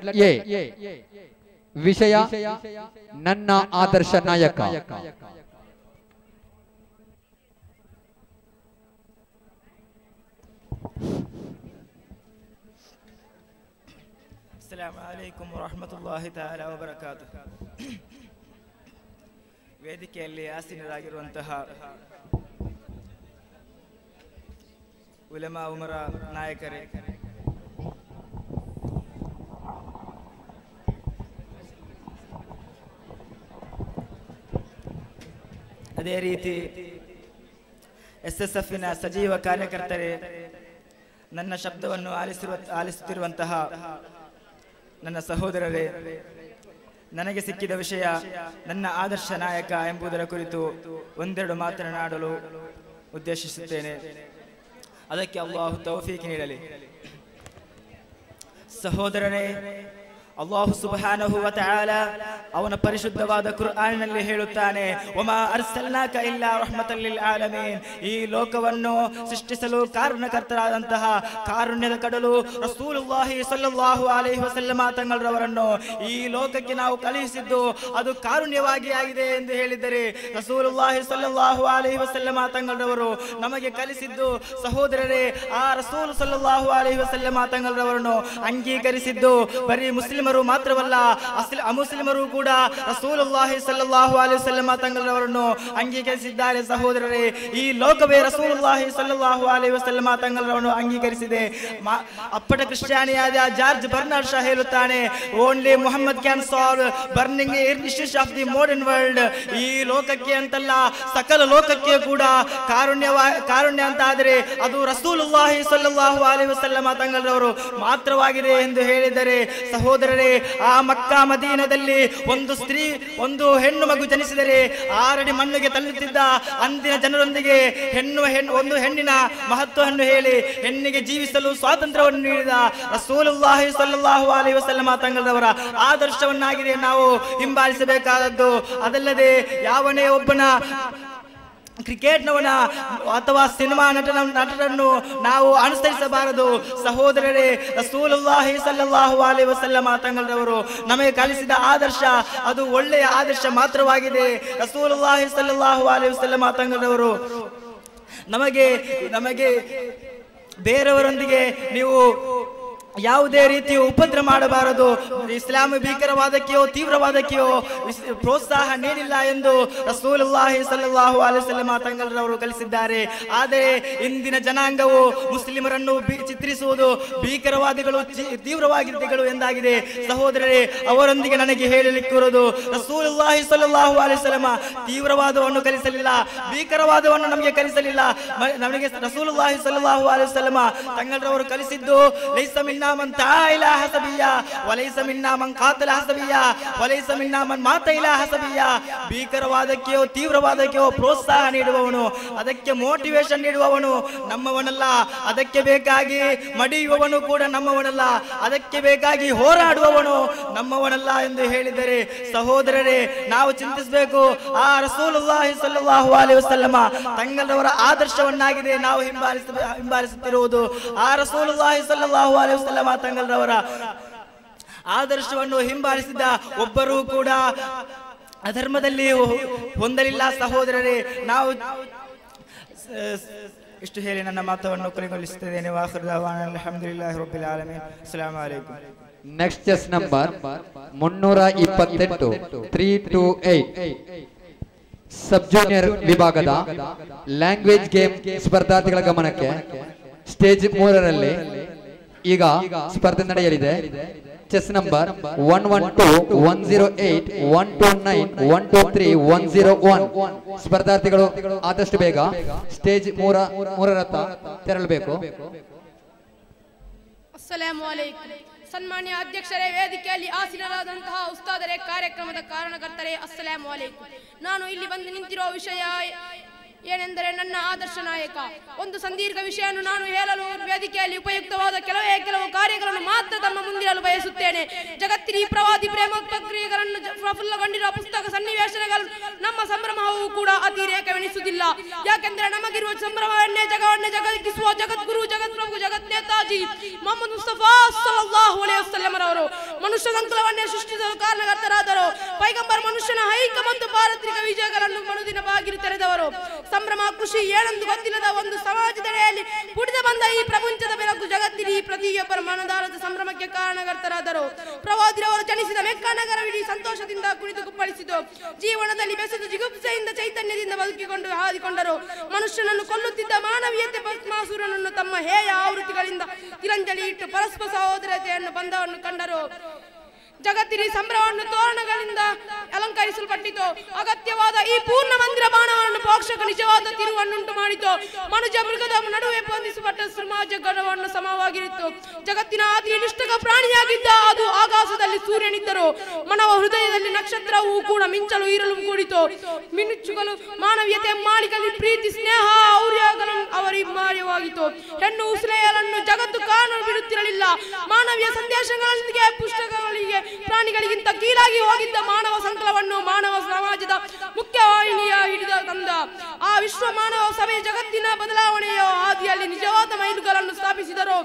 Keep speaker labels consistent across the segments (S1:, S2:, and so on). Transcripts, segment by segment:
S1: Letter A ವಿಷಯ ನನ್ನ ಆದರ್ಶ ನಾಯಕ.
S2: ಅಸ್ಸಲಾಮು ಅಲೈಕುಂ ವರಹಮತುಲ್ಲಾಹಿ ತಆಲಾ ವಬರಕಾತುಹು. ವೇದಿಕೆಯಲ್ಲಿ ಆಸೀನರಾಗಿರುವಂತಹ ಉಲಮಾ ಉಮರ ನಾಯಕರೇ, ಅದೇ ರೀತಿ SSFನ ಸಜೀವ ಕಾರ್ಯಕರ್ತರೇ, ನನ್ನ ಶಬ್ದವನ್ನು ಆಲಿಸುತ್ತಿರುವಂತಹ ನನ್ನ ಸಹೋದರರೇ, ನನಗೆ ಸಿಕ್ಕಿದ ವಿಷಯ ನನ್ನ ಆದರ್ಶ ನಾಯಕ ಎಂಬುದರ ಕುರಿತು ಒಂದೆರಡು ಮಾತನಾಡಲು ಉದ್ದೇಶಿಸುತ್ತೇನೆ. ಅದಕ್ಕೆ ಅಲ್ಲಾಹು ತೌಫೀಕ್ ನೀಡಲಿ. ಸಹೋದರರೇ, ಅಲ್ಲಾಹು ಸುಬ್ಹಾನಹು ವ ತಆಲಾ ಅವನ ಪರಿಶುದ್ಧವಾದ ಕುರ್ಆನಿನಲ್ಲಿ ಹೇಳುತ್ತಾನೆ, ವಮಾ ಅರ್ಸಲ್ನಾಕ ಇಲ್ಲಾ ರಹ್ಮತಲ್ ಲಿಲ್ ಆಲಮೀನ್. ಈ ಲೋಕವನ್ನು ಸೃಷ್ಟಿಸಲು ಕಾರಣಕರ್ತರಾದಂತಹ ಕಾರುಣ್ಯದ ಕಡಲು ರಸೂಲುಲ್ಲಾಹಿ ಸಲ್ಲಲ್ಲಾಹು ಅಲೈಹಿ ವಸಲ್ಲಮ ತಂಗಳವರನ್ನು ಈ ಲೋಕಕ್ಕೆ ನಾವು ಕಳುಹಿಸಿದ್ದು ಅದು ಕಾರುಣ್ಯವಾಗಿ ಆಗಿದೆ ಎಂದು ಹೇಳಿದರೆ, ರಸೂಲುಲ್ಲಾಹಿ ಸಲ್ಲಲ್ಲಾಹು ಅಲೈಹಿ ವಸಲ್ಲಮ ತಂಗಳವರು ನಮಗೆ ಕಲಿಸಿದ್ದು, ಸಹೋದರರೇ, ಆ ರಸೂಲ್ ಸಲ್ಲಲ್ಲಾಹು ಅಲೈಹಿ ವಸಲ್ಲಮ ತಂಗಳವರನ್ನು ಅಂಗೀಕರಿಸಿದ್ದು ಬರೀ ಮುಸ್ಲಿಮರು ಮಾತ್ರವಲ್ಲ, ಅಮುಸ್ಲಿಮರು ಕೂಡ ರಸೂಲುಲ್ಲಾಹಿ ಸಲ್ಲಲ್ಲಾಹು ಅಲೈಹಿ ವಸಲ್ಲಮ ತಂಗಳವರನ್ನು ಅಂಗೀಕರಿಸಿದ್ದಾರೆ. ಸಹೋದರರೇ, ಈ ಲೋಕವೇ ರಸೂಲುಲ್ಲಾಹಿ ಸಲ್ಲಲ್ಲಾಹು ಅಲೈಹಿ ವಸಲ್ಲಮ ತಂಗಳವರನ್ನು ಅಂಗೀಕರಿಸಿದೆ. ಅಪ್ಪಟ ಕ್ರಿಶ್ಚಿಯಾನಿಯಾದ ಜಾರ್ಜ್ ಬರ್ನಾರ್ಡ್ ಶಾ ಹೇಳುತ್ತಾನೆ, only Muhammad can solve burning issues of the modern world. ಈ ಲೋಕಕ್ಕೆ ಅಂತಲ್ಲ, ಸಕಲ ಲೋಕಕ್ಕೆ ಕೂಡ ಕಾರುಣ್ಯ ಅಂತ ಆದರೆ ಅದು ರಸೂಲುಲ್ಲಾಹಿ ಸಲ್ಲಲ್ಲಾಹು ಅಲೈಹಿ ವಸಲ್ಲಮ ತಂಗಳವರು ಮಾತ್ರವಾಗಿದೆ ಎಂದು ಹೇಳಿದರೆ, ಸಹೋದರರೇ, ಆ ಮಕ್ಕಾ ಮದೀನದಲ್ಲಿ ಒಂದು ಹೆಣ್ಣು ಮಗು ಜನಿಸಿದರೆ 6 ಅಡಿ ಮಣ್ಣಿಗೆ ತಳ್ಳುತ್ತಿದ್ದ ಅಂದಿನ ಜನರೊಂದಿಗೆ ಒಂದು ಹೆಣ್ಣಿನ ಮಹತ್ವವನ್ನು ಹೇಳಿ ಹೆಣ್ಣಿಗೆ ಜೀವಿಸಲು ಸ್ವಾತಂತ್ರ್ಯವನ್ನು ನೀಡಿದ ರಸೂಲುಲ್ಲಾಹಿ ಸಲ್ಲಲ್ಲಾಹು ಅಲೈಹಿ ವಸಲ್ಲಮ ತಂಗಳವರ ಆದರ್ಶವನ್ನಾಗಿದೆ ನಾವು ಹಿಂಬಾಲಿಸಬೇಕಾದದ್ದು. ಅದಲ್ಲದೆ ಯಾವನೇ ಒಬ್ಬನ ಕ್ರಿಕೆಟ್ನವನ ಅಥವಾ ಸಿನಿಮಾ ನಟರನ್ನು ನಾವು ಅನುಸರಿಸಬಾರದು. ಸಹೋದರರೇ, ರಸೂಲುಲ್ಲಾಹಿ ಸಲ್ಲಲ್ಲಾಹು ಅಲೈಹಿ ವಸಲ್ಲಮ ತಂಗಳವರು ನಮಗೆ ಕಲಿಸಿದ ಆದರ್ಶ ಅದು ಒಳ್ಳೆಯ ಆದರ್ಶ ಮಾತ್ರವಾಗಿದೆ. ರಸೂಲುಲ್ಲಾಹಿ ಸಲ್ಲಲ್ಲಾಹು ಅಲೈಹಿ ವಸಲ್ಲಮ ತಂಗಳವರು ನಮಗೆ ಬೇರೆಯವರೊಂದಿಗೆ ನೀವು ಯಾವುದೇ ರೀತಿಯ ಉಪದ್ರ ಮಾಡಬಾರದು, ಇಸ್ಲಾಂ ಭೀಕರವಾದಕ್ಕೆಯೋ ತೀವ್ರವಾದಕ್ಕೆಯೋ ಪ್ರೋತ್ಸಾಹ ನೀಡಿಲ್ಲ ಎಂದು ರಸೂಲುಲ್ಲಾಹಿ ಸಲ್ಲಲ್ಲಾಹು ಅಲೈಹಿ ವಸಲ್ಲಮ ತಂಗಳವರು ಕಲಿಸಿದ್ದಾರೆ. ಆದರೆ ಇಂದಿನ ಜನಾಂಗವು ಮುಸ್ಲಿಮರನ್ನು ಚಿತ್ರಿಸುವುದು ಭೀಕರವಾದಿಗಳು, ತೀವ್ರವಾದಿಗಳು ಎಂದಾಗಿದೆ. ಸಹೋದರರೇ, ಅವರೊಂದಿಗೆ ನನಗೆ ಹೇಳಲಿಕ್ಕಿರುವುದು, ರಸೂಲುಲ್ಲಾಹಿ ಸಲ್ಲಲ್ಲಾಹು ಅಲೈಹಿ ವಸಲ್ಲಮ ತೀವ್ರವಾದವನ್ನು ಕಲಿಸಲಿಲ್ಲ, ಭೀಕರವಾದವನ್ನು ನಮಗೆ ಕಲಿಸಲಿಲ್ಲ. ನಮಗೆ ರಸೂಲುಲ್ಲಾಹಿ ಸಲ್ಲಲ್ಲಾಹು ಅಲೈಹಿ ವಸಲ್ಲಮ ತಂಗಳವರು ಕಲಿಸಿದ್ದು, ಲೈಸ ಮಿನ್ನಾ ಮನ್ ತಾ ಇಲಾ ಹಸಬಿಯಾ ವಲೈಸ ಮಿನ್ನಾ ಮನ್ ಕಾತಲ ಹಸಬಿಯಾ ವಲೈಸ ಮಿನ್ನಾ ಮನ್ ಮಾತ ಇಲಾ ಹಸಬಿಯಾ. ಭೀಕರವಾದಕ್ಕೆಯೋ ತೀವ್ರವಾದಕ್ಕೆಯೋ ಪ್ರೋತ್ಸಾಹ ನೀಡುವವನು, ಅದಕ್ಕೆ ಮೋಟಿವೇಶನ್ ನೀಡುವವನು ನಮ್ಮವನಲ್ಲ. ಅದಕ್ಕೆ ಬೇಕಾಗಿ ಮಡಿಯುವವನು ಕೂಡ ನಮ್ಮವನಲ್ಲ. ಅದಕ್ಕೆ ಬೇಕಾಗಿ ಹೋರಾಡುವವನು ನಮ್ಮವನಲ್ಲ ಎಂದು ಹೇಳಿದರೆ, ಸಹೋದರರೇ, ನಾವು ಚಿಂತಿಸಬೇಕು. ಆ ರಸೂಲುಲ್ಲಾಹಿ ಸಲ್ಲಲ್ಲಾಹು ಅಲೈಹಿ ವಸಲ್ಲಮ ತಂಗಳವರ ಆದರ್ಶವನ್ನಾಗಿದೆ ನಾವು ಹಿಂಬಾಲಿಸುತ್ತಿರುವುದು. ಆ ರಸೂಲುಲ್ಲಾಹಿ ಸಲ್ಲಲ್ಲಾಹು ಅಲೈಹಿ ವಸಲ್ಲಮ ತಂಗಳವರ ಆದರ್ಶವನ್ನು ಹಿಂಬಾಲಿಸಿದ ಒಬ್ಬರೂ ಕೂಡ ಅಧರ್ಮದಲ್ಲಿ ಹೊಂದಲಿಲ್ಲ. ಸಹೋದರರೇ, ನಾವು ಇಷ್ಟು ಹೇಳಿ ನನ್ನ ಮಾತನ್ನು ಕೊನೆಗೊಳಿಸುತ್ತೇನೆ. ವಾಖಿರ್ ದಅವಾನಾ ಅಲ್ಹಮ್ದುಲಿಲ್ಲಾಹಿ ರಬ್ಬಿಲ್ ಆಲಮೀನ್. ಅಸ್ಸಲಾಮು ಅಲೈಕುಂ.
S1: Next chest number 328 328 sub junior ವಿಭಾಗದ ಲ್ಯಾಂಗ್ವೇಜ್ ಗೇಮ್ ಸ್ಪರ್ಧಾರ್ಥಿಗಳ ಗಮನಕ್ಕೆ. ಸ್ಟೇಜ್ 3ರಲ್ಲಿ ಈಗ ಸ್ಪರ್ಧೆ ನಡೆಯಲಿದೆ. ಚೆಸ್ ನಂಬರ್ 112 108 129 123 101 ಸ್ಪರ್ಧಾರ್ಥಿಗಳು ಆದಷ್ಟು ಬೇಗ ಸ್ಟೇಜ್ 3ರತ್ತ ತೆರಳಬೇಕು.
S3: ಅಸ್ಸಲಾಮು ಅಲೈಕುಂ. ಸನ್ಮಾನ್ಯ ಅಧ್ಯಕ್ಷರೇ, ವೇದಿಕೆಯಲ್ಲಿ ಆಸೀನರಾದಂತಹ ಉಸ್ತಾದರೇ, ಕಾರ್ಯಕ್ರಮದ ಕಾರಣಕರ್ತರೇ, ಅಸ್ಸಲಾಮು ಅಲೈಕುಂ. ನಾನು ಇಲ್ಲಿ ಬಂದು ನಿಂತಿರುವ ವಿಷಯ ಏನೆಂದರೆ ನನ್ನ ಆದರ್ಶ ನಾಯಕ. ಒಂದು ಸಂದೀರ್ಘ ವಿಷಯವನ್ನು ನಾನು ಹೇಳಲು ವೇದಿಕೆಯಲ್ಲಿ ಉಪಯುಕ್ತವಾದ ಕೆಲವು ಕಾರ್ಯಗಳನ್ನು ಮಾತ್ರ ತಮ್ಮ ಮುಂದಿರಲು ಬಯಸುತ್ತೇನೆ. ಜಗತ್ತಿನ ಈ ಪ್ರವಾದಿ ಪ್ರೇಮ ಪ್ರಕ್ರಿಯೆಗಳನ್ನು ಪ್ರಫುಲ್ಲಗೊಂಡಿರುವ ಪುಸ್ತಕ ಸನ್ನಿವೇಶಗಳು ನಮ್ಮ ಸಂಭ್ರಮವೂ ಕೂಡ ಅತಿರೇಕವೆನಿಸುವುದಿಲ್ಲ. ಯಾಕೆಂದರೆ ನಮಗಿರುವ ಸಂಭ್ರಮವನ್ನೇ ಜಗತ್ತಿಸುವ ಜಗದ್ಗುರು, ಜಗತ್ಪ್ರಭು, ಜಗತ್ ನೇತಾಜಿ ಮೊಹಮ್ಮದ್ ಮುಸ್ತಫಾ ಸಲ್ಲಲ್ಲಾಹು ಅಲೈಹಿ ವಸಲ್ಲಂ ರವರು ಮನುಷ್ಯ ಸಂಕುಲವನ್ನೇ ಸೃಷ್ಟಿಸಲು ಕಾರಣಕರ್ತರಾದರು. ಪೈಗಂಬರ್ ಮನುಷ್ಯನ ಐಕ್ಯ ಮತ್ತು ಪಾರತ್ರಿಕ ವಿಜಯಗಳನ್ನು ಮನುದಿನ ಬಾಗಿಲು ತೆರೆದವರು. ಸಂಭ್ರಮ, ಖುಷಿ ಏನೆಂದು ಗೊತ್ತಿಲ್ಲದ ಒಂದು ಸಮಾಜದೆಡೆಯಲ್ಲಿ ಪುಡಿದ ಬಂದ ಈ ಪ್ರಪಂಚದ ಬೆಳಕು ಜಗತ್ತಿನ ಈ ಪ್ರತಿಯೊಬ್ಬರ ಮನದಾಳದ ಸಂಭ್ರಮಕ್ಕೆ ಕಾರಣಕರ್ತರಾದರು. ಪ್ರವಾದಿರವರು ಜನಿಸಿದ ಮೆಕ್ಕಾ ನಗರವಿಡೀ ಸಂತೋಷದಿಂದ ಕುಣಿದು ಕುಪ್ಪಳಿಸಿತು. ಜೀವನದಲ್ಲಿ ಬೆಸೆದು ಜಿಗುಪ್ಸೆಯಿಂದ ಚೈತನ್ಯದಿಂದ ಬದುಕಿಕೊಂಡು ಹಾದಿಕೊಂಡರು. ಮನುಷ್ಯನನ್ನು ಕೊಲ್ಲುತ್ತಿದ್ದ ಮಾನವೀಯತೆ ಭಸ್ಮಾಸುರನನ್ನು ತಮ್ಮ ಹೇಯ ಆವೃತ್ತಿಗಳಿಂದ ತಿರಂಜಲಿ ಇಟ್ಟು ಪರಸ್ಪರ ಸಹೋದರತೆಯನ್ನು ಬಂಧವನ್ನು ಕಂಡರು. ಜಗತ್ತಿನ ಸಂಭ್ರಮವನ್ನು ತೋರಣಗಳಿಂದ ಅಲಂಕರಿಸಲ್ಪಟ್ಟಿತು. ಅಗತ್ಯವಾದ ಈ ಪೂರ್ಣ ಮಂದಿರ ಬಾಣವನ್ನು ಪೋಷಕ ನಿಜವಾದ ತಿರುವನ್ನುಂಟು ಮಾಡಿತು. ಮನುಜ ಮೃಗದ ನಡುವೆ ಬಂಧಿಸಲ್ಪಟ್ಟ ಸಮಾಜ ಗಣವನ್ನು ಸಮವಾಗಿರಿತು. ಜಗತ್ತಿನ ಅತಿ ನಿಷ್ಠಕ ಪ್ರಾಣಿಯಾಗಿದ್ದ ಅದು ಆಕಾಶದಲ್ಲಿ ಸೂರ್ಯನಿದ್ದರು. ಮಾನವ ಹೃದಯದಲ್ಲಿ ನಕ್ಷತ್ರವೂ ಕೂಡ ಮಿಂಚಲು ಇರಲು ಕೂಡಿತು. ಮಿನುಚುಗಳು ಮಾನವೀಯತೆ ಮಾಳಿಕಲ್ಲಿ ಪ್ರೀತಿ, ಸ್ನೇಹ, ಔರ್ಯಗಳನ್ನು ಅವರಿಮಾರ್ಯವಾಗಿತ್ತು. ಹೆಣ್ಣು ಉಸಿರೆಯಲನ್ನು ಜಗತ್ತು ಕಾಣಲು ಬಿಡುತ್ತಿರಲಿಲ್ಲ. ಮಾನವೀಯ ಸಂದೇಶಗಳೊಂದಿಗೆ ಪುಸ್ತಕಗಳಿಗೆ ಪ್ರಾಣಿಗಳಿಗಿಂತ ಕೀಳಾಗಿ ಹೋಗಿದ್ದ ಮಾನವ ಸಂಕಲವನ್ನು ಮಾನವ ಸಮಾಜದ ಮುಖ್ಯವಾಹಿನಿಯ ಹಿಡಿದ ತಂದ. ಆ ವಿಶ್ವ ಮಾನವ ಸಭೆ ಜಗತ್ತಿನ ಬದಲಾವಣೆಯ ಹಾದಿಯಲ್ಲಿ ನಿಜವಾದ ಮೈಲುಗಳನ್ನು ಸ್ಥಾಪಿಸಿದರು.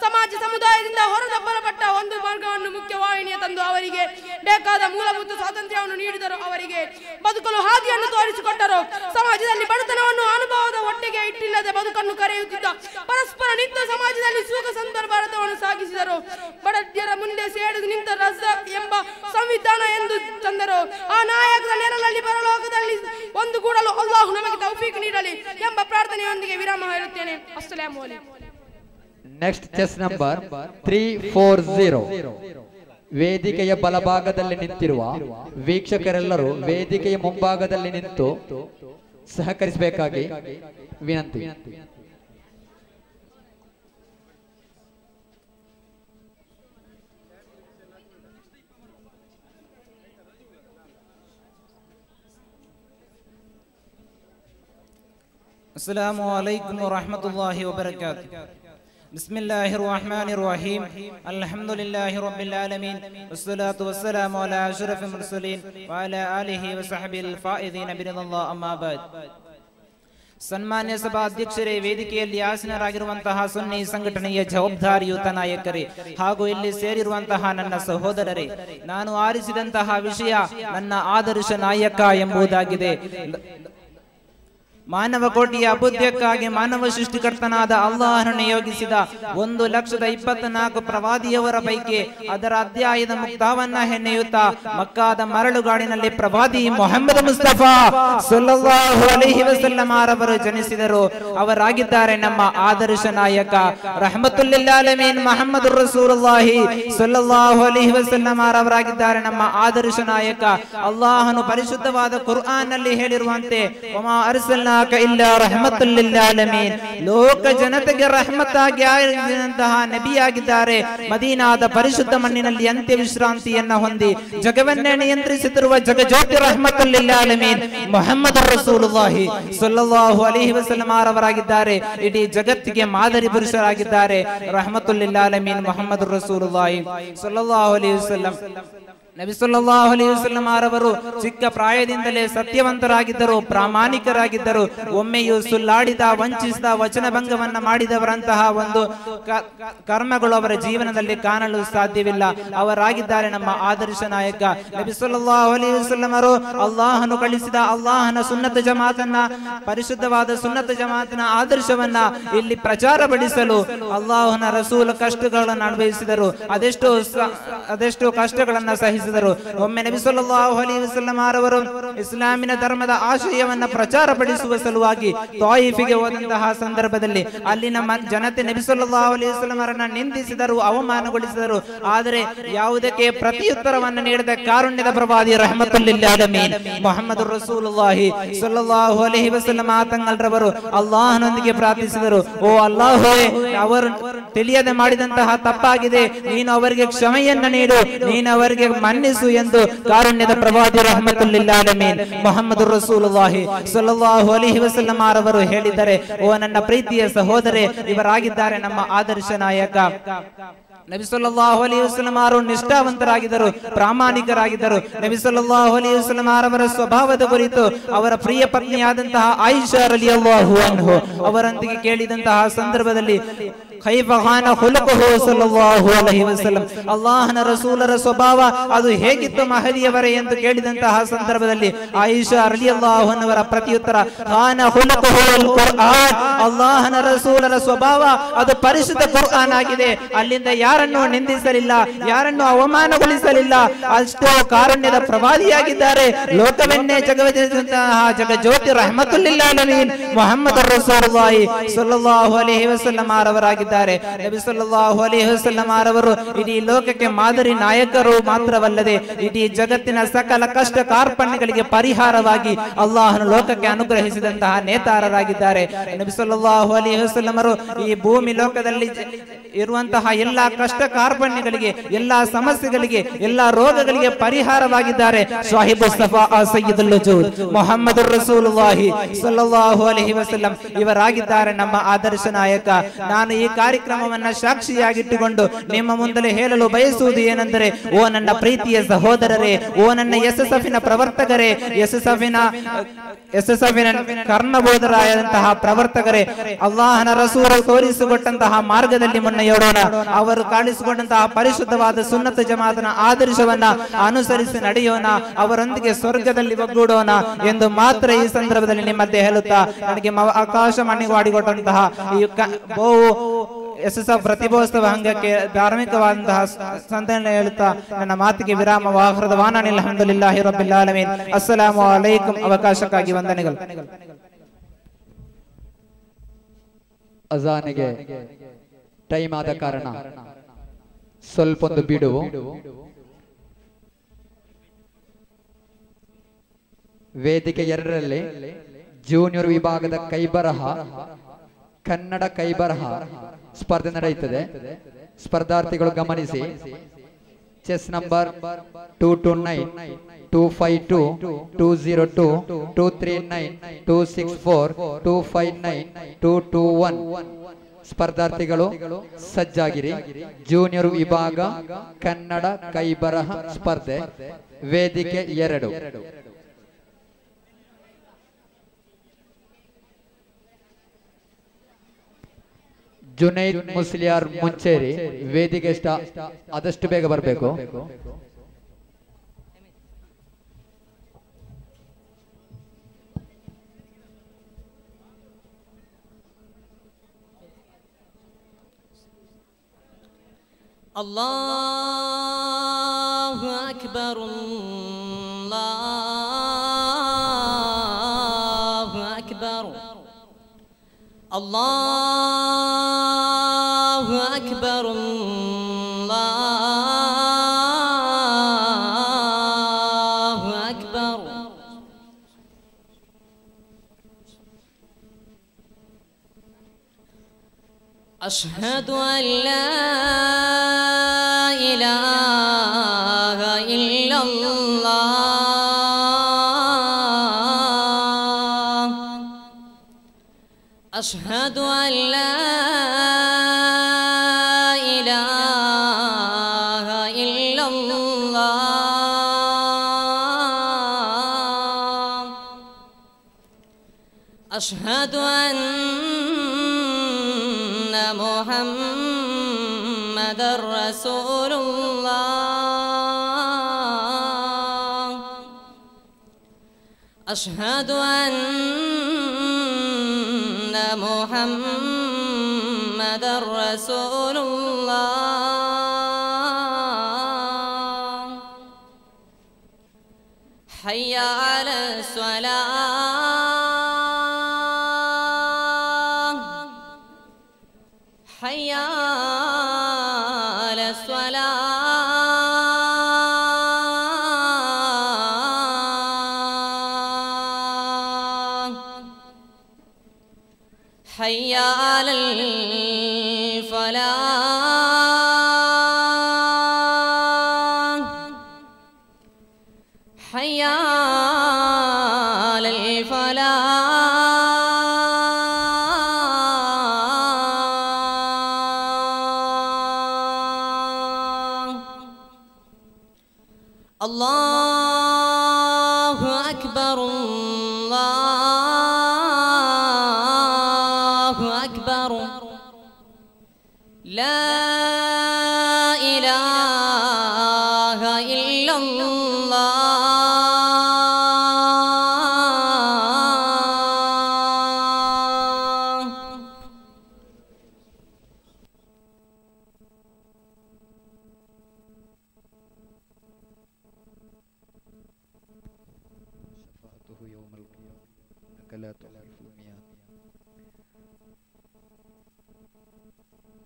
S3: ಸಮಾಜ ಸಮುದಾಯದಿಂದ ಹೊರದಬ್ಬರಪಟ್ಟ ಒಂದು ಮಾರ್ಗವನ್ನು ಮುಖ್ಯವಾಹಿನಿಯ ತಂದು ಅವರಿಗೆ ಬೇಕಾದ ಮೂಲಭೂತ ಸ್ವಾತಂತ್ರ್ಯವನ್ನು ನೀಡಿದರು. ಅವರಿಗೆ ಬದುಕಲು ಹಾದಿಯನ್ನು ತೋರಿಸಿಕೊಟ್ಟರು. ಸಮಾಜದಲ್ಲಿ ಬಡತನವನ್ನು ಅನುಭವದ ಹೊಟ್ಟೆಗೆ ಇಟ್ಟಿಲ್ಲದೆ ಬದುಕನ್ನು ಕರೆಯುತ್ತಿದ್ದ ಪರಸ್ಪರ ನಿಂತ ಸಮಾಜದಲ್ಲಿ ಸುಖ ಸಂದರ್ಭವನ್ನು ಸಾಗಿಸಿದರು. ಬಡಜರ ಮುಂದೆ ಸೇಡಿದು ನಿಂತ ರಸ ಎಂಬ ಸಂವಿಧಾನ ಎಂದು ತಂದರು. ಆ ನಾಯಕರ ನೆರಳಲ್ಲಿ ಪರಲೋಕದಲ್ಲಿ ಒಂದುಗೂಡಲು ಅಲ್ಲಾಹು ನಮಗೆ ತೌಫೀಕ್ ನೀಡಲಿ ಎಂಬ ಪ್ರಾರ್ಥನೆಯೊಂದಿಗೆ ವಿರಾಮ ಹೇಳುತ್ತೇನೆ. ಅಸ್ಸಲಾಮು ಅಲೈಕುಂ.
S1: Next chest number 340. ವೇದಿಕೆಯ ಬಲಭಾಗದಲ್ಲಿ ನಿಂತಿರುವ ವೀಕ್ಷಕರೆಲ್ಲರೂ ವೇದಿಕೆಯ ಮುಂಭಾಗದಲ್ಲಿ ನಿಂತು ಸಹಕರಿಸಬೇಕಾಗಿ ವಿನಂತಿ.
S4: अस्सलामु अलैकुम व रहमतुल्लाहि व बरकातुहू. बिस्मिल्लाहिर रहमानिर रहीम. अल्हम्दुलिल्लाहि रब्बिल आलमीन वस्सलातु वस्सलामु अला अशरफिल मुरसलीन व अला आलिहि व सहबिल फाइज़ीन बिरिदल्लाह अम्मा बाद. ಸನ್ಮಾನ್ಯ ಸಭಾಧ್ಯಕ್ಷರೇ, ವೇದಿಕೆಯಲ್ಲಿ ಆಸೀನರಾಗಿರುವಂತಹ ಸುನ್ನಿ ಸಂಘಟನೆಯ ಜವಾಬ್ದಾರಿಯುತ ನಾಯಕರೇ ಹಾಗೂ ಇಲ್ಲಿ ಸೇರಿರುವಂತಹ ನನ್ನ ಸಹೋದರರೇ, ನಾನು ಆರಿಸಿದಂತಹ ವಿಷಯ ನನ್ನ ಆದರ್ಶ ನಾಯಕ ಎಂಬುದಾಗಿದೆ. ಮಾನವ ಕೋಟಿಯ ಅಭ್ಯುದಯಕ್ಕಾಗಿ ಮಾನವ ಸೃಷ್ಟಿಕರ್ತನಾದ ಅಲ್ಲಾಹನು ನಿಯೋಗಿಸಿದ 1,24,000 ಪ್ರವಾದಿಯವರ ಪೈಕಿ ಅದರ ಅಧ್ಯಾಯದ ಮುಕ್ತಾವನ್ನ ಹೆಣೆಯುತ್ತಾ ಮಕ್ಕಾದ ಮರಳುಗಾಡಿನಲ್ಲಿ ಪ್ರವಾದಿ ಮೊಹಮ್ಮದ್ ಮುಸ್ತಫಾ ಸಲ್ಲಲ್ಲಾಹು ಅಲೈಹಿ ವಸಲ್ಲಂ ರವರು ಜನಿಸಿದರು. ಅವರಾಗಿದ್ದಾರೆ ನಮ್ಮ ಆದರ್ಶ ನಾಯಕ ರಹಮತುಲ್ ಲಿಲ್ ಆಲಮೀನ್ ಮುಹಮ್ಮದುರ್ ರಸೂಲುಲ್ಲಾಹಿ ಸಲ್ಲಲ್ಲಾಹು ಅಲೈಹಿ ವಸಲ್ಲಂ ರವರಾಗಿದ್ದಾರೆ ನಮ್ಮ ಆದರ್ಶ ನಾಯಕ. ಅಲ್ಲಾಹನು ಪರಿಶುದ್ಧವಾದ ಕುರ್ಆನ್ ನಲ್ಲಿ ಹೇಳಿರುವಂತೆ ವಮಾ ಅರ್ಸಲ್ನಾ ಲೋಕ ಜನತೆಗೆ ರಹಮತ್ತಾಗಿ ಆಗಿರುವಂತಹ ನಬಿಯಾಗಿದ್ದಾರೆ. ಮದೀನಾದ ಪರಿಶುದ್ಧ ಮಣ್ಣಿನಲ್ಲಿ ಅಂತ್ಯ ವಿಶ್ರಾಂತಿಯನ್ನ ಹೊಂದಿ ಜಗವನ್ನೇ ನಿಯಂತ್ರಿಸುತ್ತಿರುವ ಜಗಜ್ಯೋತಿ ರಹಮತುಲ್ ಲಿಲ್ ಆಲಮೀನ್ ಮುಹಮ್ಮದ್ ರಸೂಲುಲ್ಲಾಹಿ ಸಲ್ಲಲ್ಲಾಹು ಅಲೈಹಿ ವಸಲ್ಲಂ ರವರಾಗಿದ್ದಾರೆ. ಇಡೀ ಜಗತ್ತಿಗೆ ಮಾದರಿ ಪುರುಷರಾಗಿದ್ದಾರೆ. ರಹಮತುಲ್ ಲಿಲ್ ಆಲಮೀನ್ ಮುಹಮ್ಮದ್ ರಸೂಲುಲ್ಲಾಹಿ ಸಲ್ಲಲ್ಲಾಹು ಅಲೈಹಿ ವಸಲ್ಲಂ. ನಬಿ ಸಲ್ಲಲ್ಲಾಹು ಅಲೈಹಿ ವಸಲ್ಲಂ ರವರು ಚಿಕ್ಕ ಪ್ರಾಯದಿಂದಲೇ ಸತ್ಯವಂತರಾಗಿದ್ದರು, ಪ್ರಾಮಾಣಿಕರಾಗಿದ್ದರು. ಒಮ್ಮೆಯೂ ಸುಳ್ಳಾಡಿದ, ವಂಚಿಸಿದ, ವಚನಭಂಗವನ್ನ ಮಾಡಿದವರಂತಹ ಒಂದು ಕರ್ಮಗಳು ಅವರ ಜೀವನದಲ್ಲಿ ಕಾಣಲು ಸಾಧ್ಯವಿಲ್ಲ. ಅವರಾಗಿದ್ದಾರೆ ನಮ್ಮ ಆದರ್ಶ ನಾಯಕ ನಬಿ ಸಲ್ಲಲ್ಲಾಹು ಅಲೈಹಿ ವಸಲ್ಲಂ ಅವರು ಅಲ್ಲಾಹನು ಕಳಿಸಿದ ಅಲ್ಲಾಹನ ಸುನ್ನತ ಜಮಾತನ್ನ, ಪರಿಶುದ್ಧವಾದ ಸುನ್ನತ ಜಮಾತಿನ ಆದರ್ಶವನ್ನ ಇಲ್ಲಿ ಪ್ರಚಾರಪಡಿಸಲು ಅಲ್ಲಾಹನ ರಸೂಲ ಕಷ್ಟಗಳನ್ನು ಅನುಭವಿಸಿದರು. ಅದೆಷ್ಟೋ ಕಷ್ಟಗಳನ್ನ ಸಹಿಸಿದರು. ಒಮ್ಮೆ ನಬಿ ಸಲ್ಲಲ್ಲಾಹು ಅಲೈಹಿ ವಸಲ್ಲಂ ರವರು ಇಸ್ಲಾಮಿನ ಧರ್ಮದ ಆಶಯವನ್ನ ಪ್ರಚಾರಪಡಿಸುವ ಸಲುವಾಗಿ ತಾಯಿಫಿಗೆ ಹೋದಂತಹ ಸಂದರ್ಭದಲ್ಲಿ ಅಲ್ಲಿನ ಜನತೆ ನಬಿ ಸಲ್ಲಲ್ಲಾಹು ಅಲೈಹಿ ವಸಲ್ಲಂ ಅವರನ್ನ ನಿಂದಿಸಿದರು, ಅವಮಾನಗೊಳಿಸಿದರು. ಆದರೆ ಯಾವುದಕ್ಕೆ ಪ್ರತಿಯುತ್ತರವನ್ನು ನೀಡಿದ ಕಾರುಣ್ಯದ ಪ್ರವಾದಿ ರಹಮತುಲ್ ಲಿಲ್ ಆಲಮೀನ್ ಮುಹಮ್ಮದ್ ರಸೂಲುಲ್ಲಾಹಿ ಸಲ್ಲಲ್ಲಾಹು ಅಲೈಹಿ ವಸಲ್ಲಂ ತಂಗಲ್ರವರು ಅಲ್ಲಾಹನೊಂದಿಗೆ ಪ್ರಾರ್ಥಿಸಿದರು, ಓ ಅಲ್ಲಾಹ್ವೇ, ತಿಳಿಯದೆ ಮಾಡಿದಂತಹ ತಪ್ಪಾಗಿದೆ, ನೀನು ಅವರಿಗೆ ಕ್ಷಮೆಯನ್ನ ನೀಡು, ನೀನು ಅವರಿಗೆ ಮನ್ನಿಸು ಎಂದು ಕಾರುಣ್ಯದ ಪ್ರವಾದಿ ರಹಮತುಲ್ ಲಿಲ್ ಆಲಮೀನ್ ಮುಹಮ್ಮದ್ ರಸೂಲುಲ್ಲಾಹಿ ಸ್ವಲ್ಲಲ್ಲಾಹು ಅಲೈಹಿ ವಸಲ್ಲಂ ಅವರು ಹೇಳಿದ್ದಾರೆ. ಓ ನನ್ನ ಪ್ರೀತಿಯ ಸಹೋದರೇ, ಇವರಾಗಿದ್ದಾರೆ ನಮ್ಮ ಆದರ್ಶ ನಾಯಕ. ನಬಿ ಸಲ್ಲಲ್ಲಾಹು ಅಲೈಹಿ ವಸಲ್ಲಂ ಅವರು ನಿಷ್ಠಾವಂತರಾಗಿದ್ದರು, ಪ್ರಾಮಾಣಿಕರಾಗಿದ್ದರು. ನಬಿ ಸಲ್ಲಲ್ಲಾಹು ಅಲೈಹಿ ವಸಲ್ಲಂ ಅವರ ಸ್ವಭಾವದ ಕುರಿತು ಅವರ ಪ್ರಿಯ ಪತ್ನಿಯಾದಂತಹ ಆಯಿಷಾ ರಲಿಯಲ್ಲಾಹು ಅನ್ಹು ಅವರೊಂದಿಗೆ ಕೇಳಿದಂತಹ ಸಂದರ್ಭದಲ್ಲಿ ಅಲ್ಲಾಹನ ರಸೂಲರ ಸ್ವಭಾವ ಅದು ಹೇಗಿತ್ತು ಮಹದಿಯವರೇ ಎಂದು ಕೇಳಿದಂತಹ ಸಂದರ್ಭದಲ್ಲಿ ಆಯಿಷಾ ರಲಿಯಲ್ಲಾಹು ಅನ್ಹವರ ಪ್ರತಿಯುತ್ತರ, ಅಲ್ಲಾಹನ ರಸೂಲರ ಸ್ವಭಾವ ಅದು ಪರಿಶುದ್ಧ ಕುರ್ಆನ್ ಆಗಿದೆ, ಅಲ್ಲಿಂದ ಯಾರನ್ನು ನಿಂದಿಸಲಿಲ್ಲ, ಯಾರನ್ನು ಅವಮಾನಗೊಳಿಸಲಿಲ್ಲ, ಅಷ್ಟು ಕಾರುಣ್ಯದ ಪ್ರವಾದಿಯಾಗಿದ್ದಾರೆ. ಲೋಕವನ್ನೇ ಜಗವತಿಸಿದಂತಹ ಜಗಜ್ಯೋತಿ ರಹಮತುಲ್ ಲಿಲ್ ಆಲಮೀನ್ ಮುಹಮ್ಮದ್ ರಸೂಲುಲ್ಲಾಹಿ ಸ್ವಲ್ಲಲ್ಲಾಹು ಅಲೈಹಿ ವಸಲ್ಲಂ ಅವರಾಗಿದ್ದಾರೆ. ನಬಿ ಸಲ್ಲಲ್ಲಾಹು ಅಲೈಹಿ ವಸಲ್ಲಂ ಅವರು ಇಡೀ ಲೋಕಕ್ಕೆ ಮಾದರಿ ನಾಯಕರು ಮಾತ್ರವಲ್ಲದೆ ಇಡೀ ಜಗತ್ತಿನ ಸಕಲ ಕಷ್ಟ ಕಾರ್ಪಣ್ಯಗಳಿಗೆ ಪರಿಹಾರವಾಗಿ ಅಲ್ಲಾಹನ ಲೋಕಕ್ಕೆ ಅನುಗ್ರಹಿಸಿದಂತಹ ನೇತಾರರಾಗಿದ್ದಾರೆ. ನಬಿ ಸಲ್ಲಲ್ಲಾಹು ಅಲೈಹಿ ವಸಲ್ಲಂ ಅವರು ಈ ಭೂಮಿ ಲೋಕದಲ್ಲಿ ಇರುವಂತಹ ಎಲ್ಲಾ ಕಷ್ಟ ಕಾರ್ಪಣ್ಯಗಳಿಗೆ, ಎಲ್ಲಾ ಸಮಸ್ಯೆಗಳಿಗೆ, ಎಲ್ಲಾ ರೋಗಗಳಿಗೆ ಪರಿಹಾರವಾಗಿದ್ದಾರೆ. ಸಾಹಿಬು ಸಫಾ ಸಯ್ಯಿದುಲ್ ವಜೂದ್ ಮುಹಮ್ಮದ್ ರಸೂಲುಲ್ಲಾಹಿ ಸ್ವಲ್ಲಲ್ಲಾಹು ಅಲೈಹಿ ವಸಲ್ಲಂ ಇವರಾಗಿದ್ದಾರೆ ನಮ್ಮ ಆದರ್ಶ ನಾಯಕ. ನಾನು ಈ ಕಾರ್ಯಕ್ರಮವನ್ನ ಸಾಕ್ಷಿಯಾಗಿಟ್ಟುಕೊಂಡು ನಿಮ್ಮ ಮುಂದೆ ಹೇಳಲು ಬಯಸುವುದು ಏನೆಂದರೆ, ಓ ನನ್ನ ಪ್ರೀತಿಯ ಸಹೋದರರೇ, ಓ ನನ್ನ ಎಸ್ಎಸ್ಎಫ್ನ ಪ್ರವರ್ತಕರೇ, ಎಸ್ಎಸ್ಎಫ್ನ ಕರ್ಣಬೋಧರಾದಂತಹ ಪ್ರವರ್ತಕರೇ, ಅಲ್ಲಾಹನ ರಸೂಲ್ ತೋರಿಸಿಕೊಟ್ಟಂತಹ ಮಾರ್ಗದಲ್ಲಿ ಮುನ್ನಡೆಯೋಣ. ಅವರು ಕಾಣಿಸಿಕೊಂಡಂತಹ ಪರಿಶುದ್ಧವಾದ ಸುನ್ನತ ಜಮಾತನ ಆದರ್ಶವನ್ನ ಅನುಸರಿಸಿ ನಡೆಯೋಣ, ಅವರೊಂದಿಗೆ ಸ್ವರ್ಗದಲ್ಲಿ ಒಗ್ಗೂಡೋಣ ಎಂದು ಮಾತ್ರ ಈ ಸಂದರ್ಭದಲ್ಲಿ ನಿಮ್ಮತ್ತೆ ಹೇಳುತ್ತಾ, ನನಗೆ ಅವಕಾಶ ಮಾಡಿಕೊಟ್ಟಂತಹ ಈ ಬಹು ಎಸ್ಎಸ್ಎಫ್ ಪ್ರತಿಭೋತ್ಸವ ಅಂಗಕ್ಕೆ ಧಾರ್ಮಿಕವಾದಂತಹ ಸಂದರ್ಭ ಹೇಳುತ್ತಾ ನನ್ನ ಮಾತಿಗೆ ವಿರಾಮ. ವಾಹರದ ವಾನಾನಿಲ್ ಅಲ್ಹಮ್ದುಲಿಲ್ಲಾಹಿ ರಬ್ಬಿಲ್ ಆಲಮೀನ್. ಅಸ್ಸಲಾಮು ಅಲೈಕುಂ. ಅವಕಾಶಕ್ಕಾಗಿ ವಂದನೆಗಳು.
S1: ಅಜಾನಿಗೆ ಟೈಮ್ ಆದ ಕಾರಣ ಸ್ವಲ್ಪೊಂದು ಬಿಡುವು. ವೇದಿಕೆ 2ರಲ್ಲಿ ಜೂನಿಯರ್ ವಿಭಾಗದ ಕೈಬರಹ ಕನ್ನಡ ಕೈಬರಹ ಸ್ಪರ್ಧೆ ನಡೆಯುತ್ತದೆ. ಸ್ಪರ್ಧಾರ್ಥಿಗಳು ಗಮನಿಸಿ. Chess number 229 252 202 239 264 259 221 ಸ್ಪರ್ಧಾರ್ಥಿಗಳು ಸಜ್ಜಾಗಿರಿ. ಜೂನಿಯರ್ ವಿಭಾಗ ಕನ್ನಡ ಕೈಬರಹ ಸ್ಪರ್ಧೆ ವೇದಿಕೆ 2. ಜುನೈದ್ ಮುಸ್ಲಿಯಾರ್ ಮುಂಚೇರಿ ವೇದಿಕೆ ಆದಷ್ಟು ಬೇಗ ಬರಬೇಕು.
S5: ಅಲ್ಲಾಹು ಅಕ್ಬರ್ ಅಲ್ಲಾಹು ಅಕ್ಬರ್ ಅಲ್ಲಾಹು ಅಕ್ಬರ್ ಅಲ್ಲಾಹು ಅಕ್ಬರ್. ಅಶ್ಹದು ಅಲ್ಲಾ ಇಲಾಹ ಇಲ್ಲಲ್ಲಾಹ್ ಅಶ್ಹದು ಅಲ್ಲಾ ಇಲಾಹ ಇಲ್ಲಲ್ಲಾಹ್ ಅಶ್ಹದು ಅನ್ನ ಮುಹಮ್ಮದರ್ ರಸೂಲುಲ್ಲಾಹ್ ಅಶ್ಹದು ಅನ್ನ ಮುಹಮ್ಮದರ್ ರಸೂಲುಲ್ಲಾಹ್. ಹಯ್ಯ ಅಲಸ್ ಸ್ವಲಾಹ್ ಹಯ್ಯ ಅಲಸ್ ಸ್ವಲಾಹ್ ಹಯ್ಯ ಅಲಲ್ ಫಲಾಹ್ حي على الفلاح الله أكبر الله أكبر لا إله إلا الله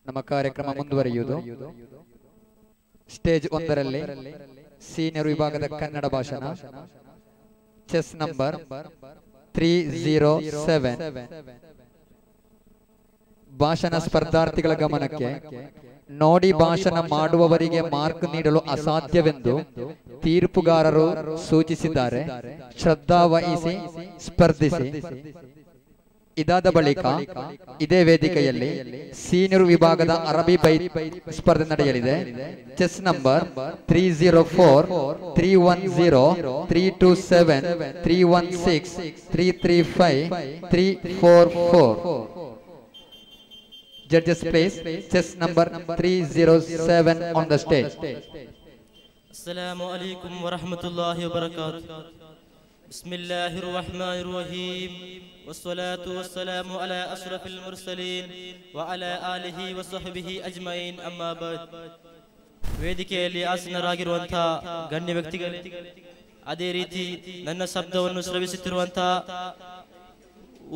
S1: ನಮ್ಮ ಕಾರ್ಯಕ್ರಮ ಮುಂದುವರಿಯುವುದು. ಸ್ಟೇಜ್ 1ರಲ್ಲಿ ಸೀನಿಯರ್ ವಿಭಾಗದ ಕನ್ನಡ ಭಾಷಣ, ಚೆಸ್ ನಂಬರ್ 307. ಭಾಷಣ ಸ್ಪರ್ಧಾರ್ಥಿಗಳ ಗಮನಕ್ಕೆ. ನೋಡಿ ಭಾಷಣ ಮಾಡುವವರಿಗೆ ಮಾರ್ಕ್ ನೀಡಲು ಅಸಾಧ್ಯವೆಂದು ತೀರ್ಪುಗಾರರು ಸೂಚಿಸಿದ್ದಾರೆ. ಶ್ರದ್ಧಾ ವಹಿಸಿ ಸ್ಪರ್ಧಿಸಿ. ಇದಾದ ಬಳಿಕ ಇದೇ ವೇದಿಕೆಯಲ್ಲಿ ಸೀನಿಯರ್ ವಿಭಾಗದ ಅರಬಿ ಬೈತ್ ಸ್ಪರ್ಧೆ ನಡೆಯಲಿದೆ. Chest number 304, 310, 327, 316, 335, 344. Judges please. Chess number 307 on the stage.
S6: Assalamu alaikum wa rahmatullahi wa barakatuh. Bismillahir rahmanir rahim. Wassalatu wassalamu ala ashrafil mursalin wa ala alihi wa sahbihi ajma'in. Amma ba'd. ವೇದಿಕೆಯಲ್ಲಿ ಆಸೀನರಾಗಿರುವಂತಹ ಗಣ್ಯ ವ್ಯಕ್ತಿಗಳೇ, ಅದೇ ರೀತಿ ನನ್ನ ಶಬ್ದವನ್ನು ಶ್ರವಿಸುತ್ತಿರುವಂತಹ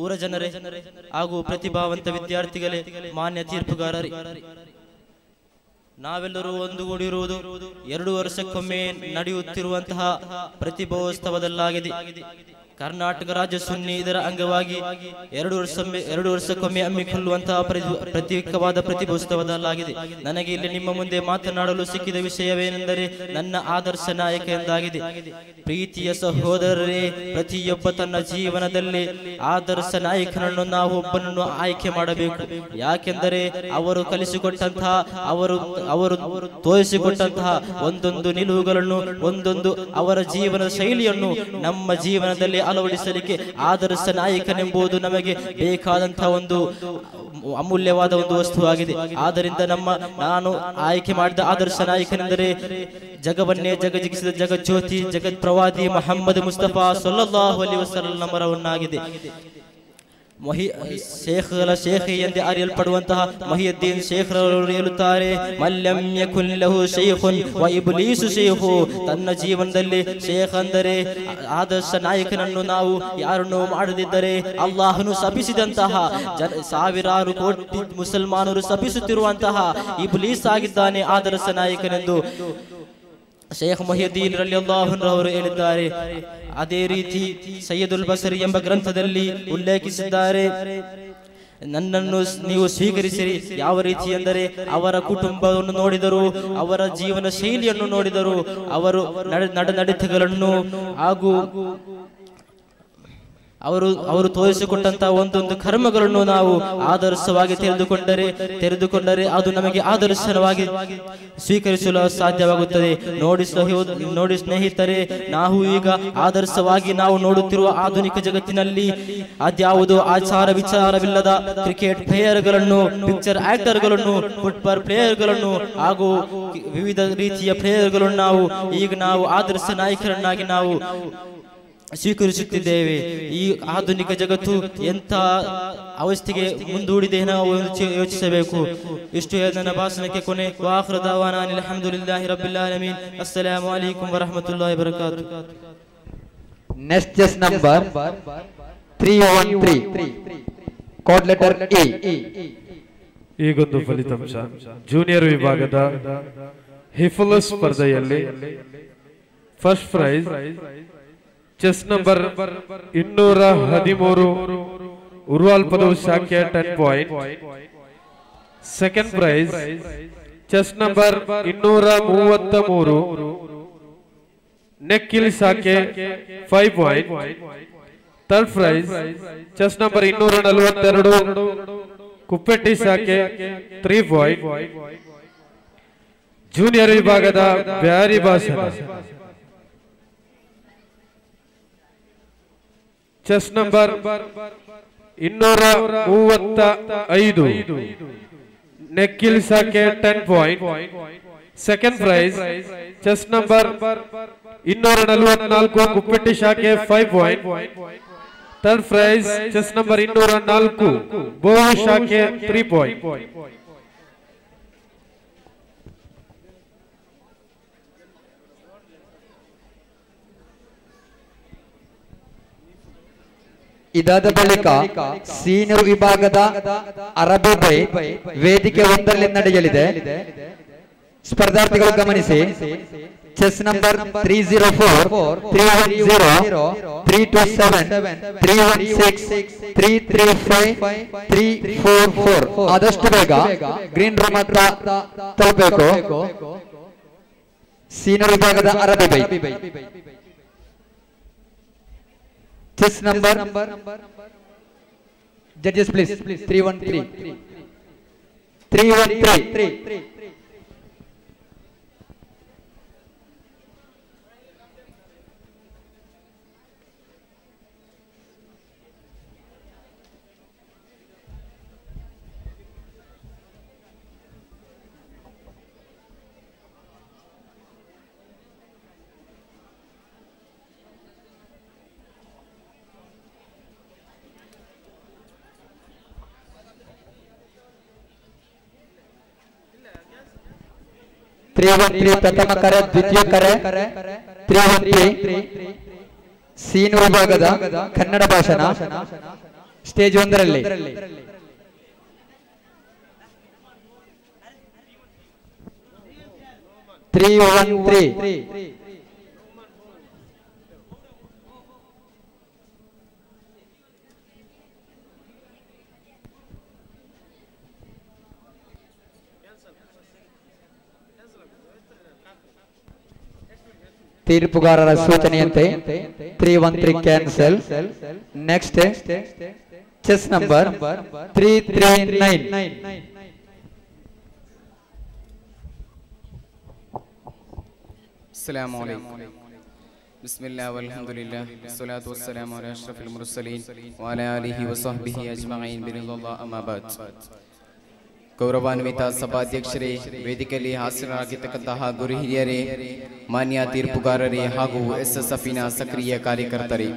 S6: ಊರ ಜನರೇ ಹಾಗೂ ಪ್ರತಿಭಾವಂತ ವಿದ್ಯಾರ್ಥಿಗಳೇ, ಮಾನ್ಯ ತೀರ್ಪುಗಾರರೇ, ನಾವೆಲ್ಲರೂ ಒಂದುಗೂಡಿರುವುದು 2 ವರ್ಷಕ್ಕೊಮ್ಮೆ ನಡೆಯುತ್ತಿರುವಂತಹ ಪ್ರತಿಭೋತ್ಸವದಲ್ಲಾಗಿದೆ. ಕರ್ನಾಟಕ ರಾಜ್ಯ ಸುನ್ನಿ ಇದರ ಅಂಗವಾಗಿ 2 ವರ್ಷಕ್ಕೊಮ್ಮೆ ಹಮ್ಮಿಕೊಳ್ಳುವಂತಹ ಪ್ರತ್ಯೇಕವಾದ ಪ್ರತಿಭೋತ್ಸವದಲ್ಲಾಗಿದೆ. ನನಗೆ ಇಲ್ಲಿ ನಿಮ್ಮ ಮುಂದೆ ಮಾತನಾಡಲು ಸಿಕ್ಕಿದ ವಿಷಯವೇನೆಂದರೆ ನನ್ನ ಆದರ್ಶ ನಾಯಕ ಎಂದಾಗಿದೆ. ಪ್ರೀತಿಯ ಸಹೋದರರೇ, ಪ್ರತಿಯೊಬ್ಬ ತನ್ನ ಜೀವನದಲ್ಲಿ ಆದರ್ಶ ನಾಯಕನನ್ನು ನಾವು ಒಬ್ಬನನ್ನು ಆಯ್ಕೆ ಮಾಡಬೇಕು. ಯಾಕೆಂದರೆ ಅವರು ಕಲಿಸಿಕೊಟ್ಟಂತಹ ಅವರು ತೋರಿಸಿಕೊಟ್ಟಂತಹ ಒಂದೊಂದು ನಿಲುವುಗಳನ್ನು, ಒಂದೊಂದು ಅವರ ಜೀವನ ಶೈಲಿಯನ್ನು ನಮ್ಮ ಜೀವನದಲ್ಲಿ ಅಳವಡಿಸಲಿಕ್ಕೆ ಆದರ್ಶ ನಾಯಕನೆಂಬುದು ನಮಗೆ ಬೇಕಾದಂತಹ ಒಂದು ಅಮೂಲ್ಯವಾದ ಒಂದು ವಸ್ತುವಾಗಿದೆ. ಆದ್ದರಿಂದ ನಾನು ಆಯ್ಕೆ ಮಾಡಿದ ಆದರ್ಶ ನಾಯಕನೆಂದರೆ ಜಗವನ್ನೇ ಜಗಜಿಗಿಸಿದ ಜಗಜ್ಯೋತಿ, ಜಗತ್ ಪ್ರವಾದಿ ಮೊಹಮ್ಮದ್ ಮುಸ್ತಫಾ ಸಲ್ಲಲ್ಲಾಹು ಅಲೈಹಿ ವಸಲ್ಲಂ ಅವರನ್ನಾಗಿದೆ. ಶೇಖ್ಗಳ ಶೇಖಿ ಎಂದೇ ಅರಿಯಲ್ಪಡುವಂತಹ ಮೊಹಿಯುದ್ದೀನ್ ಶೇಖ್ರವರು ಹೇಳುತ್ತಾರೆ, ಮಲ್ಲಂ ಯಕುನ್ ಲಹು ಶೈಖುನ್ ವ ಇಬ್ಲೀಸು ಶೈಖು. ತನ್ನ ಜೀವನದಲ್ಲಿ ಶೇಖ್ ಅಂದರೆ ಆದರ್ಶ ನಾಯಕನನ್ನು ನಾವು ಯಾರನ್ನು ಮಾಡದಿದ್ದರೆ ಅಲ್ಲಾಹನು ಶಪಿಸಿದಂತಹ ಸಾವಿರಾರು ಕೋಟಿ ಮುಸಲ್ಮಾನರು ಶಪಿಸುತ್ತಿರುವಂತಹ ಇಬ್ಲೀಸ್ ಆಗಿದ್ದಾನೆ ಆದರ್ಶ ನಾಯಕನೆಂದು ಶೇಖ್ ಮೊಹಿಯುದ್ದೀನ್ ರಲಿಯಲ್ಲಾಹು ಅನ್ಹು ಅವರು ಹೇಳಿದ್ದಾರೆ. ಅದೇ ರೀತಿ ಸಯ್ಯದುಲ್ ಬಸರಿ ಎಂಬ ಗ್ರಂಥದಲ್ಲಿ ಉಲ್ಲೇಖಿಸಿದ್ದಾರೆ, ನನ್ನನ್ನು ನೀವು ಸ್ವೀಕರಿಸಿರಿ. ಯಾವ ರೀತಿ ಎಂದರೆ ಅವರ ಕುಟುಂಬವನ್ನು ನೋಡಿದರು, ಅವರ ಜೀವನ ಶೈಲಿಯನ್ನು ನೋಡಿದರು, ಅವರು ನಡನಡತೆಗಳನ್ನು ಹಾಗೂ ಅವರು ತೋರಿಸಿಕೊಟ್ಟಂತಹ ಒಂದೊಂದು ಕರ್ಮಗಳನ್ನು ನಾವು ಆದರ್ಶವಾಗಿ ತೆರೆದುಕೊಂಡರೆ ಅದು ನಮಗೆ ಆದರ್ಶವಾಗಿ ಸ್ವೀಕರಿಸಲು ಸಾಧ್ಯವಾಗುತ್ತದೆ. ನೋಡಿ ಸ್ನೇಹಿತರೆ, ನಾವು ಈಗ ಆದರ್ಶವಾಗಿ ನಾವು ನೋಡುತ್ತಿರುವ ಆಧುನಿಕ ಜಗತ್ತಿನಲ್ಲಿ ಅದ್ಯಾವುದೋ ಆಚಾರ ವಿಚಾರವಿಲ್ಲದ ಕ್ರಿಕೆಟ್ ಪ್ಲೇಯರ್ಗಳನ್ನು, ಪಿಕ್ಚರ್ ಆಕ್ಟರ್ಗಳನ್ನು, ಫುಟ್ಬಾಲ್ ಪ್ಲೇಯರ್ಗಳನ್ನು ಹಾಗೂ ವಿವಿಧ ರೀತಿಯ ಪ್ಲೇಯರ್ಗಳನ್ನು ನಾವು ಆದರ್ಶ ನಾಯಕರನ್ನಾಗಿ ನಾವು ಸ್ವೀಕರಿಸುತ್ತಿದ್ದೇವೆ. ಈ ಆಧುನಿಕ ಜಗತ್ತು ಎಂಥ ಅವಸ್ಥೆಗೆ ಮುಂದೂಡಿದೆ ನಾವು ಯೋಚಿಸಬೇಕು. ಇಷ್ಟು ನನ್ನ ಭಾಷಣಕ್ಕೆ ಕೊನೆ. ವಾಖಿರು ದಅವಾನಾ ಅಲ್ಹಮ್ದುಲಿಲ್ಲಾಹಿ ರಬ್ಬಿಲ್ ಆಲಮೀನ್. ಅಸ್ಸಲಾಮು ಅಲೈಕುಂ ವರಹಮತುಲ್ಲಾಹಿ ವಬರಕಾತುಹು.
S1: Next chest number 313, code letter A.
S7: ಈಗೊಂದು ಫಲಿತಾಂಶ. ಜೂನಿಯರ್ ವಿಭಾಗದ ಹಿಫ್ಲ್ ಸ್ಪರ್ಧೆಯಲ್ಲಿ first prize chest number 213 Urwal Padavu ಶಾಖೆ 10 point. Second prize chest number 233 Nekil Sake 5 point. Third prize chess number 242 Kuppetti Sake 3 point. Junior ವಿಭಾಗದ ಬ್ಯಾರಿ ಭಾಷಣ ಚೆಸ್ ನಂಬರ್ 235 ನೆಕ್ಕಿಲ್ ಸಾಕೆ 10 point. Second prize chest number 244 Kuppetty ಶಾಖೆ 5 point. Third prize chest number 204 ಬೋವು ಶಾಖೆ 3 point.
S1: ಇದಾದ ಬಳಿಕ senior ವಿಭಾಗದ ಅರಬಿ ಬೈಟ್ ವೇದಿಕೆ 1ರಲ್ಲಿ ನಡೆಯಲಿದೆ. ಸ್ಪರ್ಧಾರ್ಥಿಗಳು ಗಮನಿಸಿ. ಚೆಸ್ ನಂಬರ್ 304 310 327 316 335 344 ಆದಷ್ಟು ಬೇಗ ಗ್ರೀನ್ ರೂಮ್ ಹತ್ರ ತಲುಪಬೇಕು. ಸೀನಿಯರ್ ವಿಭಾಗದ ಅರಬಿ ಬೈಟ್ ಚೆಸ್ ನಂಬರ್ judges please 313 313 313 ಪ್ರಥಮ ಕರೆ, ದ್ವಿತೀಯ ಕರೆ 313 ಸೀನಿಯರ್ ವಿಭಾಗದ ಕನ್ನಡ ಭಾಷಣ ಸ್ಟೇಜ್ 1ರಲ್ಲಿ. 313 ತೀರ್ಪುಗಾರರ ಸೂಚನೆಯಂತೆ 313 ಕ್ಯಾನ್ಸಲ್. Next chest number 339
S8: السلام عليكم بسم الله والحمد لله والصلاة والسلام على أشرف المرسلين وعلى آله وصحبه أجمعين برضا الله أما بعد. ಗೌರವಾನ್ವಿತ ಸಭಾಧ್ಯಕ್ಷರೇ, ವೇದಿಕೆಯಲ್ಲಿ ಹಾಸನರಾಗಿರ್ತಕ್ಕಂತಹ ಗುರು ಹಿರಿಯರೇ, ಮಾನ್ಯ ತೀರ್ಪುಗಾರರೇ ಹಾಗೂ SSFನ ಸಕ್ರಿಯ ಕಾರ್ಯಕರ್ತರೇ,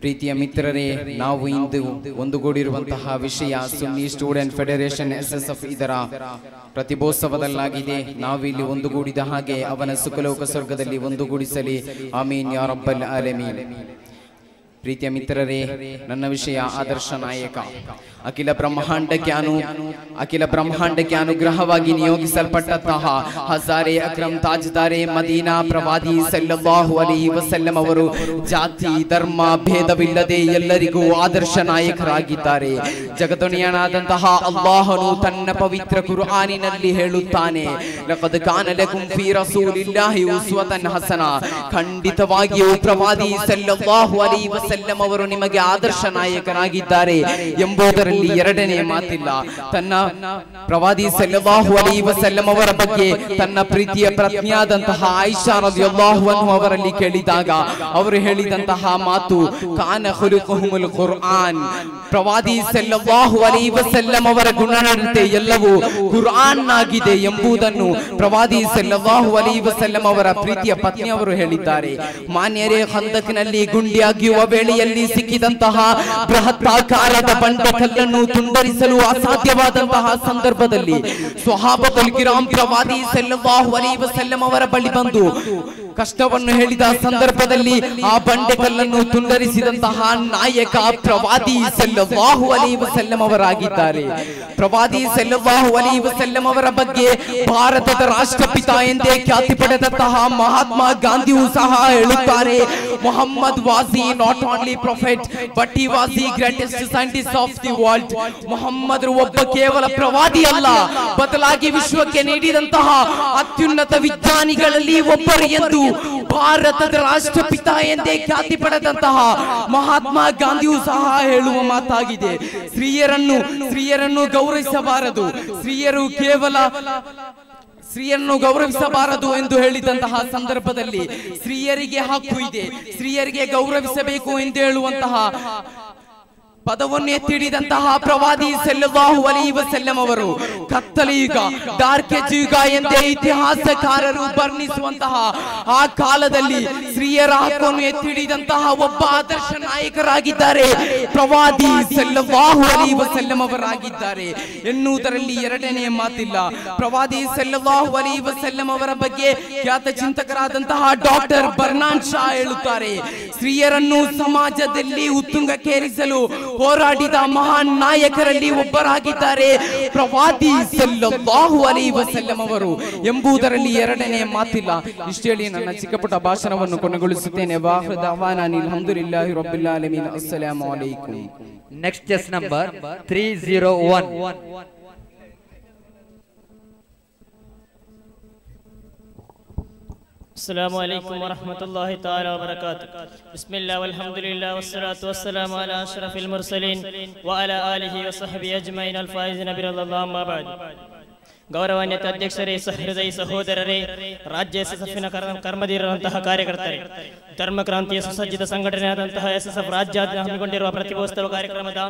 S8: ಪ್ರೀತಿಯ ಮಿತ್ರರೇ, ನಾವು ಇಂದು ಒಂದುಗೂಡಿರುವಂತಹ ವಿಷಯ ಸುನ್ನಿ ಸ್ಟೂಡೆಂಟ್ ಫೆಡರೇಷನ್ SSF ಇದರ ಪ್ರತಿಭೋತ್ಸವದಲ್ಲಾಗಿದೆ. ನಾವಿಲ್ಲಿ ಒಂದುಗೂಡಿದ ಹಾಗೆ ಅವನ ಸುಖಲೋಕ ಸ್ವರ್ಗದಲ್ಲಿ ಒಂದುಗೂಡಿಸಲಿ, ಆಮೀನ್ ಯಾ ರಬ್ಬಲ್ ಆಲಮೀನ್. ಪ್ರೀತಿಯ ಮಿತ್ರರೇ, ನನ್ನ ವಿಷಯ ಆದರ್ಶ ನಾಯಕ. ಅಖಿಲ ಬ್ರಹ್ಮಾಂಡಕ್ಕೆ ಅನುಗ್ರಹವಾಗಿ ನಿಯೋಗಿಸಲ್ಪಟ್ಟಂತಹ ಹಜಾರೆ ಅಕ್ರಮ್ ತಾಜ್ದಾರೆ ಮದೀನಾ ಪ್ರವಾದಿ ಸಲ್ಲಲ್ಲಾಹು ಅಲೈಹಿ ವಸಲ್ಲಂ ಅವರು ಜಾತಿ ಧರ್ಮ ಭೇದವಿಲ್ಲದೆ ಎಲ್ಲರಿಗೂ ಆದರ್ಶ ನಾಯಕರಾಗಿದ್ದಾರೆ. ಜಗದೊಡೆಯನಾದಂತಹ ಅಲ್ಲಾಹನು ತನ್ನ ಪವಿತ್ರ ಕುರ್ಆನಿನಲ್ಲಿ ಹೇಳುತ್ತಾನೆ, ಲಕದ್ ಕಾನ ಲಕುಂ ಫೀ ರಸೂಲಿಲ್ಲಾಹಿ ಉಸ್ವತನ್ ಹಸನ. ಖಂಡಿತವಾಗಿಯೂ ಪ್ರವಾದಿ ಸಲ್ಲಲ್ಲಾಹು ಅಲೈಹಿ ವಸಲ್ಲಂ ಅವರು ನಿಮಗೆ ಆದರ್ಶ ನಾಯಕರಾಗಿದ್ದಾರೆ ಎಂಬುದರ ಎರಡನೇ ಮಾತಿಲ್ಲ. ತನ್ನ ಪ್ರವಾದಿ ಸಲ್ಲಲ್ಲಾಹು ಅಲೈಹಿ ವಸಲ್ಲಂ ಅವರ ಬಗ್ಗೆ ತನ್ನ ಪ್ರೀತಿಯ ಪತ್ನಿಯಾದಂತಹ ಆಯಿಷಾ ರಲಿಯಲ್ಲಾಹು ಅನ್ಹಾ ಅವರಲ್ಲಿ ಕೇಳಿದಾಗ ಅವರು ಹೇಳಿದಂತಹ ಮಾತು, ಕಾನ ಖುಲುಕುಹುಮುಲ್ ಕುರ್ಆನ್. ಪ್ರವಾದಿ ಸಲ್ಲಲ್ಲಾಹು ಅಲೈಹಿ ವಸಲ್ಲಂ ಅವರ ಗುಣನಡತೆ ಎಲ್ಲವೂ ಕುರ್ಆನ್ ಆಗಿದೆ ಎಂಬುದನ್ನು ಪ್ರವಾದಿ ಸಲ್ಲಲ್ಲಾಹು ಅಲೈಹಿ ವಸಲ್ಲಂ ಅವರ ಪ್ರೀತಿಯ ಪತ್ನಿ ಅವರು ಹೇಳಿದ್ದಾರೆ. ಮಾನ್ಯರೇ, ಖಂದಕ್ನಲ್ಲಿ ಗುಂಡಿ ಅಗೆಯುವ ವೇಳೆಯಲ್ಲಿ ಸಿಕ್ಕಿದಂತಹ ಬೃಹತ್ತಾಕಾರದ ಬಂಡೆಕಲ್ಲನ್ನು ತುಂಡರಿಸಲು ಅಸಾಧ್ಯವಾದಂತಹ ಸಂದರ್ಭದಲ್ಲಿ ಸ್ವಹಾಬತುಲ್ ಕಿರಾಮ್ ಪ್ರವಾದಿ ಸಲ್ಲಲ್ಲಾಹು ಅಲೈಹಿ ವಸಲ್ಲಂ ಅವರ ಬಳಿ ಬಂದು ಕಷ್ಟವನ್ನು ಹೇಳಿದ ಸಂದರ್ಭದಲ್ಲಿ ಆ ಬಂಡೆಕಲ್ಲನ್ನು ತುಂಡರಿಸಿದಂತಹ ನಾಯಕ ಪ್ರವಾದಿ ಸಲ್ಲಲ್ಲಾಹು ಅಲೈಹಿ ವಸಲ್ಲಂ ಅವರಾಗಿದ್ದಾರೆ. ಪ್ರವಾದಿ ಸಲ್ಲಲ್ಲಾಹು ಅಲೈಹಿ ವಸಲ್ಲಂ ಅವರ ಬಗ್ಗೆ ಭಾರತದ ರಾಷ್ಟ್ರಪಿತ ಎಂದೇ ಖ್ಯಾತಿ ಪಡೆದಂತಹ ಮಹಾತ್ಮ ಗಾಂಧಿಯೂ ಸಹ ಹೇಳುತ್ತಾರೆ, Mohammed was not only prophet but he was the greatest scientist of the world. Mohammed ಒಬ್ಬ ಕೇವಲ ಪ್ರವಾದಿ ಅಲ್ಲ, ಬದಲಾಗಿ ವಿಶ್ವಕ್ಕೆ ನೀಡಿದಂತಹ ಅತ್ಯುನ್ನತ ವಿಜ್ಞಾನಿಗಳಲ್ಲಿ ಒಬ್ಬರು ಎಂದು ಭಾರತದ ರಾಷ್ಟ್ರಪಿತ ಎಂದೇ ಖ್ಯಾತಿ ಪಡೆದಂತಹ ಮಹಾತ್ಮ ಗಾಂಧಿಯು ಸಹ ಹೇಳುವ ಮಾತಾಗಿದೆ, ಸ್ತ್ರೀಯರನ್ನು ಗೌರವಿಸಬಾರದು, ಸ್ತ್ರೀಯನ್ನು ಗೌರವಿಸಬಾರದು ಎಂದು ಹೇಳಿದಂತಹ ಸಂದರ್ಭದಲ್ಲಿ ಸ್ತ್ರೀಯರಿಗೆ ಹಕ್ಕು ಇದೆ, ಸ್ತ್ರೀಯರಿಗೆ ಗೌರವಿಸಬೇಕು ಎಂದು ಹೇಳುವಂತಹ ಪದವನ್ನು ಎತ್ತಿಡಿದಂತಹ ಪ್ರವಾದಿ ಸಲ್ಲಲ್ಲಾಹು ಅಲೈಹಿ ವಸಲ್ಲಂ ಅವರು ಕತ್ತಲೆಯುಗ, ಡಾರ್ಕ್ ಏಜ್ ಯುಗ ಎಂದೇ ಇತಿಹಾಸಕಾರರು ವರ್ಣಿಸುವಂತಹ ಆ ಕಾಲದಲ್ಲಿ ಸ್ತ್ರೀಯರ ಹಕ್ಕನ್ನು ಎತ್ತಿಡಿದಂತಹ ಒಬ್ಬ ಆದರ್ಶ ನಾಯಕರಾಗಿದ್ದಾರೆ ಪ್ರವಾದಿ ಸಲ್ಲಲ್ಲಾಹು ಅಲೈಹಿ ವಸಲ್ಲಂ ಅವರಾಗಿದ್ದಾರೆ ಎನ್ನುವುದರಲ್ಲಿ ಎರಡನೇ ಮಾತಿಲ್ಲ. ಪ್ರವಾದಿ ಸಲ್ಲಲ್ಲಾಹು ಅಲೈಹಿ ವಸಲ್ಲಂ ಅವರ ಬಗ್ಗೆ ಖ್ಯಾತ ಚಿಂತಕರಾದಂತಹ ಡಾಕ್ಟರ್ ಬರ್ನಾನ್ ಶಾ ಹೇಳುತ್ತಾರೆ, ಸ್ತ್ರೀಯರನ್ನು ಸಮಾಜದಲ್ಲಿ ಉತ್ತುಂಗಕ್ಕೇರಿಸಲು ಹೋರಾಡಿದ ಮಹಾನ್ ನಾಯಕರಲ್ಲಿ ಒಬ್ಬರಾಗಿದ್ದಾರೆ ಪ್ರವಾದಿ ಸಲ್ಲಲ್ಲಾಹು ಅಲೈಹಿ ವಸಲ್ಲಂ ಅವರು ಎಂಬುದರಲ್ಲಿ ಎರಡನೇ ಮಾತಿಲ್ಲ. ಇಷ್ಟು ಹೇಳಿ ನನ್ನ ಚಿಕ್ಕ ಪುಟ್ಟ ಭಾಷಣವನ್ನು ಕೊನೆಗೊಳಿಸುತ್ತೇನೆ. ವಾಹ್ ದವಾನಾ ಅಲ್ಹಮ್ದುಲಿಲ್ಲಾಹಿ ರಬ್ಬಿಲ್ ಆಲಮೀನ್. ಅಸ್ಸಲಾಮು ಅಲೈಕುಂ.
S1: Next chess number 301.
S9: السلام عليكم ورحمة الله تعالى وبركاته. بسم الله والحمد لله والصلاة والسلام على أشرف المرسلين وعلى آله وصحبه أجمعين الفائزين برضا الله. أما بعد. ಗೌರವಾನ್ವಿತ ಅಧ್ಯಕ್ಷರೇ, ಸಹೃದಯ ಸಹೋದರರೇ, ರಾಜ್ಯ ಎಸ್ಎಸ್ಎಫ್ನ ಕರ್ಮಧೀರರಂತಹ ಕಾರ್ಯಕರ್ತರೇ, ಧರ್ಮ ಕ್ರಾಂತಿಯ ಸುಸಜ್ಜಿತ ಸಂಘಟನೆಯಾದಂತಹ ಎಸ್ಎಸ್ಎಫ್ ರಾಜ್ಯಾದ್ಯಂತ ಹಮ್ಮಿಕೊಂಡಿರುವ ಪ್ರತಿಭೋತ್ಸವ ಕಾರ್ಯಕ್ರಮದ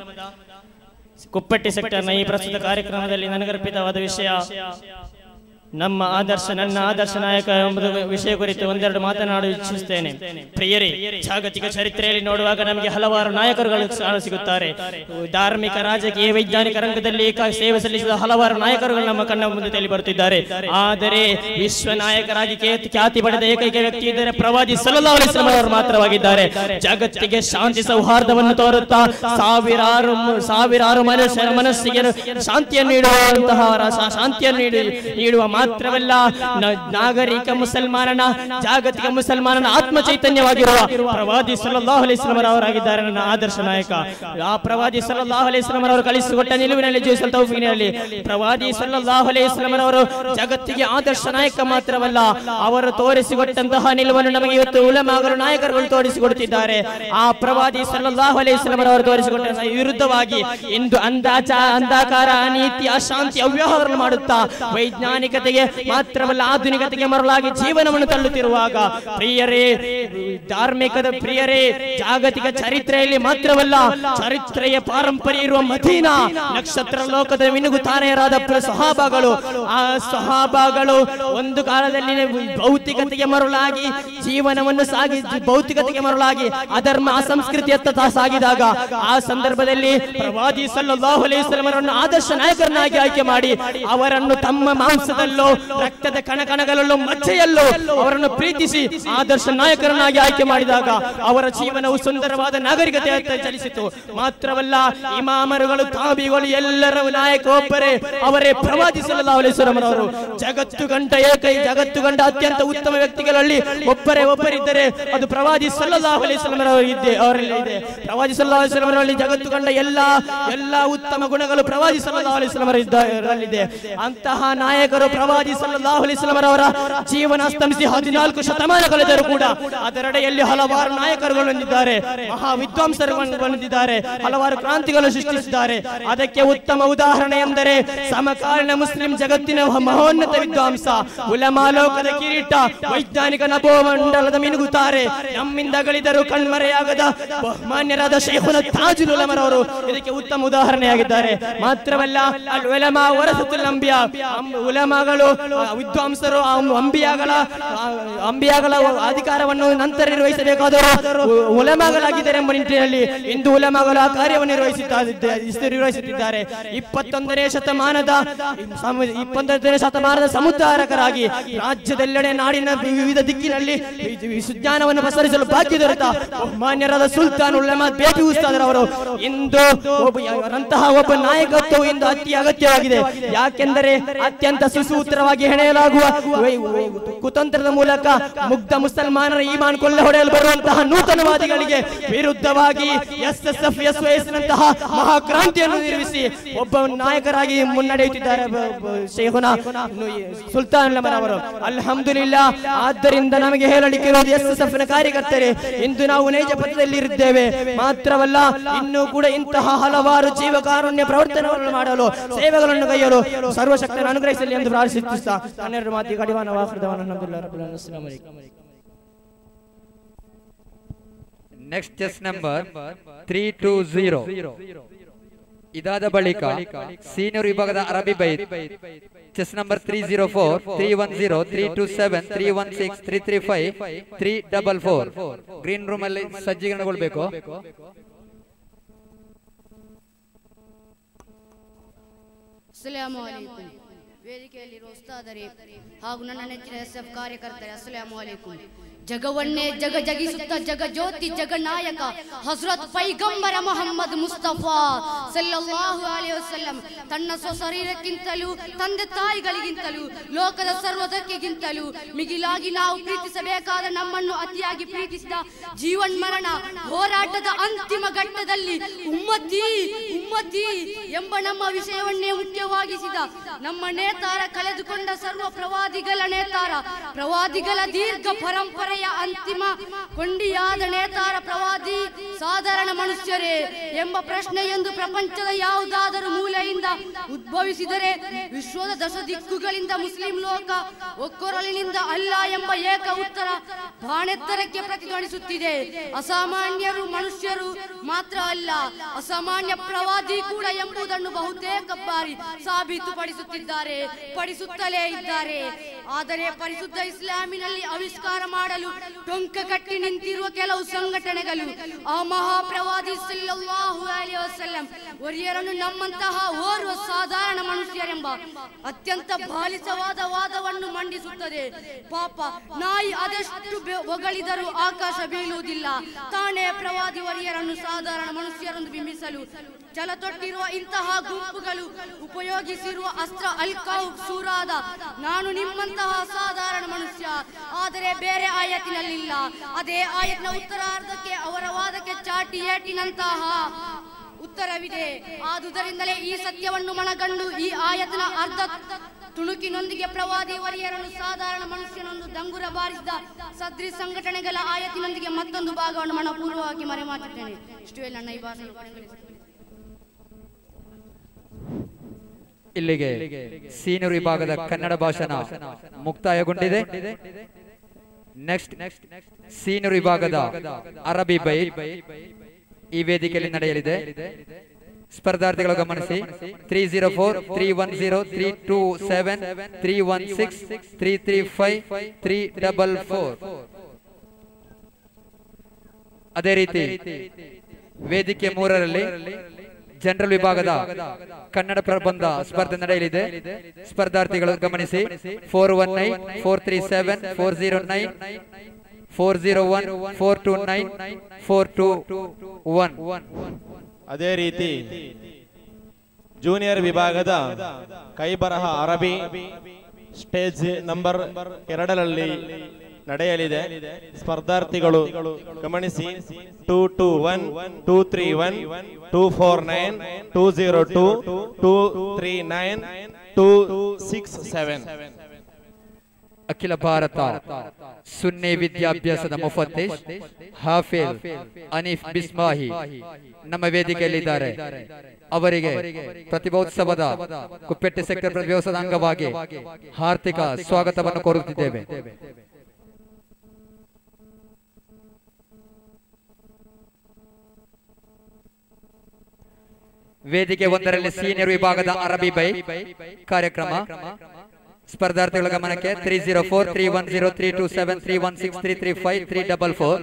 S9: ಕುಪ್ಪಟ್ಟಿ ಸೆಕ್ಟರ್ನ ಈ ಪ್ರಸ್ತುತ ಕಾರ್ಯಕ್ರಮದಲ್ಲಿ ನನಗರ್ಪಿತವಾದ ವಿಷಯ ನಮ್ಮ ಆದರ್ಶ, ನನ್ನ ಆದರ್ಶ ನಾಯಕ ಎಂಬುದು ವಿಷಯ ಕುರಿತು ಒಂದೆರಡು ಮಾತನಾಡಲು ಇಚ್ಛಿಸುತ್ತೇನೆ. ಪ್ರಿಯರೇ, ಜಾಗತಿಕ ಚರಿತ್ರೆಯಲ್ಲಿ ನೋಡುವಾಗ ನಮಗೆ ಹಲವಾರು ನಾಯಕರುಗಳು ಸಿಗುತ್ತಾರೆ. ಧಾರ್ಮಿಕ, ರಾಜಕೀಯ, ವೈಜ್ಞಾನಿಕ ರಂಗದಲ್ಲಿ ಸೇವೆ ಸಲ್ಲಿಸಿದ ಹಲವಾರು ನಾಯಕರುಗಳು ನಮ್ಮ ಕಣ್ಣ ಮುಂದೆ ತೆಲಿ ಬರುತ್ತಿದ್ದಾರೆ. ಆದರೆ ವಿಶ್ವ ನಾಯಕರಾಗಿ ಖ್ಯಾತಿ ಪಡೆದ ಏಕೈಕ ವ್ಯಕ್ತಿ ಇದ್ದರೆ ಪ್ರವಾದಿ ಸಲ್ಲಲ್ಲಾಹು ಅಲೈಹಿ ವಸಲ್ಲಂ ಅವರು ಮಾತ್ರವಾಗಿದ್ದಾರೆ. ಜಗತ್ತಿಗೆ ಶಾಂತಿ ಸೌಹಾರ್ದವನ್ನು ತೋರುತ್ತಾ ಸಾವಿರಾರು ಮನಸ್ಸಿಗೆ ಶಾಂತಿಯನ್ನು ನೀಡುವ ಮಾತ್ರವಲ್ಲ, ನಾಗರಿಕ ಮುಸಲ್ಮಾನನ, ಜಾಗತಿಕ ಮುಸಲ್ಮಾನನ ಆತ್ಮ ಚೈತನ್ಯವಾಗಿರುವ ಪ್ರವಾದಿ ಸಲ್ಲಲ್ಲಾಹು ಅಲೈಹಿ ವಸಲ್ಲಂ ಅವರಾಗಿದ್ದಾರೆ ನನ್ನ ಆದರ್ಶ ನಾಯಕ. ಆ ಪ್ರವಾದಿ ಸಲ್ಲಲ್ಲಾಹು ಅಲೈಹಿ ವಸಲ್ಲಂ ಅವರು ಕಲಿಸಿಕೊಟ್ಟ ನಿಲುವಿನಲ್ಲಿ ಜೀವಿಸಲು ತೌಫೀಕಿನಲ್ಲಿ ಪ್ರವಾದಿ ಸಲ್ಲಲ್ಲಾಹು ಅಲೈಹಿ ವಸಲ್ಲಂ ಅವರು ಜಗತ್ತಿಗೆ ಆದರ್ಶ ನಾಯಕ ಮಾತ್ರವಲ್ಲ, ಅವರು ತೋರಿಸಿಕೊಟ್ಟಂತಹ ನಿಲುವನ್ನು ನಮಗೆ ಇವತ್ತು ಉಲಮಾಗಳು, ನಾಯಕರುಗಳು ತೋರಿಸಿಕೊಡುತ್ತಿದ್ದಾರೆ. ಆ ಪ್ರವಾದಿ ಸಲ್ಲಲ್ಲಾಹು ಅಲೈಹಿ ವಸಲ್ಲಂ ಅವರು ತೋರಿಸಿಕೊಟ್ಟ ವಿರುದ್ಧವಾಗಿ ಇಂದು ಅಂಧಕಾರ, ಅನೀತಿ, ಅಶಾಂತಿ, ಅವ್ಯವಹಾರಗಳು ಮಾಡುತ್ತಾ ವೈಜ್ಞಾನಿಕತೆಗೆ ಮಾತ್ರವಲ್ಲ ಆಧುನಿಕತೆಗೆ ಮರಳಾಗಿ ಜೀವನವನ್ನು ತಳ್ಳುತ್ತಿರುವಾಗ, ಪ್ರಿಯರೇ, ಧಾರ್ಮಿಕದ ಪ್ರಿಯರೇ, ಜಾಗತಿಕ ಚರಿತ್ರೆಯಲ್ಲಿ ಮಾತ್ರವಲ್ಲ ಚರಿತ್ರೆಯ ಪಾರಂಪರ್ಯ ಇರುವ ಮದೀನಾ ನಕ್ಷತ್ರ ಲೋಕದ ಮಿನುಗುತಾನೆಯರಾದ ಸಹಾಬಾಗಳು, ಆ ಸಹಾಬಾಗಳು ಒಂದು ಕಾಲದಲ್ಲಿ ಭೌತಿಕತೆಗೆ ಮರಳಾಗಿ ಜೀವನವನ್ನು ಭೌತಿಕತೆಗೆ ಮರಳಾಗಿ ಅಧರ್ಮ, ಅಸಂಸ್ಕೃತಿಯತ್ತ ಸಾಗಿದಾಗ ಆ ಸಂದರ್ಭದಲ್ಲಿ ಪ್ರವಾದಿ ಸಲ್ಲಲ್ಲಾಹು ಅಲೈಹಿ ವಸಲ್ಲಂ ಅವರನ್ನು ಆದರ್ಶ ನಾಯಕರನ್ನಾಗಿ ಆಯ್ಕೆ ಮಾಡಿ ಅವರನ್ನು ತಮ್ಮ ಮಾಂಸದಲ್ಲೂ, ರಕ್ತದ ಕಣಕಣಗಳಲ್ಲೂ, ಮಚ್ಚೆಯಲ್ಲೂ ಅವರನ್ನು ಪ್ರೀತಿಸಿ ಆದರ್ಶ ನಾಯಕರನ್ನಾಗಿ ಆಯ್ಕೆ ಮಾಡಿದಾಗ ಅವರ ಜೀವನವು ಸುಂದರವಾದ ನಾಗರಿಕತೆಯತ್ತ ಚಲಿಸಿತು. ಮಾತ್ರವಲ್ಲ, ಇಮಾಮರುಗಳು, ತಾಬಿಗಳು ಎಲ್ಲರ ನಾಯಕ ಒಬ್ಬರೇ, ಅವರೇ ಪ್ರವಾದಿ ಸಲ್ಲಲ್ಲಾಹು ಅಲೈಹಿ ವಸಲ್ಲಂ ಅವರು. ಜಗತ್ತು ಕಂಡ ಅತ್ಯಂತ ಉತ್ತಮ ವ್ಯಕ್ತಿಗಳಲ್ಲಿ ಒಬ್ಬರಿದ್ದರೆ ಅದು ಪ್ರವಾದಿ ಸಲ್ಲಲ್ಲಾಹು ಅಲೈಹಿ ವಸಲ್ಲಂ ಅವರಲ್ಲಿ ಇದೆ. ಪ್ರವಾದಿ ಸಲ್ಲಲ್ಲಾಹು ಅಲೈಹಿ ವಸಲ್ಲಂ ಅವರಲ್ಲಿ ಜಗತ್ತು ಕಂಡ ಎಲ್ಲ ಉತ್ತಮ ಗುಣಗಳು ಪ್ರವಾದಿ ಸಲ್ಲಲ್ಲಾಹು ಅಲೈಹಿ ವಸಲ್ಲಂ ಅವರಲ್ಲಿದೆ. ಅಂತಹ ನಾಯಕರು ಪ್ರವಾದಿ ಸಲ್ಲಲ್ಲಾಹು ಅಲೈಹಿ ವಸಲ್ಲಂ ಅವರ ಜೀವನ ಅಸ್ತಮಿಸಿ 14 ಶತಮಾನ ಕಳೆದರೂ ಕೂಡ ಅದರಡೆಯಲ್ಲಿ ಹಲವಾರು ನಾಯಕರುಗಳು ಹೊಂದಿದ್ದಾರೆ, ಮಹಾ ವಿದ್ವಾಂಸರು ಹೊಂದಿದ್ದಾರೆ, ಹಲವಾರು ಕ್ರಾಂತಿಗಳು ಸೃಷ್ಟಿಸಿದ್ದಾರೆ. ಅದಕ್ಕೆ ಉತ್ತಮ ಉದಾಹರಣೆ ಎಂದರೆ ಸಮಕಾಲೀನ ಮುಸ್ಲಿಂ ಜಗತ್ತಿನ ಮಹೋನ್ನತ ವಿದ್ವಾಂಸ, ಉಲಮಾ ಲೋಕದ ಕಿರೀಟ, ವೈಜ್ಞಾನಿಕ ನಭೋಮಂಡಲದ ಮಿನುಗುತ್ತಾರೆ, ನಮ್ಮಿಂದ ಗಳಿದರೂ ಕಣ್ಮರೆಯಾಗದ ಬಹುಮಾನ್ಯರಾದ ಶೈಖುನ ತಾಜುಲ್ ಉಲಮರವರು ಇದಕ್ಕೆ ಉತ್ತಮ ಉದಾಹರಣೆಯಾಗಿದ್ದಾರೆ. ಮಾತ್ರವಲ್ಲ, ಅಲ್ ಉಲಮಾ ವರಸತುಲ್ ಅಂಬಿಯಾ, ಉಲಮಾಗಳು ವಿದ್ವಾಂಸರು ಅಂಬಿಯಾಗಳ ಅಧಿಕಾರವನ್ನು ನಂತರ ನಿರ್ವಹಿಸಬೇಕಾದರೂ ಉಲಮಾಗಳಾಗಿದ್ದಾರೆ ಎಂಬ ನಿಟ್ಟಿನಲ್ಲಿ ಇಂದು ಉಲಮಾಗಳು ಆ ಕಾರ್ಯವನ್ನು ನಿರ್ವಹಿಸುತ್ತಿದ್ದಾರೆ. 21ನೇ ಶತಮಾನದ ಸಮುದ್ಧಾರಕರಾಗಿ ರಾಜ್ಯದೆಲ್ಲೆಡೆ ನಾಡಿನ ವಿವಿಧ ದಿಕ್ಕಿನಲ್ಲಿ ವಿಜ್ಞಾನವನ್ನು ಪಸರಿಸಲು ಬಾಕಿ ದೊರೆತ ಮಾನ್ಯರಾದ ಸುಲ್ತಾನ್ ಉಲಮಾ ಬೇಟಿ ಉಸ್ತಾದರ್ ಅವರು ಇಂದು ಅಂತಹ ಒಬ್ಬ ನಾಯಕತ್ವವು ಇಂದು ಅತಿ ಅಗತ್ಯವಾಗಿದೆ. ಯಾಕೆಂದರೆ ಅತ್ಯಂತ ಸೂತ್ರವಾಗಿ ಹೆಣೆಯಲಾಗುವ ಕುತಂತ್ರದ ಮೂಲಕ ಮುಗ್ಧ ಮುಸಲ್ಮಾನರ ಈಮಾನ್ ಕೊಳ್ಳೆ ಹೊಡೆಯಲು ಬರುವಂತಹ ನೂತನವಾದಿಗಳಿಗೆ ವಿರುದ್ಧವಾಗಿ SSF SOS ನಂತಹ ಮಹಾಕ್ರಾಂತಿಯನ್ನು ನಿರ್ಮಿಸಿ ಒಬ್ಬ ನಾಯಕರಾಗಿ ಮುನ್ನಡೆಯುತ್ತಿದ್ದಾರೆ ಶೇಖುನಾ ಸುಲ್ತಾನ್ ಲಮನ್ ಅವರು. ಅಲ್ಹಮ್ದುಲಿಲ್ಲಾ. ಆದ್ದರಿಂದ ನಮಗೆ ಹೇಳಲಿಕ್ಕೆ ಇರುವುದು SSF ನ ಕಾರ್ಯಕರ್ತರೆ, ಇಂದು ನಾವು ನೈಜ ಪಥದಲ್ಲಿ ಇರುತ್ತೇವೆ. ಮಾತ್ರವಲ್ಲ, ಇನ್ನೂ ಕೂಡ ಇಂತಹ ಹಲವಾರು ಜೀವ ಕಾರುಣ್ಯ ಪ್ರವರ್ತನೆಗಳನ್ನು ಮಾಡಲು, ಸೇವೆಗಳನ್ನು ಕೈಯಲು ಸರ್ವಶಕ್ತನ ಅನುಗ್ರಹಿಸಲಿ ಎಂದು ಪ್ರಾರ್ಥಿಸುತ್ತಾ ಹನ್ನೆರಡು ಮಾತಿ ಕಡಿವಾನ ವಾಫರ್ದವನ ಅಲ್ಹಮ್ದುಲಿಲ್ಲಾಹ್ ರಬ್ಬಿಲ್ ಆಲಮೀನ್. ಅಸ್ಸಲಾಮು ಅಲೈಕುಂ.
S1: Next chest number 320. ಇದಾದ ಬಳಿಕ ಸೀನಿಯರ್ ವಿಭಾಗದ ಅರಬಿ ಬೈತ್ ಚೆಸ್ ನಂಬರ್ 304, 310, 327, 316, 335, 344 ಗ್ರೀನ್ ರೂಮ್ ಅಲ್ಲಿ ಸಜ್ಜೀಕರಣಗೊಳ್ಳಬೇಕು.
S3: ಅಸ್ಸಲಾಮು ಅಲೈಕುಂ. ವೇದಿಕೆಯಲ್ಲಿರುವ ಉಸ್ತಾದರೇ ಹಾಗೂ ನನ್ನ ನೆಚ್ಚಿನ SF ಕಾರ್ಯಕರ್ತರೇ, ಅಸ್ಸಲಾಮು ಅಲೈಕುಂ. ಜಗವನ್ನೇ ಜಗಿಸುತ್ತ ಜಗಜ್ಯೋತಿ ಜಗನಾಯಕ ಹಜರತ್ ಪೈಗಂಬರ ಮೊಹಮ್ಮದ್ ಮುಸ್ತಫಾ ಸಲ್ಲಲ್ಲಾಹು ಅಲೈಹಿ ವಸಲ್ಲಂ ತನ್ನ ಸ್ವಶರೀರಕ್ಕಿಂತಲೂ ತಂದೆ ತಾಯಿಗಳಿಗಿಂತಲೂ ಲೋಕದ ಸರ್ವದಕ್ಕಿಗಿಂತಲೂ ಮಿಗಿಲಾಗಿ ನಾವು ಪ್ರೀತಿಸಬೇಕಾದ ನಮ್ಮನ್ನು ಅತಿಯಾಗಿ ಪ್ರೀತಿಸಿದ ಜೀವನ್ಮರಣ ಹೋರಾಟದ ಅಂತಿಮ ಘಟ್ಟದಲ್ಲಿ ಉಮ್ಮತಿ ಉಮ್ಮತಿ ಎಂಬ ನಮ್ಮ ವಿಷಯವನ್ನೇ ಮುಖ್ಯವಾಗಿಸಿದ ನಮ್ಮ ನೇತಾರ, ಕಳೆದುಕೊಂಡ ಸರ್ವ ಪ್ರವಾದಿಗಳ ನೇತಾರ, ಪ್ರವಾದಿಗಳ ದೀರ್ಘ ಪರಂಪರೆ ಅಂತಿಮ ಕೊಂಡಿಯಾದ ನೇತಾರ ಪ್ರವಾದಿ ಸಾಧಾರಣ ಮನುಷ್ಯರೇ ಎಂಬ ಪ್ರಶ್ನೆಯೊಂದು ಪ್ರಪಂಚದ ಯಾವುದಾದರೂ ಮೂಲೆಯಿಂದ ಉದ್ಭವಿಸಿದರೆ ವಿಶ್ವದ ದಶ ದಿಕ್ಕುಗಳಿಂದ ಮುಸ್ಲಿಂ ಲೋಕ ಒಕ್ಕೊರಲಿನಿಂದ ಅಲ್ಲ ಎಂಬ ಏಕ ಉತ್ತರ ಬಾಣೆತ್ತರಕ್ಕೆ ಪ್ರತಿಧ್ವನಿಸುತ್ತಿದೆ. ಅಸಾಮಾನ್ಯರು ಮನುಷ್ಯರು ಮಾತ್ರ ಅಲ್ಲ, ಅಸಾಮಾನ್ಯ ಪ್ರವಾದಿ ಕೂಡ ಎಂಬುದನ್ನು ಬಹುತೇಕ ಬಾರಿ ಸಾಬೀತುಪಡಿಸುತ್ತಿದ್ದಾರೆ, ಪಡಿಸುತ್ತಲೇ ಇದ್ದಾರೆ. ಆದರೆ ಪರಿಶುದ್ಧ ಇಸ್ಲಾಮಿನಲ್ಲಿ ಆವಿಷ್ಕಾರ ಮಾಡಲು ಟೊಂಕ ಕಟ್ಟಿ ನಿಂತಿರುವ ಕೆಲವು ಸಂಘಟನೆಗಳು ಆ ಮಹಾಪ್ರವಾದಿ ಸಲ್ಲಲ್ಲಾಹು ಅಲೈಹಿ ವಸಲ್ಲಂ ವರಿಯರನ್ನು ನಮ್ಮಂತಹ ಓರ್ವ ಸಾಧಾರಣ ಮನುಷ್ಯರೆಂಬ ಅತ್ಯಂತ ಬಾಲಿಸವಾದ ವಾದವನ್ನು ಮಂಡಿಸುತ್ತದೆ. ಪಾಪ, ನಾಯಿ ಅದೆಷ್ಟು ಹೊಗಳಿದರೂ ಆಕಾಶ ಬೀಳುವುದಿಲ್ಲ. ತಾನೇ ಪ್ರವಾದಿ ವರಿಯರನ್ನು ಸಾಧಾರಣ ಮನುಷ್ಯರೆಂದು ಬಿಂಬಿಸಲು ಛಲತೊಟ್ಟಿರುವ ಇಂತಹ ಗುಂಪುಗಳು ಉಪಯೋಗಿಸಿರುವ ಅಸ್ತ್ರ ಅಲ್-ಕೌಫ್ ಸೂರಾದ ನಾನು ನಿಮ್ಮಂತಹ ಸಾಧಾರಣ ಮನುಷ್ಯ, ಆದರೆ ಬೇರೆ ಆಯತಿನಲ್ಲಿಲ್ಲ. ಅದೇ ಆಯತ್ನ ಉತ್ತರಾರ್ಧಕ್ಕೆ ಅವರ ವಾದಕ್ಕೆ ಚಾಟಿ ಏಟಿನಂತಹ ಉತ್ತರವಿದೆ. ಆದುದರಿಂದಲೇ ಈ ಸತ್ಯವನ್ನು ಮನಗಂಡು ಈ ಆಯತ್ನ ಅರ್ಧ ತುಣುಕಿನೊಂದಿಗೆ ಪ್ರವಾದಿ ವರಿಯರನ್ನು ಸಾಧಾರಣ ಮನುಷ್ಯನೊಂದು ದಂಗುರ ಬಾರಿಸಿದ ಸದ್ರಿ ಸಂಘಟನೆಗಳ ಆಯತಿನೊಂದಿಗೆ ಮತ್ತೊಂದು ಭಾಗವನ್ನು ಮನಪೂರ್ವವಾಗಿ ಮರೆಮಾಚುತ್ತೇನೆ. ಇಷ್ಟೇ ನನ್ನ ಈ ಭಾಷಣ.
S1: ಇಲ್ಲಿಗೆ ಸೀನಿಯರ್ ವಿಭಾಗದ ಕನ್ನಡ ಭಾಷಣ ಮುಕ್ತಾಯಗೊಂಡಿದೆ. ನೆಕ್ಸ್ಟ್ ಸೀನಿಯರ್ ವಿಭಾಗದ ಅರಬಿ ಬೈತ್ ಈ ವೇದಿಕೆಯಲ್ಲಿ ನಡೆಯಲಿದೆ. ಸ್ಪರ್ಧಾರ್ಥಿಗಳು ಗಮನಿಸಿ. 304, 310, 327, 316, 335, 344. ಅದೇ ರೀತಿ ವೇದಿಕೆ 3ರಲ್ಲಿ ಜನರಲ್ ವಿಭಾಗದ ಕನ್ನಡ ಪ್ರಬಂಧ ಸ್ಪರ್ಧೆ ನಡೆಯಲಿದೆ. ಸ್ಪರ್ಧಾರ್ಥಿಗಳು ಗಮನಿಸಿ. 419, 437, 409, 401, 429, 421.
S10: ಅದೇ ರೀತಿ ಜೂನಿಯರ್ ವಿಭಾಗದ ಕೈಬರಹ ಅರಬಿ ಸ್ಟೇಜ್ ನಂಬರ್ 2ರಲ್ಲಿ ನಡೆಯಲಿದೆ. ಸ್ಪರ್ಧಾರ್ಥಿಗಳು ಗಮನಿಸಿ. 221, 231, 249, 202, 239, 267.
S1: ಅಖಿಲ ಭಾರತ ಸುನ್ನಿ ವಿದ್ಯಾಭ್ಯಾಸದ ಮುಫತ್ತಿಶ್ ಹಾಫಿಜ್ ಅನೀಫ್ ಬಿಸ್ಮಾಹಿ ನಮ್ಮ ವೇದಿಕೆಯಲ್ಲಿದ್ದಾರೆ. ಅವರಿಗೆ ಪ್ರತಿಭೋತ್ಸವದ ಕುಪ್ಪೆಟ್ಟೆ ಸೆಕ್ಟರ್ ಪ್ರತಿಭೋತ್ಸವದ ಅಂಗವಾಗಿ ಹಾರ್ದಿಕ ಸ್ವಾಗತವನ್ನು ಕೋರುತ್ತಿದ್ದೇವೆ. ವೇದಿಕೆ 1ರಲ್ಲಿ ಸೀನಿಯರ್ ವಿಭಾಗದ ಅರಬಿ ಬೈತ್ ಕಾರ್ಯಕ್ರಮ. ಸ್ಪರ್ಧಾರ್ಥಿಗಳ ಗಮನಕ್ಕೆ. 304, 310, 327, 316, 335, 344.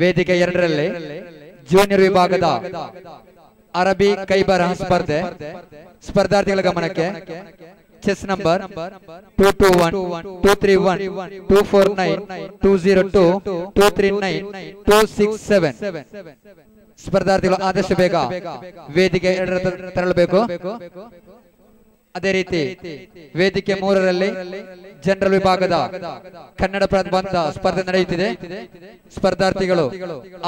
S1: ವೇದಿಕೆ 2ರಲ್ಲಿ ಜೂನಿಯರ್ ವಿಭಾಗದ ಅರಬಿ ಕೈಬರಹ ಸ್ಪರ್ಧೆ ಸ್ಪರ್ಧಾರ್ಥಿಗಳ ಗಮನಕ್ಕೆ ಚೆಸ್ ನಂಬರ್ 221 231 249 202 239 267 ಸ್ಪರ್ಧಾರ್ಥಿಗಳು ಆದಷ್ಟು ಬೇಗ ವೇದಿಕೆ 2 ತೆರಳಬೇಕು. ಅದೇ ರೀತಿ ವೇದಿಕೆ 3ರಲ್ಲಿ ಜನರಲ್ ವಿಭಾಗದ ಕನ್ನಡ ಪ್ರಬಂಧ ಸ್ಪರ್ಧೆ ನಡೆಯುತ್ತಿದೆ. ಸ್ಪರ್ಧಾರ್ಥಿಗಳು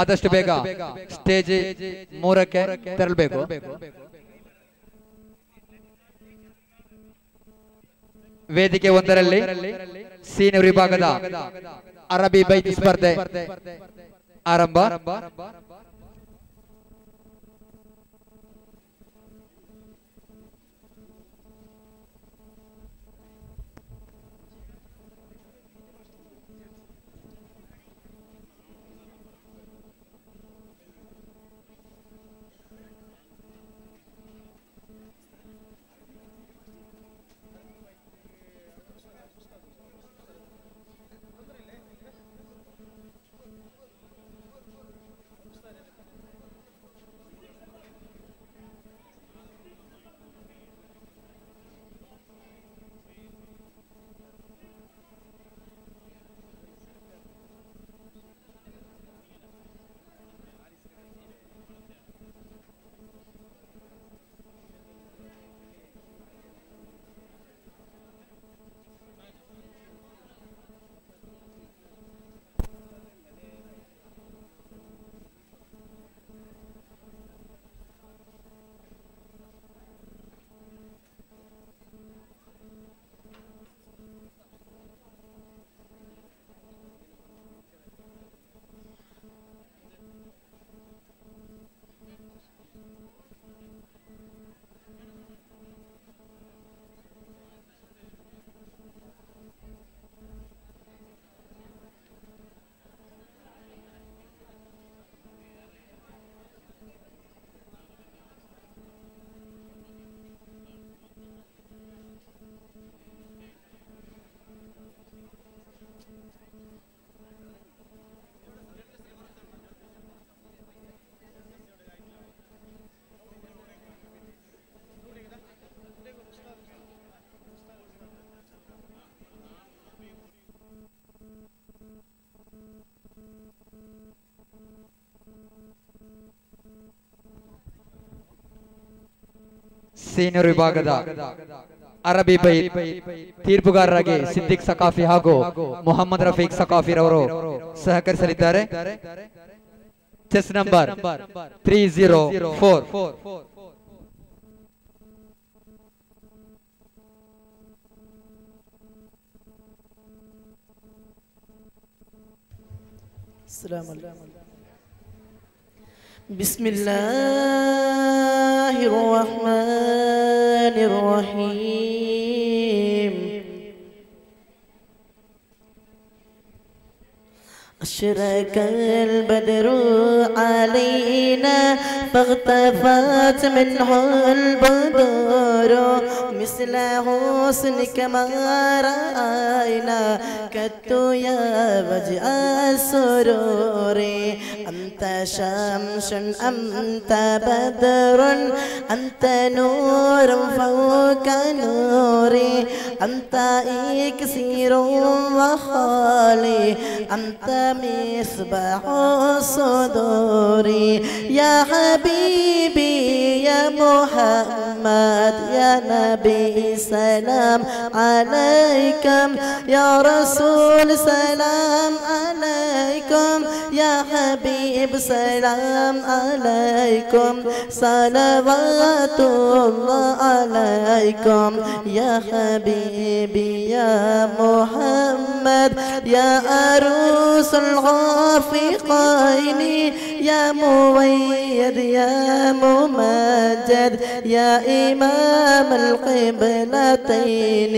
S1: ಆದಷ್ಟು ಬೇಗ ಸ್ಟೇಜ್ 3ಕ್ಕೆ ತೆರಳಬೇಕು. ವೇದಿಕೆ 1ರಲ್ಲಿ ಸೀನಿಯರ್ ವಿಭಾಗದ ಅರಬಿ ಬೈತ್ ಸ್ಪರ್ಧೆ ಆರಂಭ. ಸೀನಿಯರ್ ವಿಭಾಗದ ಅರಬಿ ಬೈತ್ ತೀರ್ಪುಗಾರರಾಗಿ ಸಿದ್ದಿಕ್ ಸಕಾಫಿ ಹಾಗೂ ಮೊಹಮ್ಮದ್ ರಫೀಕ್ ಸಕಾಫಿ ರವರು ಸಹಕರಿಸಲಿದ್ದಾರೆ. Chest number 304.
S11: بسم الله الرحمن الرحيم أشرق البدر علينا فاغتفت منه البدور مثل حسنك ما رأينا كدت يا وجه السرور أنت شمس أنت بدر أنت نور فوق نوري أنت إكسير وخالي أنت مصباح الصدور يا حبيبي يا محمد يا نبي سلام عليكم يا رسول سلام عليكم يا حبيب سلام عليكم صلوات الله عليكم يا حبيبي يا محمد يا عروس الغافقين يا مؤيد يا ممجد يا إمام القبلتين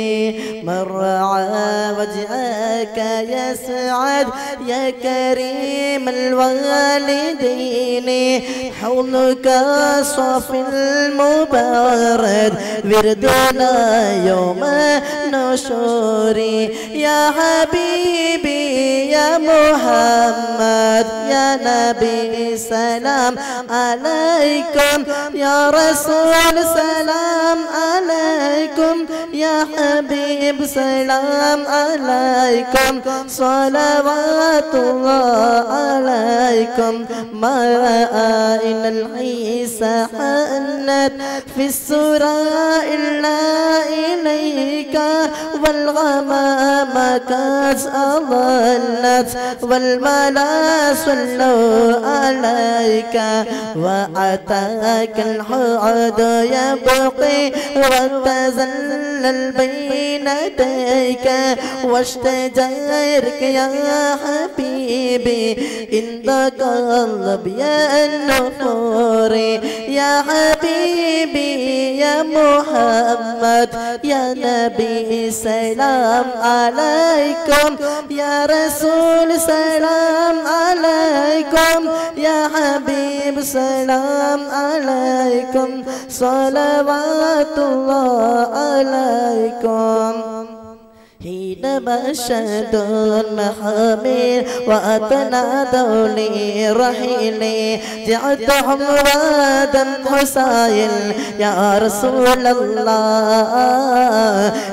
S11: من رعى وجهك يسعد يا كريم الوالدين حولك صف المبارد وردنا يوم نشور يا حبيبي يا محمد يا نبي سلام عليكم يا رسول سلام عليكم يا حبيب سلام عليكم صلوات الله عليكم ما رأينا العيسى حنت في السراء إلا إليك والغمام قد أضلت والملا صلوا عليك وأتاك الحوض يبقي وتزلل بين يديك واشتجرك يا حبيبي عندك قلب يا النفور يا حبيبي يا محمد يا نبي سلام عليكم يا رسول سلام عليكم يا حبيب سلام عليكم صلوات الله عليكم حينما شدوا المحامل وأتنادوا لي رحيلي جعلتهم وادا حسايل يا رسول الله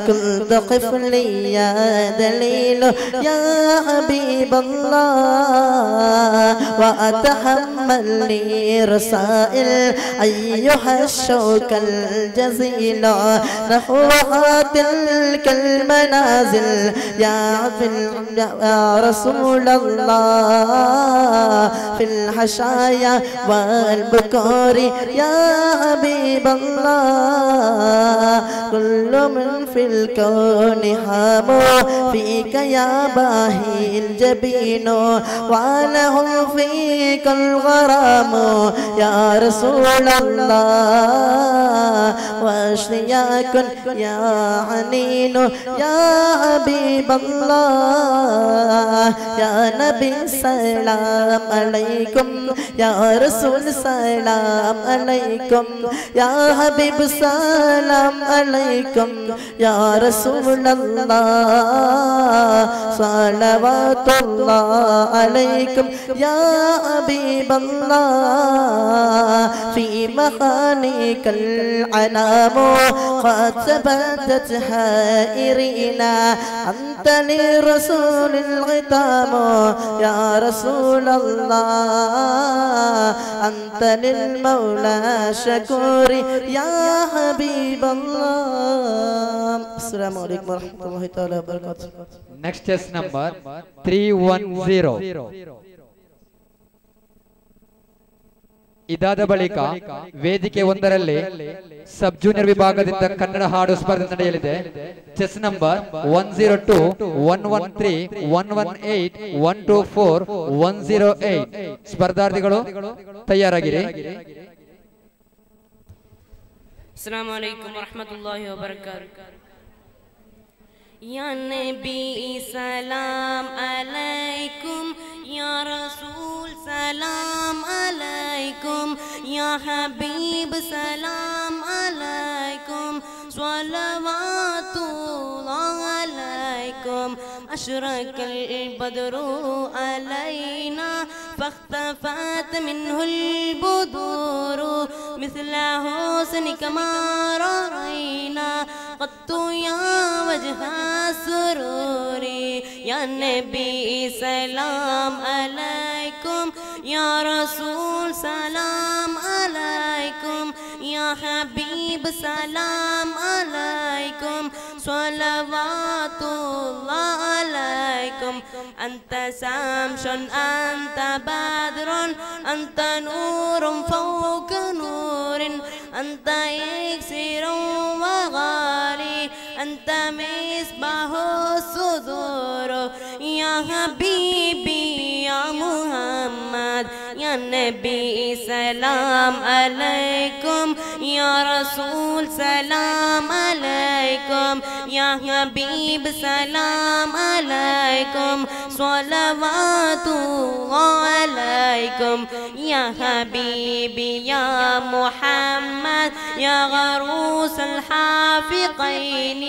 S11: كنت قفلي يا دليل يا حبيب الله وأتحمل لي رسائل أيها الشوك الجزيل نحو تلك المنازل يا رسول الله في الحشايا والبكور يا حبيب الله كل من في الكون حامو فيك يا باهي الجبين وله فيك الغرام يا رسول الله واشتياك يا حنين يا حبيب الله يا نبي سلام عليكم يا رسول سلام عليكم يا حبيب سلام عليكم يا رسول الله صلوات الله عليكم يا حبيب الله في مخانك العنام قد ثبتت حائرينا أنت لرسول الغتام يا رسول الله أنت للمولى شكور يا حبيب الله السلام عليكم ورحمة الله تعالى وبركاته.
S1: Next test number 310. ಇದಾದ ಬಳಿಕ ವೇದಿಕೆ ಒಂದರಲ್ಲಿ ಸಬ್ ಜೂನಿಯರ್ ವಿಭಾಗದಿಂದ ಕನ್ನಡ ಹಾಡು ಸ್ಪರ್ಧೆ ನಡೆಯಲಿದೆ. Chest number 102 113 118 124 108. ಸ್ಪರ್ಧಾರ್ಥಿಗಳು ತಯಾರಾಗಿರಿ.
S12: अस्सलामु अलैकुम वरहमतुल्लाहि वबरकातुहू. या नबी सलाम अलैकुम या रसूल सलाम अलैकुम या हबीब सलाम अलैकुम स्वलवातुल्लाह अलैकुम अशरक البدر علينا فاختفت منه البدور مثل حسنك ما رأينا قط يا وجه السرور يا نبي سلام عليكم يا رسول سلام عليكم يا حبيب سلام عليكم صلواتullah عليكم أنت شمس أنت بدر أنت نور فوق نور أنت إكسير وغالي أنت مصباح الصدور يا حبيبي يا محمد يا نبي سلام عليكم يا رسول سلام عليكم يا حبيب سلام عليكم صلوات الله عليكم يا حبيبي يا محمد يا غروس الحافقين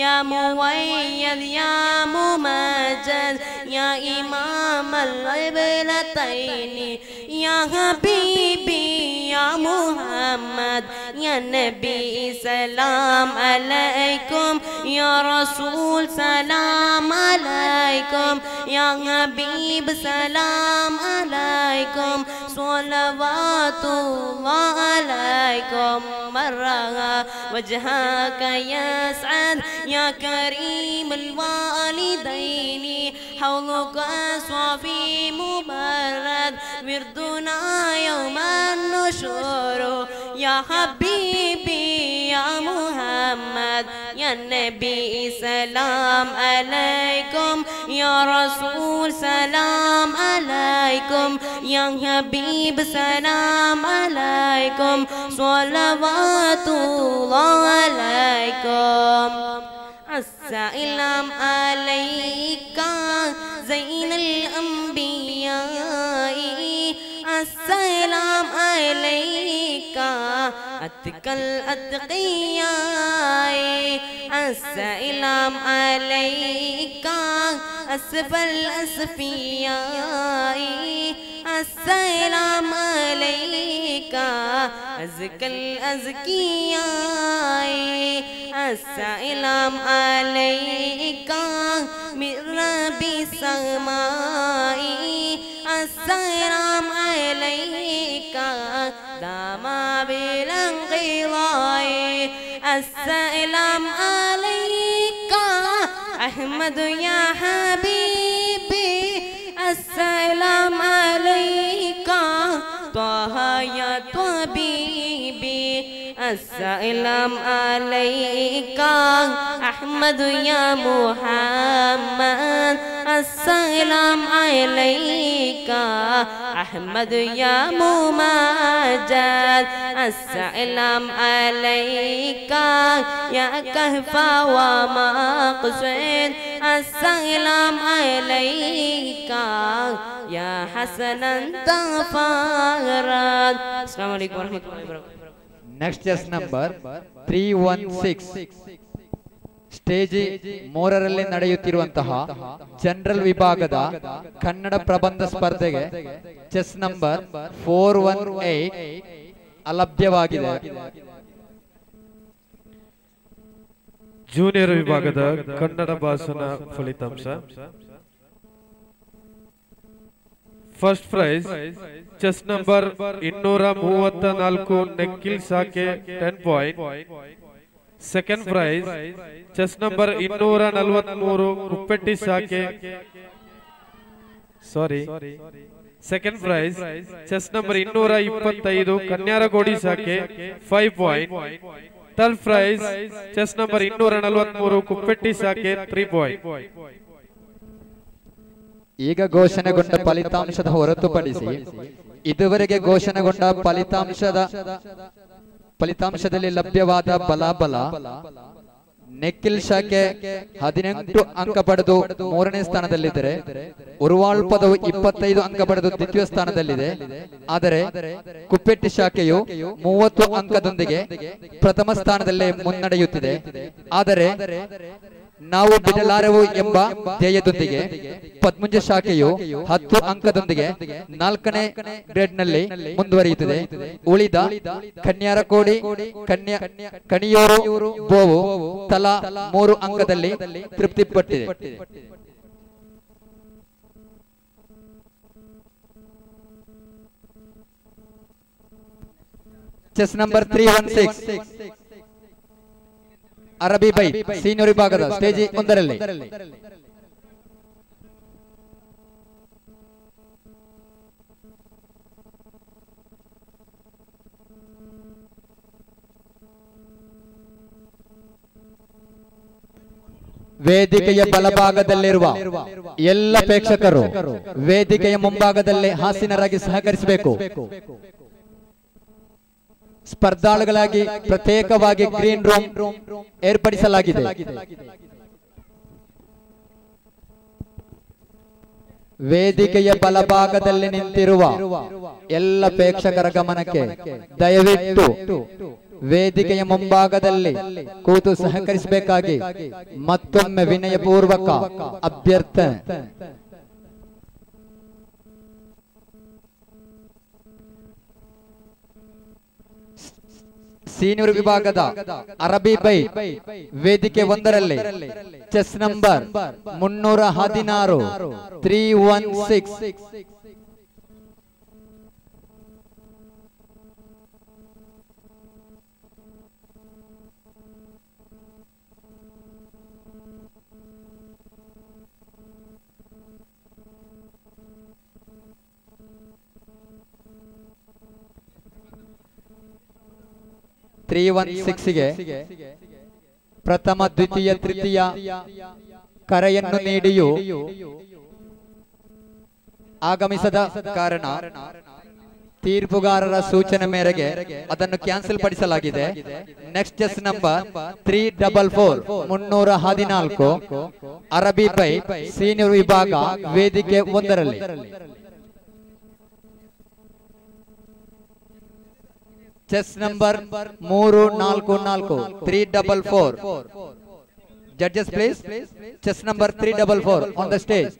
S12: يا مؤيد يا ممجد يا إمام القبلتين يا حبيبي يا محمد يا نبي سلام عليكم يا رسول سلام عليكم يا حبيب سلام عليكم صلوات الله عليكم مرها وجهك يسعد يا كريم الوالدين حوضك صافي مبرد وردنا يوم النشور يا حبيبي يا محمد يا نبي سلام عليكم يا رسول سلام عليكم يا حبيب سلام عليكم صلوات الله عليكم السلام عليك زين الأنبياء السلام عليك أتقى الأتقياء السلام عليك أسفى الأسفياء السلام عليك أزكى الأزكياء السلام عليك من رب السماء السلام عليك دام بالانقضاء السلام عليك أحمد يا حبيبي السلام عليك طه يا طبيبي السلام عليك أحمد يا محمد السلام عليك أحمد يا ممجد السلام عليك يا كهف ومقصد السلام عليك يا حسنا تغفرت. السلام عليكم ورحمة الله وبركاته.
S1: Next chess number 316. Stage 3ರಲ್ಲಿ ನಡೆಯುತ್ತಿರುವಂತಹ ಜನರಲ್ ವಿಭಾಗದ ಕನ್ನಡ ಪ್ರಬಂಧ ಸ್ಪರ್ಧೆಗೆ ಚೆಸ್ ನಂಬರ್ 418 ಅಲಭ್ಯವಾಗಿದೆ.
S7: ಜೂನಿಯರ್ ವಿಭಾಗದ ಕನ್ನಡ ಭಾಷಣ ಫಲಿತಾಂಶ. First prize chest number 234 Nekkil ಸಾಕೆ 10 point. Second prize chest number 243 Kuppetti ಸಾಕೆ second prize chest number 225 Kanyaragodi ಸಾಕೆ 5 point. Third prize chest number 243 Kuppetti ಸಾಕೆ 3 ಪಾಯಿಂಟ್.
S1: ಈಗ ಘೋಷಣೆಗೊಂಡ ಫಲಿತಾಂಶದ ಹೊರತುಪಡಿಸಿ ಇದುವರೆಗೆ ಘೋಷಣೆಗೊಂಡ ಫಲಿತಾಂಶದಲ್ಲಿ ಲಭ್ಯವಾದ ಬಲಾಬಲ ನೆಕ್ಕಿಲ್ ಶಾಖೆ 18 ಅಂಕ ಪಡೆದು 3ನೇ ಸ್ಥಾನದಲ್ಲಿದ್ದರೆ ಉರುವಾಳ್ ಪದವು 25 ಅಂಕ ಪಡೆದು ದ್ವಿತೀಯ ಸ್ಥಾನದಲ್ಲಿದೆ. ಆದರೆ ಕುಪ್ಪೆಟ್ಟಿ ಶಾಖೆಯು 30 ಅಂಕದೊಂದಿಗೆ ಪ್ರಥಮ ಸ್ಥಾನದಲ್ಲೇ ಮುನ್ನಡೆಯುತ್ತಿದೆ. ಆದರೆ ನಾವು ಬಿಡಲಾರೆವು ಎಂಬ ಧ್ಯೇಯದೊಂದಿಗೆ ಪದ್ಮುಂಜ ಶಾಖೆಯು 10 ಅಂಕದೊಂದಿಗೆ 4ನೇ ಗ್ರೇಡ್ನಲ್ಲಿ ಮುಂದುವರಿಯುತ್ತದೆ. ಉಳಿದ ಕನ್ಯಾರಕೋಡಿ, ಕಣಿಯೂರು, ಬೋವು ತಲಾ 3 ಅಂಕದಲ್ಲಿ ತೃಪ್ತಿಪಟ್ಟಿದೆ. ಚೆಸ್ ನಂಬರ್ 316 ಅರಬಿ ಬೈ ಸೀನಿಯರ್ ವಿಭಾಗದ ಸ್ಟೇಜ್ 1ರಲ್ಲಿ. ವೇದಿಕೆಯ ಬಲಭಾಗದಲ್ಲಿರುವ ಎಲ್ಲ ಪ್ರೇಕ್ಷಕರು ವೇದಿಕೆಯ ಮುಂಭಾಗದಲ್ಲೇ ಹಾಸೀನರಾಗಿ ಸಹಕರಿಸಬೇಕು. ಸ್ಪರ್ಧಾಳುಗಳಾಗಿ ಪ್ರತ್ಯೇಕವಾಗಿ ಗ್ರೀನ್ ರೂಮ್ ಏರ್ಪಡಿಸಲಾಗಿದೆ. ವೇದಿಕೆಯ ಬಲಭಾಗದಲ್ಲಿ ನಿಂತಿರುವ ಎಲ್ಲ ಪ್ರೇಕ್ಷಕರ ಗಮನಕ್ಕೆ, ದಯವಿಟ್ಟು ವೇದಿಕೆಯ ಮುಂಭಾಗದಲ್ಲಿ ಕೂತು ಸಹಕರಿಸಬೇಕಾಗಿ ಮತ್ತೊಮ್ಮೆ ವಿನಯಪೂರ್ವಕ ಅಭ್ಯರ್ಥನೆ. ಸೀನಿಯರ್ ವಿಭಾಗದ ಅರಬಿ ಬೈ ವೇದಿಕೆ 1ರಲ್ಲಿ ಚೆಸ್ ನಂಬರ್ 316 316. ಗೆ ಪ್ರಥಮ ದ್ವಿತೀಯ ತೃತೀಯ ಕರೆಯನ್ನು ನೀಡಿಯೂ ಆಗಮಿಸದ ಕಾರಣ ತೀರ್ಪುಗಾರರ ಸೂಚನೆ ಮೇರೆಗೆ ಅದನ್ನು ಕ್ಯಾನ್ಸಲ್ ಪಡಿಸಲಾಗಿದೆ. ನೆಕ್ಸ್ಟ್ ಚೆಸ್ ನಂಬರ್ 344 314 ಅರಬಿ ಬೈ ಸೀನಿಯರ್ ವಿಭಾಗ ವೇದಿಕೆ 1ರಲ್ಲಿ. Chess number 344 344. Judges please. Chess number 344 on the stage.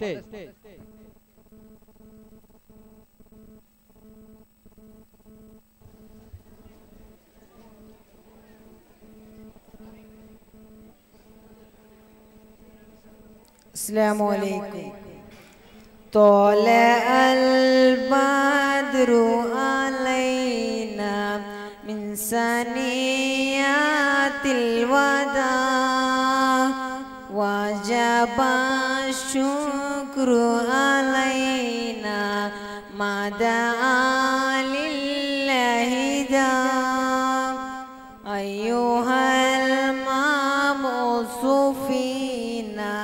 S13: Assalamu alaikum. طلع البدر علينا من ثنيات الوداع وجب الشكر علينا ما دعا لله داع أيها المبعوث فينا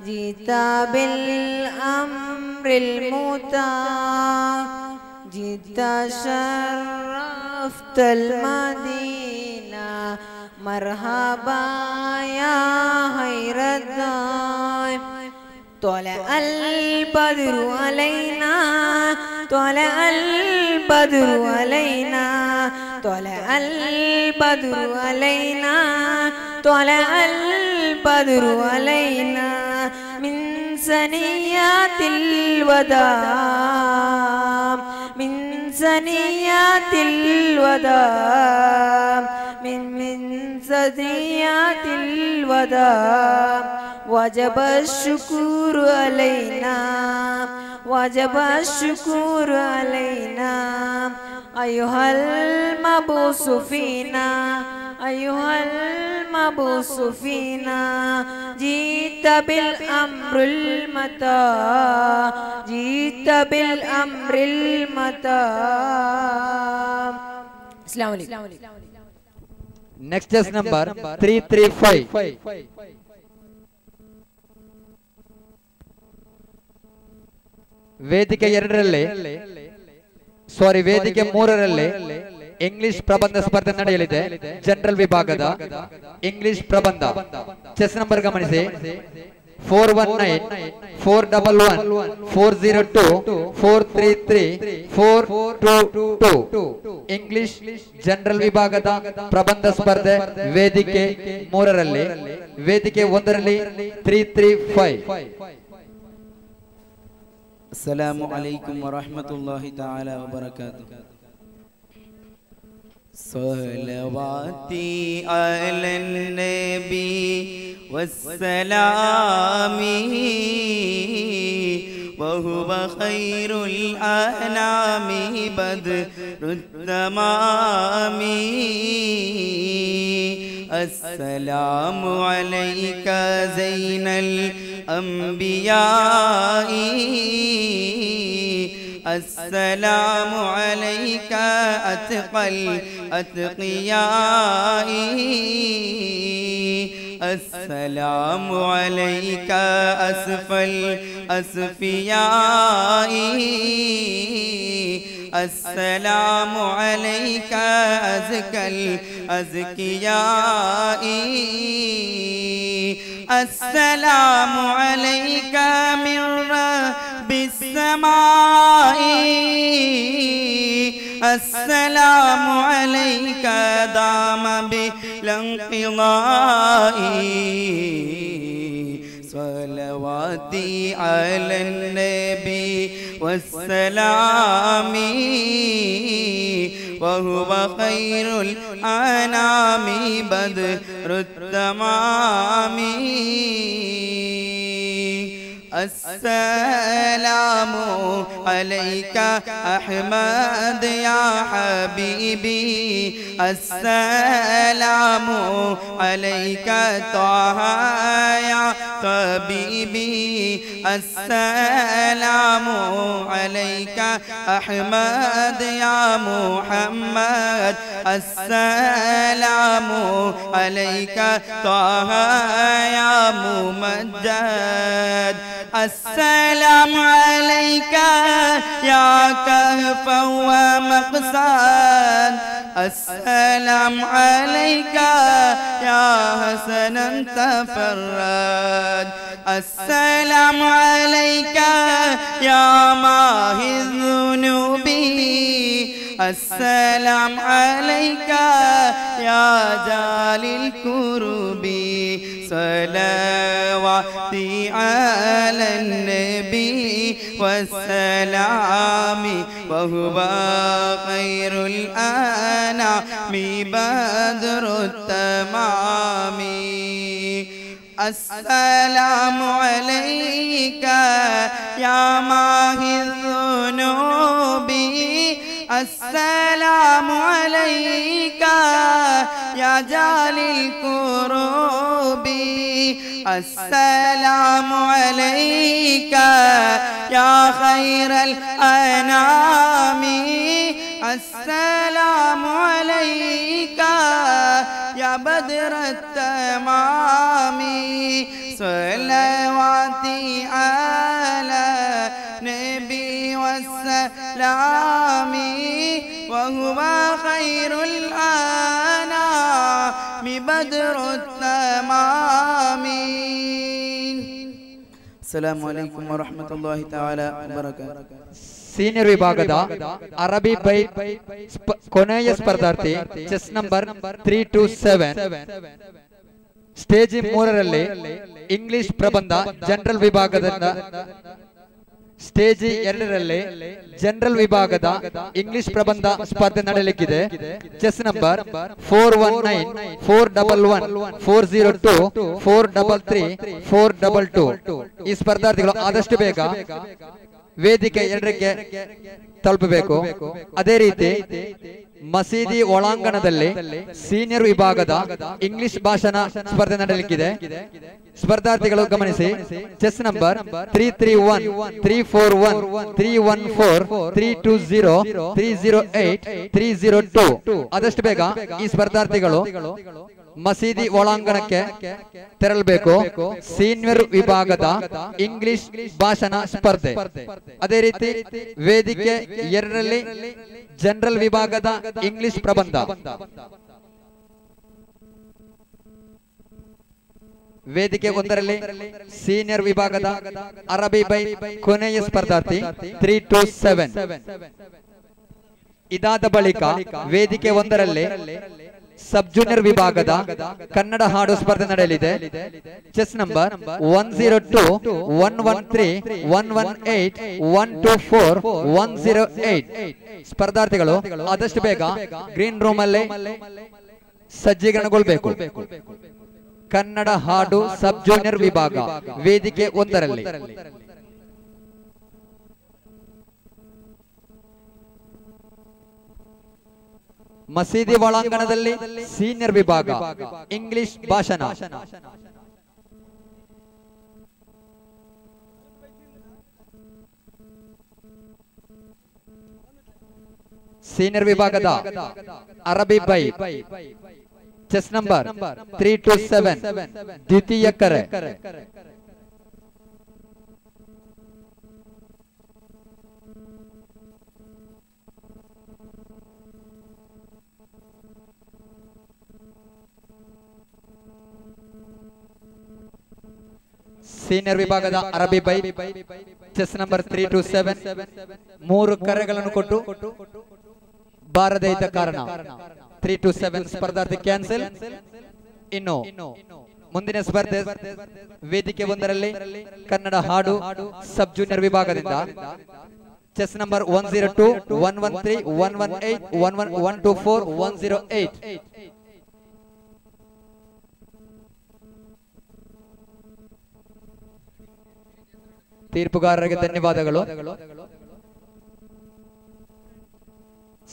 S13: جئت بالأمر المطاع جئت شرفت المدينة مرحبا يا خير الداع طلع البدر علينا طلع البدر علينا طلع البدر علينا طلع البدر علينا من ثنيات الوداع من ثنيات الوداع من ثنيات الوداع وجب الشكر علينا وجب الشكر علينا أيها المبعوث فينا أيها المبعوث فينا جئت بالأمر المطاع جئت بالأمر المطاع. السلام عليكم.
S1: Next chess number 335. ವೇದಿಕೆ 2ರಲ್ಲಿ ವೇದಿಕೆ 3ರಲ್ಲಿ ಇಂಗ್ಲಿಷ್ ಪ್ರಬಂಧ ಸ್ಪರ್ಧೆ ನಡೆಯಲಿದೆ. ಜನರಲ್ ವಿಭಾಗದ ಇಂಗ್ಲಿಷ್ ಪ್ರಬಂಧ. ಚೆಸ್ ನಂಬರ್ ಗಮನಿಸಿ 419 411 402 433 422. ಇಂಗ್ಲಿಷ್ ಜನರಲ್ ವಿಭಾಗದ ಪ್ರಬಂಧ ಸ್ಪರ್ಧೆ ವೇದಿಕೆ 3ರಲ್ಲಿ. ವೇದಿಕೆ 1ರಲ್ಲಿ 335.
S14: अस्सलामु अलैकुम व रहमतुल्लाहि ताला व बरकातुहू. सलवाती अलन नबी वस्सलामी वहुव खैरुल अनामी बदरुत तमामी
S15: अस्सलामु अलैका ज़ैनल अंबियाई अस्सलामु अलैका अत्क़ल अत्क़ियाई अस्सलामु अलैका अस्फ़ल अस्फ़ियाई अस्सलामु अलैका अज़कल अज़कियाई अस्सलामु अलैका मिन रब्बिस समाई अस्सलामु अलैका दाम बिलंक़िज़ाई सलवाती अलन नबी वस्सलामी वहुव खैरुल अनामी बदरुत तमामी अस्सलामु अलैका अहमद या हबीबी अस्सलामु अलैका ताहा या तबीबी अस्सलामु अलैका अहमद या मुहम्मद अस्सलामु अलैका ताहा या मुमज्जद अस्सलामु अलैका या कहफ़ व मक़सद अस्सलामु अलैका या हसनन तफ़र्रद अस्सलामु अलैका या माहिज़ ज़ुनूबी अस्सलामु अलैका या जालिल कुरूबी सलवाती अलन नबी वस्सलामी वहुव खैरुल अनामी बदरुत तमामी अस्सलामु अलैका या माहिज़ ज़ुनूबी अस्सलामु अलैका या जालिल कुरूबी अस्सलामु अलैका या खैरल अनामी अस्सलामु अलैका या बदरत तमामी सलवाती अला नबी वस्सलामी वहुव खैरुल अनामी बदरुत तमामी।
S14: अस्सलामु अलैकुम व रहमतुल्लाहि तआला व बरकातुहू।
S1: ಸೀನಿಯರ್ ವಿಭಾಗದ ಅರಬಿ ಬೈ ಕೊನೆಯ ಸ್ಪರ್ಧಾರ್ಥಿ ಚೆಸ್ ನಂಬರ್ 327 ಸ್ಟೇಜ್ 3ರಲ್ಲಿ ಇಂಗ್ಲಿಷ್ ಪ್ರಬಂಧ ಜನರಲ್ ವಿಭಾಗದಿಂದ ಸ್ಟೇಜ್ 2ರಲ್ಲಿ ಜನರಲ್ ವಿಭಾಗದ ಇಂಗ್ಲಿಷ್ ಪ್ರಬಂಧ ಸ್ಪರ್ಧೆ ನಡೆಯಲಿಕ್ಕಿದೆ. ಚೆಸ್ ನಂಬರ್ 419 411 402 433 422 ಈ ಸ್ಪರ್ಧಾರ್ಥಿಗಳು ಆದಷ್ಟು ಬೇಗ ವೇದಿಕೆ 2ಕ್ಕೆ ತಲುಪಬೇಕು. ಅದೇ ರೀತಿ ಮಸೀದಿ ಒಳಾಂಗಣದಲ್ಲಿ ಸೀನಿಯರ್ ವಿಭಾಗದ ಇಂಗ್ಲಿಷ್ ಭಾಷಣ ಸ್ಪರ್ಧೆ ನಡೆಯಲಿಕ್ಕಿದೆ. ಸ್ಪರ್ಧಾರ್ಥಿಗಳು ಗಮನಿಸಿ, ಚೆಸ್ ನಂಬರ್ 331 341 314 320 308 302 ಆದಷ್ಟು ಬೇಗ ಈ ಸ್ಪರ್ಧಾರ್ಥಿಗಳು ಮಸೀದಿ ಒಳಾಂಗಣಕ್ಕೆ ತೆರಳಬೇಕು. ಸೀನಿಯರ್ ವಿಭಾಗದ ಇಂಗ್ಲಿಷ್ ಭಾಷಣ ಸ್ಪರ್ಧೆ. ಅದೇ ರೀತಿ ವೇದಿಕೆ 2ರಲ್ಲಿ ಜನರಲ್ ವಿಭಾಗದ ಇಂಗ್ಲಿಷ್ ಪ್ರಬಂಧ. ವೇದಿಕೆ 1ರಲ್ಲಿ ಸೀನಿಯರ್ ವಿಭಾಗದ ಅರಬಿ ಬೈ ಕೊನೆಯ ಸ್ಪರ್ಧಾರ್ಥಿ 327. ಇದಾದ ಬಳಿಕ ವೇದಿಕೆ 1ರಲ್ಲಿ ಸಬ್ ಜೂನಿಯರ್ ವಿಭಾಗದ ಕನ್ನಡ ಹಾಡು ಸ್ಪರ್ಧೆ ನಡೆಯಲಿದೆ. ಚೆಸ್ ನಂಬರ್ 102 113 118 124 108 ಸ್ಪರ್ಧಾರ್ಥಿಗಳು ಆದಷ್ಟು ಬೇಗ ಗ್ರೀನ್ ರೂಮ್ ಅಲ್ಲಿ ಸಜ್ಜೀಕರಣಗೊಳ್ಳಬೇಕು. ಕನ್ನಡ ಹಾಡು ಸಬ್ ಜೂನಿಯರ್ ವಿಭಾಗ ವೇದಿಕೆ 1ರಲ್ಲಿ. ಮಸೀದಿ ಒಳಾಂಗಣದಲ್ಲಿ ಸೀನಿಯರ್ ವಿಭಾಗ ಇಂಗ್ಲಿಷ್ ಭಾಷಣ. ಸೀನಿಯರ್ ವಿಭಾಗದ ಅರಬಿ ಬೈ ಚೆಸ್ ನಂಬರ್ 327 ದ್ವಿತೀಯ ಕರೆ. ಸೀನಿಯರ್ ವಿಭಾಗದ ಅರಬಿ ಬೈ ಚೆಸ್ ನಂಬರ್ 327 3 ಕರೆಗಳನ್ನು ಕೊಟ್ಟು ಬಾರದೇ ಇದ್ದ ಕಾರಣ 327 ಸ್ಪರ್ಧಾರ್ಥಿ ಕ್ಯಾನ್ಸಲ್. ಇನ್ನು ಮುಂದಿನ ಸ್ಪರ್ಧೆ ವೇದಿಕೆ ಒಂದರಲ್ಲಿ ಕನ್ನಡ ಹಾಡು ಸಬ್ ಜೂನಿಯರ್ ವಿಭಾಗದಿಂದ ಚೆಸ್ ನಂಬರ್ 102 113 118 124 108. ತೀರ್ಪುಗಾರರಿಗೆ ಧನ್ಯವಾದಗಳು.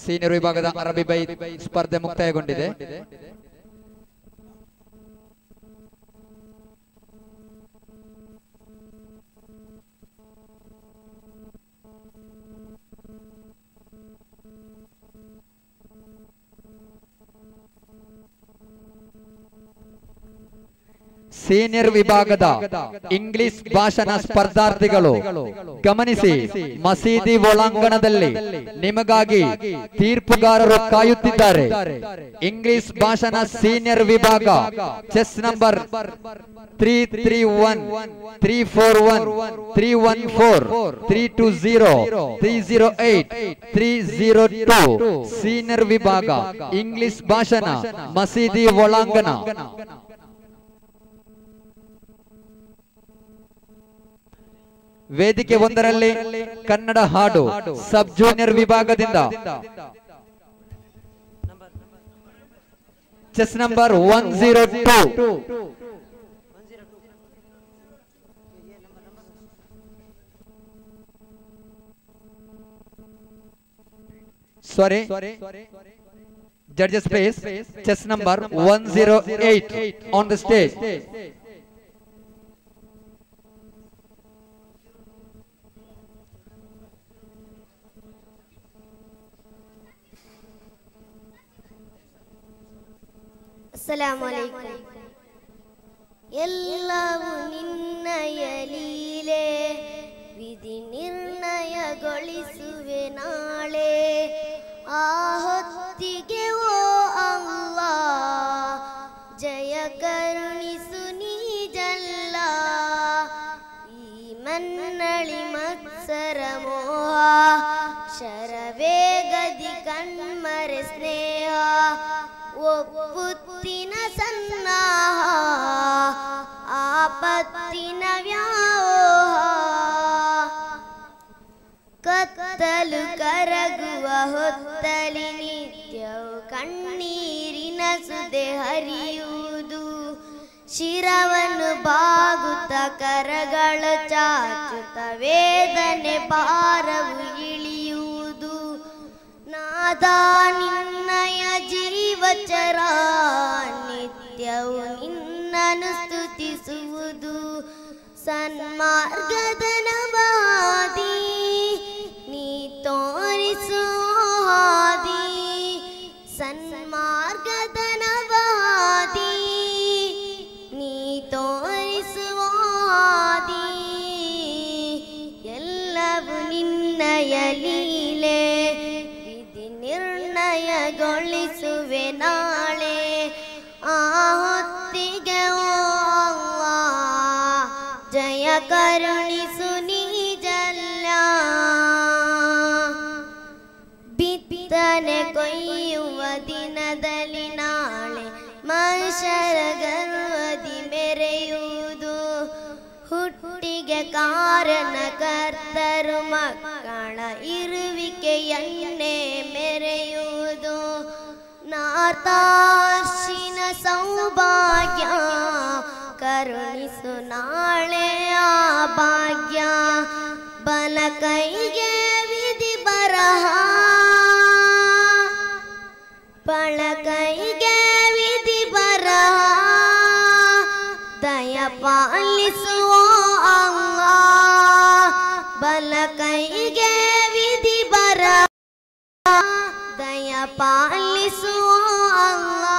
S1: ಸೀನಿಯರ್ ವಿಭಾಗದ ಅರಬಿ ಬೈ ಸ್ಪರ್ಧೆ ಮುಕ್ತಾಯಗೊಂಡಿದೆ. ಸೀನಿಯರ್ ವಿಭಾಗದ ಇಂಗ್ಲಿಷ್ ಭಾಷಣ ಸ್ಪರ್ಧಾರ್ಥಿಗಳು ಗಮನಿಸಿ, ಮಸೀದಿ ಒಳಾಂಗಣದಲ್ಲಿ ನಿಮಗಾಗಿ ತೀರ್ಪುಗಾರರು ಕಾಯುತ್ತಿದ್ದಾರೆ. ಇಂಗ್ಲಿಷ್ ಭಾಷಣ ಸೀನಿಯರ್ ವಿಭಾಗ ಚೆಸ್ ನಂಬರ್ 331 341 314 320 308 302 ಸೀನಿಯರ್ ವಿಭಾಗ ಇಂಗ್ಲಿಷ್ ಭಾಷಣ ಮಸೀದಿ ಒಳಾಂಗಣ. ವೇದಿಕೆ ಒಂದರಲ್ಲಿ ಕನ್ನಡ ಹಾಡು ಸಬ್ ಜೂನಿಯರ್ ವಿಭಾಗದಿಂದ chess number 102 sorry judges please, chess number 108 on the stage.
S16: ಅಸ್ಸಲಾಮು ಅಲೈಕುಂ. ಎಲ್ಲವೂ ನಿನ್ನಯ ಲೀಲೆ, ವಿಧಿ ನಿರ್ಣಯಗೊಳಿಸುವೆ ನಾಳೆ. ಆ ಹೊತ್ತಿಗೆ ಓ ಅಲ್ಲಾ ಜಯ ಕರುಣಿಸು ನೀ ಜಲ್ಲ. ಈ ಮನ್ನಳಿ ಮತ್ಸರ ಮೋಹ, ಶರವೇಗದಿ ಕಣ್ಮರೆ ಸ್ನೇಹ. ಒಪ್ಪುತ್ತಿನ ಸನ್ನಾಹ, ಆಪತ್ತಿನ ವ್ಯಾಮೋಹ. ಕತ್ತಲು ಕರಗುವ ಹೊತ್ತಲಿ ನಿತ್ಯವು ಕಣ್ಣೀರಿನ ಸುದೆ ಹರಿಯುವುದು. ಶಿರವನ್ನು ಬಾಗುತ್ತ ಕರಗಳ ಚಾಚುತ್ತ ವೇದನೆ ಭಾರವು ಇಳಿಯುವುದು. ನಾದ ನಿನ್ನಯ ಜೀವಚರ ನಿತ್ಯವು ನಿನ್ನನ್ನು ಸ್ತುತಿಸುವುದು. ಸನ್ಮಾರ್ಗದ ನವಾದಿ ನೀ ತೋರಿಸು ಹಾದಿ. ಸನ್ಮಾರ್ಗದ ನವಾದಿ ನೀ ತೋರಿಸುವ ಹಾದಿ. ಎಲ್ಲವೂ ನಿನ್ನಯ ಲೀಲೆ, ವಿಧಿ ನಿರ್ಣಯಗೊಳಿಸುವೆ ನಾಳೆ. ಆ ಹೊತ್ತಿಗೆ ಓ ಜಯ ಕರುಣಿಸು ನೀ ಜಲ್ಲ. ಬಿತ್ತನೆ ಕೊಯ್ಯುವ ದಿನದಲ್ಲಿ ನಾಳೆ ಮನುಷ್ಯರ ಗರ್ವದಿ ಮೆರೆಯುವುದು. ಹುಟ್ಟಿಗೆ ಕಾರಣ ಕರ್ತರು ಮಕ್ಕಳ ಇರುವಿಕೆಯನ್ನೇ ಮೆರೆಯುವುದು. ನಾತಾರ್ಶಿನ ಸೌಭಾಗ್ಯ ಕರುಣಿಸು ನಾಳೆ ಆ ಭಾಗ್ಯ. ಬಲ ಕೈಗೆ ವಿಧಿ ಬರಹ, ಪಾಲಿಸುವ ಅಲ್ಲಾ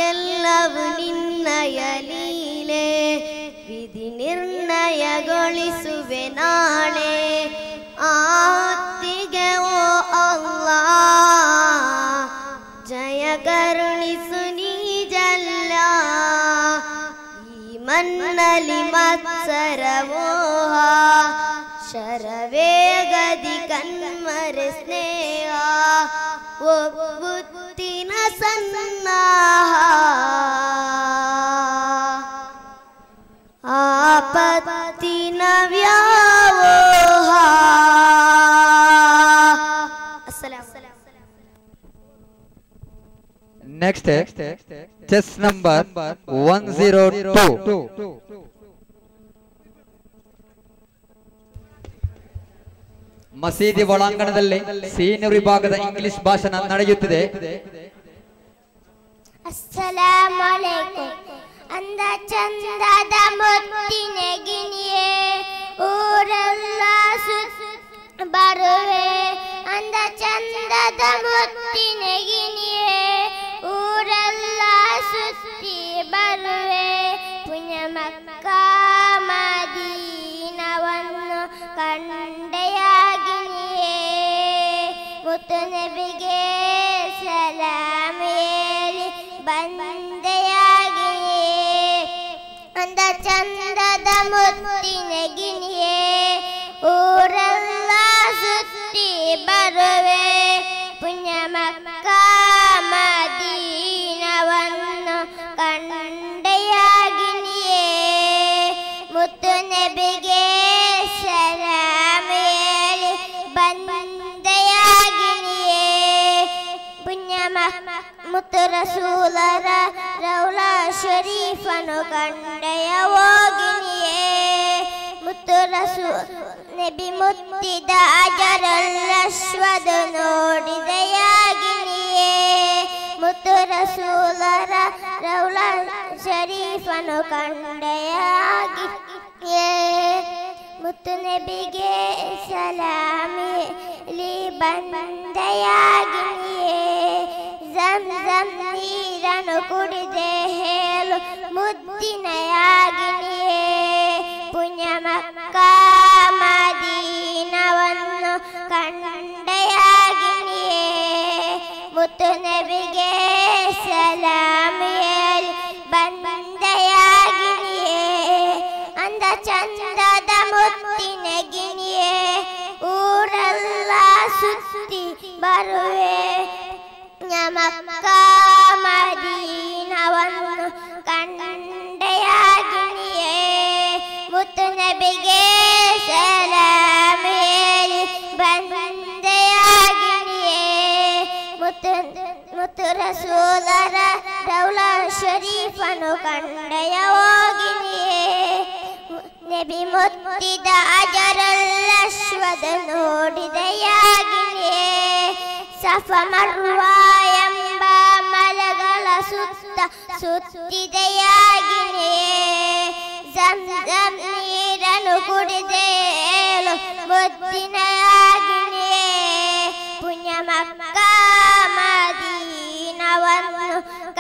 S16: ಎಲ್ಲವೂ ನಿನ್ನಯ ಲೀಲೆ ವಿಧಿ ನಿರ್ಣಯಗೊಳಿಸುವೆ ನಾಳೆ ಆತ್ತಿಗೆ ಓ ಅಲ್ಲಾ ಜಯ ಕರುಣಿಸು ನೀ ಜಲ್ಲ ಈ ಮನ್ನಲಿ ಮತ್ಸರವೋಹ ಶರವೇಗದಿ ಕನ್ಮರೆ ಸ್ನೇಹ ಒಬ್ಬುತ್ತಿನ ಸನ್ನಾಹ ಆಪತ್ತಿನ ವ್ಯಾವೋಹ.
S1: Next, chess number 102. ಮಸೀದಿ ಒಳಾಂಗಣದಲ್ಲಿ ಸೀನಿಯರ್ ವಿಭಾಗದ ಇಂಗ್ಲಿಷ್ ಭಾಷಣ ನಡೆಯುತ್ತಿದೆ.
S16: ಅಸ್ಸಲಾಮು ಅಲೈಕುಂ. ಅಂದ ಚಂದದ ಮುತ್ತಿನ ಗಿಣಿಯೇ ಊರೆಲ್ಲ ಬರುವೆ ಅಂದ ಚಂದದ ಮುತ್ತಿನ ಗಿಣಿಯೇ ಊರೆಲ್ಲ ಸುತ್ತಿ ಬರುವೆ ಪುಣ್ಯ ಮಕ್ಕ ಮದೀನವನ್ನು ಕಂಡೆಯಾಗಿನಿಯೇ ಮುತ್ತು ನಬಿಗೆ ಸಲಾಮ್ ಹೇಳಿ ಬಂದೆಯಾಗಿಯೇ ಅಂದ ಚಂದದ ಮುತ್ತಿನ ಗಿಣಿಯೇ ಊರೆಲ್ಲ ಸುತ್ತಿ ಬರುವೆ ಪುಣ್ಯ ಮಕ್ಕ ಮದೀನವನ್ನು ಕಂಡೆಯಾಗಿನಿಯೇ ಮುತ್ತು ನಬಿಗೆ ಸಲಾಮ್ ಹೇಳಿ ಬಂದೆಯಾಗಿನಿಯೇ ಪುಣ್ಯ ಮುತ್ತು ರಸೂಲರ ರೌಲಾ ಶರೀಫನು ಕಂಡೆಯ ಹೋಗಿನಿಯೇ ಮುತ್ತು ರಸೂಲ್ ನಬಿ ಮುತ್ತಿದ ಅಜರಲ್ಲಶ್ವದ ನೋಡಿದೆಯಾಗಿನಿಯೇ ಮುತ್ತು ರಸೂಲರ ರೌಲಾ ಶರೀಫನು ಕಂಡೆಯಾಗಿನಿಯೇ ಮುತ್ತು ನಬಿಗೆ ಸಲಾಮಿ ಬಂದೆಯಾಗಿನಿಯೇ ಜಮ್ ಜಮ್ ನೀರನ್ನು ಕುಡಿದೆ ಹೇಳು ಮುದ್ದಿನಯಾಗಿನಿಯೇ ಪುಣ್ಯ ಮಕ್ಕ ಮದೀನವನ್ನು ಕಂಡೆಯಾಗಿನಿಯೇ ಮುತ್ತು ನಬಿಗೆ ಸಲಾಮ್ ಹೇಳಿ ಬಂದೆಯಾಗಿನಿಯೇ ಅಂದ ಚಂದದ ಮುತ್ತಿನ ಗಿಣಿಯೇ ಊರೆಲ್ಲ ಸುತ್ತಿ ಬರುವೆ ಮಕ್ಕ ಮದೀನವನ್ನು ಕಂಡೆಯಾಗಿನಿಯೇ ಮುತ್ತು ನಬಿಗೆ ಸಲಾಮ್ ಹೇಳಿ ಬಂದೆಯಾಗಿನಿಯೇ ಮುತ್ತು ರಸೂಲರ ರೌಲಾ ಶರೀಫನು ಕಂಡೆಯ ಹೋಗಿನಿಯೇ ನಬಿ ಮುತ್ತಿದ ಅಜರಲ್ಲಶ್ವದ ನೋಡಿದೆಯಾಗಿನಿಯೇ ಸಫ ಮರ್ವ ಎಂಬ ಮಲಗಳ ಸುತ್ತ ಸುತ್ತಿದೆಯಾಗಿನಿಯೇ ಜಮ್ ಜಮ್ ನೀರನ್ನು ಕುಡಿದೇಳು ಮುದ್ದಿನಯಾಗಿನಿಯೇ ಪುಣ್ಯ ಮಕ್ಕ ಮದೀನವನ್ನು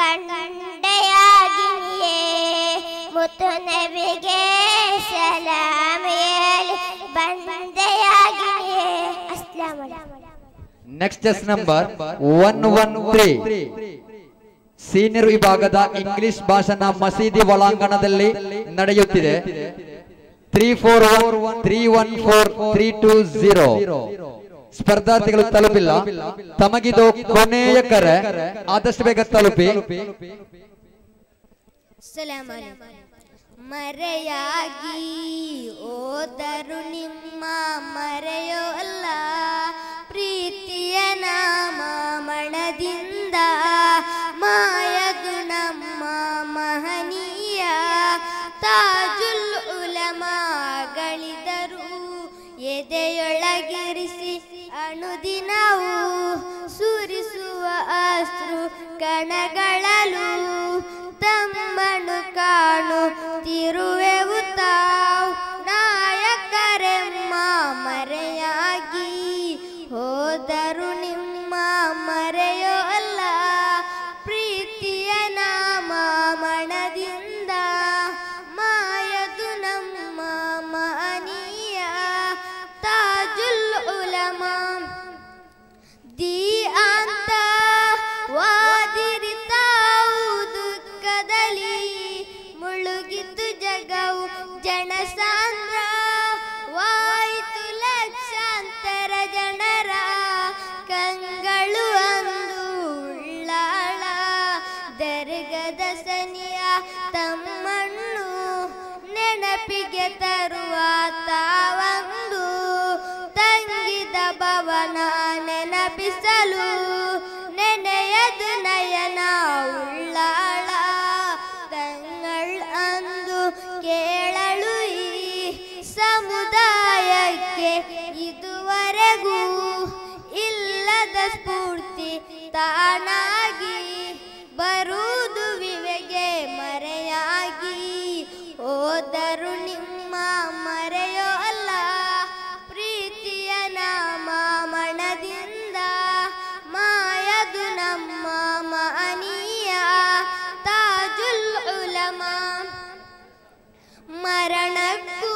S16: ಕಂಡೆಯಾಗಿನಿಯೇ ಮುತ್ತು ನಬಿಗೆ ಸಲಾಮ್ ಹೇಳಿ ಬಂದೆಯಾಗಿನಿಯೇ. ಅಸ್ಸಲಾಮು ಅಲೈಕುಂ.
S1: ನೆಕ್ಸ್ಟ್ ಚೆಸ್ ನಂಬರ್ 113 ಸೀನಿಯರ್ ವಿಭಾಗದ ಇಂಗ್ಲಿಷ್ ಭಾಷಣ ಮಸೀದಿ ಒಳಾಂಗಣದಲ್ಲಿ ನಡೆಯುತ್ತಿದೆ. 341 314 320 ಸ್ಪರ್ಧಾರ್ಥಿಗಳು ತಲುಪಿಲ್ಲ. ತಮಗಿದು ಕೊನೆಯ ಕರೆ, ಆದಷ್ಟು ಬೇಗ ತಲುಪಿ.
S16: ಮರೆಯಾಗಿ ಓದರು ನಿಮ್ಮ ಮರೆಯೋಲ್ಲ ಪ್ರೀತಿಯ ನಾಮ ಮಣದಿಂದ ಮಾಯದು ನಮ್ಮ ಮಹನೀಯ ತಾಜುಲ್ ಉಲಮಾಗಳಿದರು ಎದೆಯೊಳಗಿರಿಸಿ ಅನುದಿನವೂ ಸುರಿಸುವ ಅಶ್ರು ಕಣಗಳಲು ತಮ್ಮನು ಕಾಣುತ್ತಿರುವೆವು ತಾವು ನಾಯಕರೆಮ್ಮ ಮರೆಯಾಗಿ ಹೋದರು ನಿಮ್ಮ ತುಂಬಿತು ಜಗವು ಜನಸಾಂದ್ರ ವಾಯಿತು ಲಕ್ಷಾಂತರ ಜನರ ಕಂಗಳು ಅಂದು ಉಳ್ಳಾಳ ದರ್ಗದ ಸನಿಯ ತಮ್ಮಣ್ಣು ನೆನಪಿಗೆ ತರುವ ತಾವಂದು ತಂಗಿದ ಭವನ ನೆನಪಿಸಲು ನೆನೆಯದು ನಯನ ಉಳ್ಳಾಳ ತಂಗಳ್ ಅಂದು ಕೇಳಲು ಈ ಸಮುದಾಯಕ್ಕೆ ಇದುವರೆಗೂ ಇಲ್ಲದ ಸ್ಫೂರ್ತಿ ತಾನಾಗಿ ಬರುವುದು ವಿವೆಗೆ ಮರೆಯಾಗಿ ಹೋದರು ನಿಮ್ಮ ಮರೆಯೋ ಅಲ್ಲ ಪ್ರೀತಿಯ ನಾಮ ಮನದಿಂದ ಮಾಯದು ನಮ್ಮ ಮಹನೀಯ ತಾಜುಲ್ ಉಲಮಾ ಮರಣಕ್ಕೂ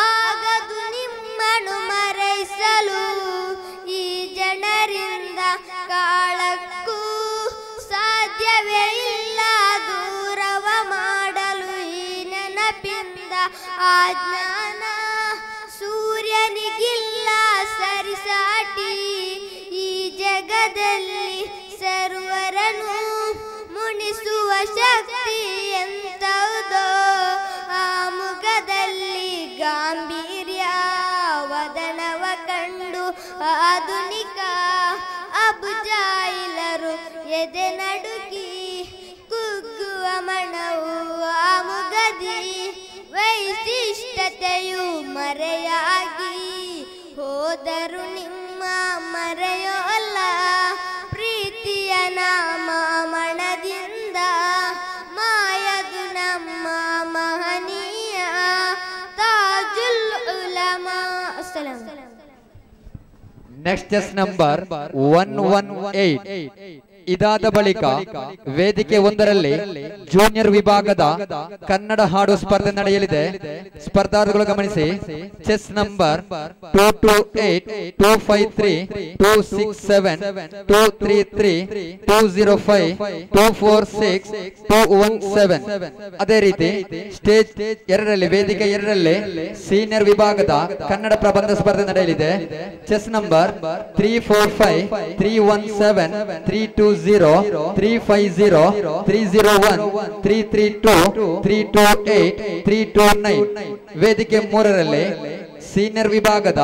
S16: ಆಗದು ನಿಮ್ಮನ್ನು ಮರೆಸಲು ಈ ಜನರಿಂದ ಕಾಳಕ್ಕೂ ಸಾಧ್ಯವೇ ಇಲ್ಲ ದೂರವ ಮಾಡಲು ಈ ನೆನಪಿಂದ ಆ ಜ್ಞಾನ ಸೂರ್ಯನಿಗಿಲ್ಲ ಸರಿಸಾಟಿ ಈ ಜಗದಲ್ಲಿ ಸರ್ವರನು ಮುನಿಸುವ ಶಕ್ತಿ ಎಂತವುದೋ ಆ ಮುಖದಲ್ಲಿ ಗಾಂಭೀರ್ಯ ವದನವ ಕಂಡು ಆಧುನಿಕ ಅಬುಜಾಯಿಲರು ಎದೆ ನಡುಗಿ ಕುಗ್ಗುವ ಮಣವು ಆ ಮುಗದಿ ವೈಶಿಷ್ಟತೆಯು ಮರೆಯಾಗಿ ಹೋದರು ನಿಮ್ಮ ಮರೆಯೋ ಅಲ್ಲ ಪ್ರೀತಿಯ ನಾಮ ಮಣದಿಂದ ಮಾಯದು ನಮ್ಮ ಮಹನೀಯ ತಾಜುಲ್ ಉಲಮಾ. ಅಸ್ಸಲಾಂ.
S1: Next chest number 118. ಇದಾದ ಬಳಿಕ ವೇದಿಕೆ ಒಂದರಲ್ಲಿ ಜೂನಿಯರ್ ವಿಭಾಗದ ಕನ್ನಡ ಹಾಡು ಸ್ಪರ್ಧೆ ನಡೆಯಲಿದೆ. ಸ್ಪರ್ಧಾರ್ಥಿಗಳು ಗಮನಿಸಿ. Chess number 228, 253, 267, 233, 205, 246, 217. ಅದೇ ರೀತಿ ಸ್ಟೇಜ್ 2ರಲ್ಲಿ ವೇದಿಕೆ 2ರಲ್ಲಿ ಸೀನಿಯರ್ ವಿಭಾಗದ ಕನ್ನಡ ಪ್ರಬಂಧ ಸ್ಪರ್ಧೆ ನಡೆಯಲಿದೆ. Chest number 345, 317, 320, 350, 301, 332, 328, 329. ವೇದಿಕೆ 3ರಲ್ಲಿ ಸೀನಿಯರ್ ವಿಭಾಗದ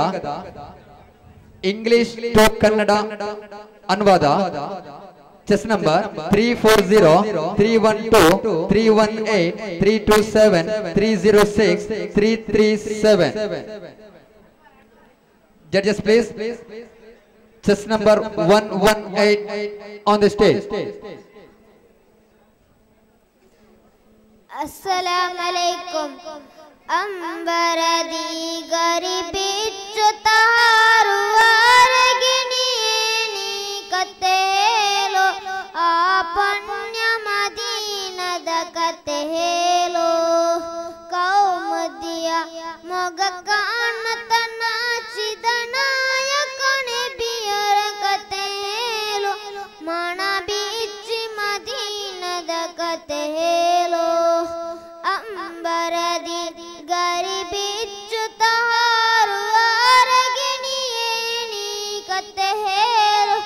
S1: ಇಂಗ್ಲಿಷ್ ಟು ಕನ್ನಡ ಅನುವಾದ. Chess number 340, 312, 318, 327, 306, 337. Judges, please. Chess number 118 on the stage.
S16: Assalamu alaikum. ಅಂಬರದಿ ಗರಿಬಿಚ್ಚುತ್ತಾರುವರೆಗಿನಿ ಕತ್ತೇಲೋ ಆ ಪುಣ್ಯ ಮದೀನದ ಕತೆ ಹೇಳೋ ಕೌಮದಿಯ ಮೊಗ ಕಾಣತ ನಾಚಿದ ನಾಯಕನೆ ಬಿಯರ ಕತೆ ಹೇಳೋ ಮಣ ಬಿಚ್ಚಿ ಮದೀನದ ಕತೆ ಹೇಳೋ ಅಂಬರದಿ ಗರಿಬಿಚ್ಚುತ್ತಾರು ಅರಗಿನಿ ಕತೆ ಹೇಳು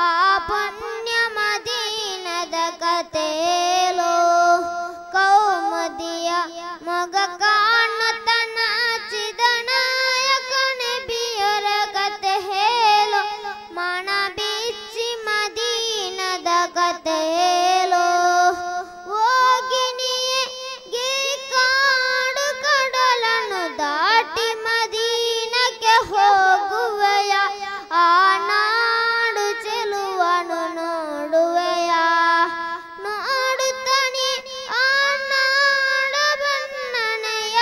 S16: ಆ ಪುಣ್ಯ ಮದೀನದ ಕತೆ ಹೇಳು ಕೌಮದಿಯ ಮೊಗ ಕಾಣತ ನಾಚಿದ ನಾಯಕನೆ ಬಿಯರ ಕತೆ ಹೇಳು ಮಣ ಬಿಚ್ಚಿ ಮದೀನದ ಕತೆ ಹೇಳು ದಾಟಿ ಮದೀನಕ್ಕೆ ಹೋಗುವೆಯ ಆ ನಾಡು ಚೆಲುವನು ನೋಡುವೆಯ ನೋಡುತ್ತನೆ ಆ ನಾಡ ಬಣ್ಣನೆಯ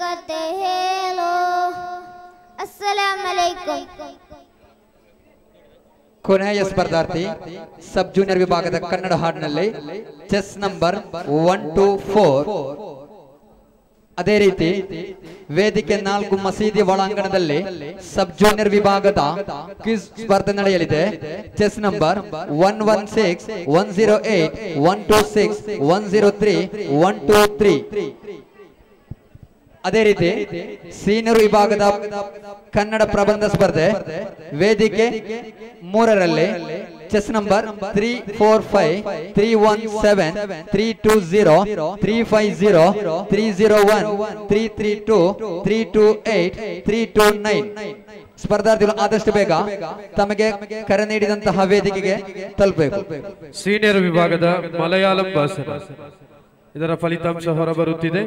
S16: ಕತೆ ಹೇಳೋ. ಅಸ್ಸಲಾಮು ಅಲೈಕುಂ.
S1: ಕೊನೆಯ ಸ್ಪರ್ಧಾರ್ಥಿ ಸಬ್ ಜೂನಿಯರ್ ವಿಭಾಗದ ಕನ್ನಡ ಹಾಡಿನಲ್ಲಿ ಚೆಸ್ ನಂಬರ್ 1 to 4. ಅದೇ ರೀತಿ ವೇದಿಕೆ 4 ಮಸೀದಿ ಒಳಾಂಗಣದಲ್ಲಿ ಸಬ್ ಜೂನಿಯರ್ ವಿಭಾಗದ ಕ್ವಿಜ್ ಸ್ಪರ್ಧೆ ನಡೆಯಲಿದೆ. Chest number 116, 108, 126, 103, 123. ಅದೇ ರೀತಿ ಸೀನಿಯರ್ ವಿಭಾಗದ ಕನ್ನಡ ಪ್ರಬಂಧ ಸ್ಪರ್ಧೆ ವೇದಿಕೆ 3ರಲ್ಲಿ ಚೆಸ್ ನಂಬರ್ 345, 317, 320, 350, 301, 332, 328, 329. ಸ್ಪರ್ಧಾರ್ಥಿಗಳು ಆದಷ್ಟು ಬೇಗ ತಮಗೆ ಕರೆ ನೀಡಿದಂತಹ ವೇದಿಕೆಗೆ ತಲುಪಬೇಕು.
S7: ಸೀನಿಯರ್ ವಿಭಾಗದ ಮಲಯಾಳಂ ಭಾಷಣ ಇದರ ಫಲಿತಾಂಶ ಹೊರಬರುತ್ತಿದೆ.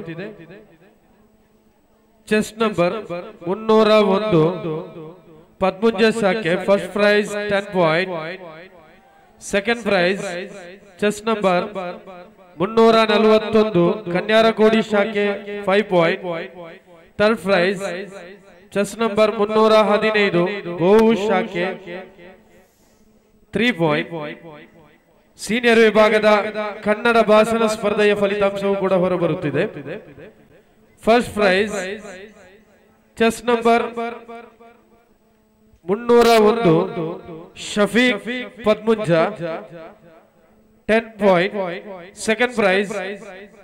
S7: ಚೆಸ್ ನಂಬರ್ 301 ಪದ್ಮುಂಜ ಶಾಖೆ first prize 10 point. Second prize chest number 341 ಕನ್ಯಾರಗೋಡಿ ಶಾಖೆ 5 point. Third prize chest number 315 ಗೋವು ಶಾಖೆ 3 ಪಾಯಿಂಟ್. ಸೀನಿಯರ್ ವಿಭಾಗದ ಕನ್ನಡ ಭಾಷಣ ಸ್ಪರ್ಧೆಯ ಫಲಿತಾಂಶವೂ ಕೂಡ ಹೊರಬರುತ್ತಿದೆ. First prize chest number 301 Shafeeq Padmunja 10 point. Second prize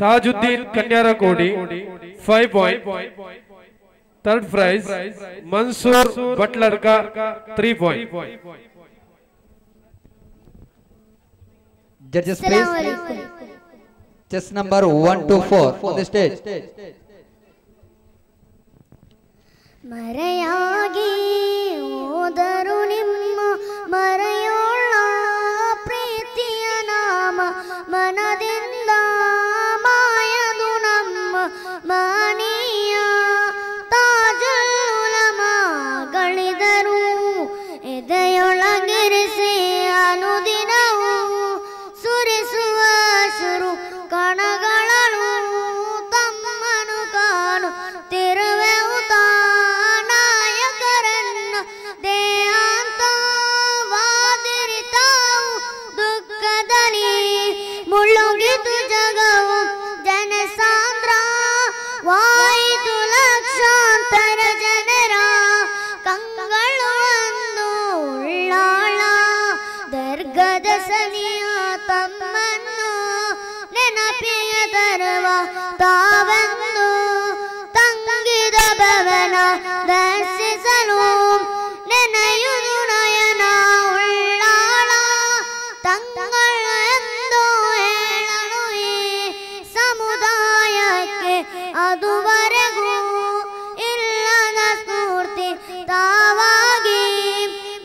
S7: Tajuddeen Kanyarakodi 5 point. Third prize Mansoor ಬಟ್ಲರ್ಕ 3 point.
S1: Judges please. Chess number 1 to 4 on the stage.
S16: ಮರೆಯಾಗಿ ಹೋದರು ನಿಮ್ಮ ಮರೆಯೋಳ ಪ್ರೀತಿಯ ನಾಮ ಮನದಿಂದ ಮಾಯದು ನಮ್ಮ ಮಾನೀಯ ತಾಜುಲ್ ಉಲಮಾಗಳಿದರು ಎದೆಯೊಳಗಿರಿಸಿ ಅನುದಿನವೂ ಸುರಿಸುವ ಶುರು ಕಣಗಳನ್ನು ತಮ್ಮನು ಕಾಣುತ್ತಿರುವೆವು ನಾಯಕರನ್ನ ದೇಹಾಂತವಾದಿರಿ ತಾವು ದುಃಖದಲ್ಲಿ ಮುಳುಗಿತು ಜಗವು ಜನಸಾಂದ್ರ ವಾಯಿತು ಲಕ್ಷಾಂತರ ಜನರ ಕಂಗಳು ಒಂದು ಉಳ್ಳಾಳ ದರ್ಗದ ಸನಿಯ ತಮ್ಮನ್ನು ನೆನಪಿಯ ತರುವ ತಾವೆಂದು ತಂಗಿದ ಭವನ ದರ್ಶಿಸಲು ನೆನೆಯುವುದು ನಯನ ಉಳ್ಳಾಳ ತಂಗಳು ಎಂದು ಹೇಳಲು ಈ ಸಮುದಾಯಕ್ಕೆ ಅದುವರೆಗೂ ಇಲ್ಲದ ಸ್ಫೂರ್ತಿ ತಾವಾಗಿ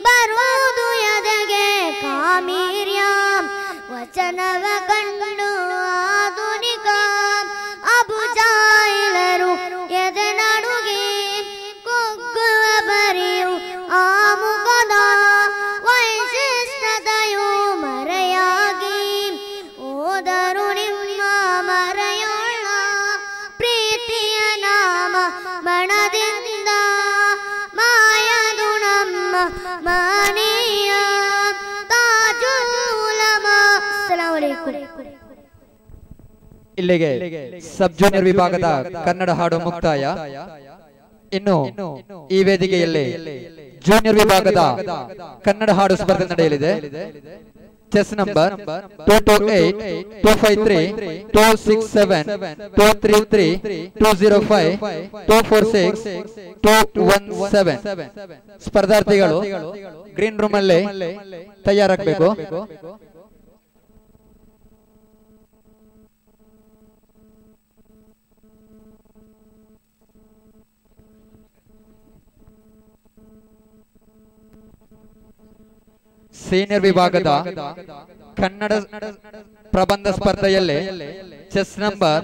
S16: ಬರುವುದು ಎದೆಗೆ ಕಾಮೀರ್ಯ ವಚನವ ಕಂಡು ಆಧುನಿಕ ಅಬುಜಾಯಿಲರು ಎದೆ ನಡುಗಿ ಕುಗ್ಗುವ ಬರಿಯು ಆ ಮುಖದ ವೈಶಿಷ್ಟತೆಯು ಮರೆಯಾಗಿ ಹೋದರು ನಿಮ್ಮ ಮರೆಯೋಳ ಪ್ರೀತಿಯ ನಾಮ ಮನದಿಂದ ಮಾಯದು ನಮ್ಮ ಮಾನೀಯ ತಾಜುಲ್ ಉಲಮಾ. ಅಸ್ಸಲಾಮು ಅಲೈಕುಂ.
S1: ಇಲ್ಲಿಗೆ ಸಬ್ ಜೂನಿಯರ್ ವಿಭಾಗದ ಕನ್ನಡ ಹಾಡು ಮುಕ್ತಾಯ. ಇನ್ನು ಈ ವೇದಿಕೆಯಲ್ಲಿ ಜೂನಿಯರ್ ವಿಭಾಗದ ಕನ್ನಡ ಹಾಡು ಸ್ಪರ್ಧೆ ನಡೆಯಲಿದೆ. Chest number 228, 253, 267, 233, 205, 246, 217. ಸ್ಪರ್ಧಾರ್ಥಿಗಳು ಗ್ರೀನ್ ರೂಮ್ ಅಲ್ಲಿ ತಯಾರಾಗಬೇಕು. ಸೀನಿಯರ್ ವಿಭಾಗದ ಕನ್ನಡ ಪ್ರಬಂಧ ಸ್ಪರ್ಧೆಯಲ್ಲಿ ಚೆಸ್ ನಂಬರ್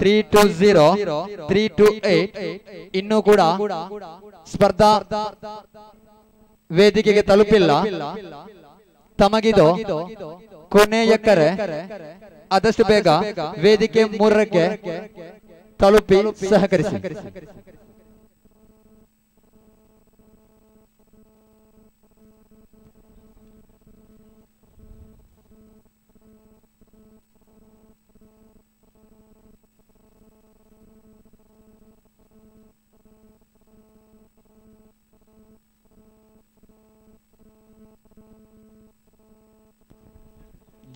S1: 320, 328 ಇನ್ನೂ ಕೂಡ ಸ್ಪರ್ಧಾ ವೇದಿಕೆಗೆ ತಲುಪಿಲ್ಲ. ತಮಗಿದು ಕೊನೆಯ ಕರೆ. ಆದಷ್ಟು ಬೇಗ ವೇದಿಕೆ 3ಕ್ಕೆ ತಲುಪಿ ಸಹಕರಿಸಿ.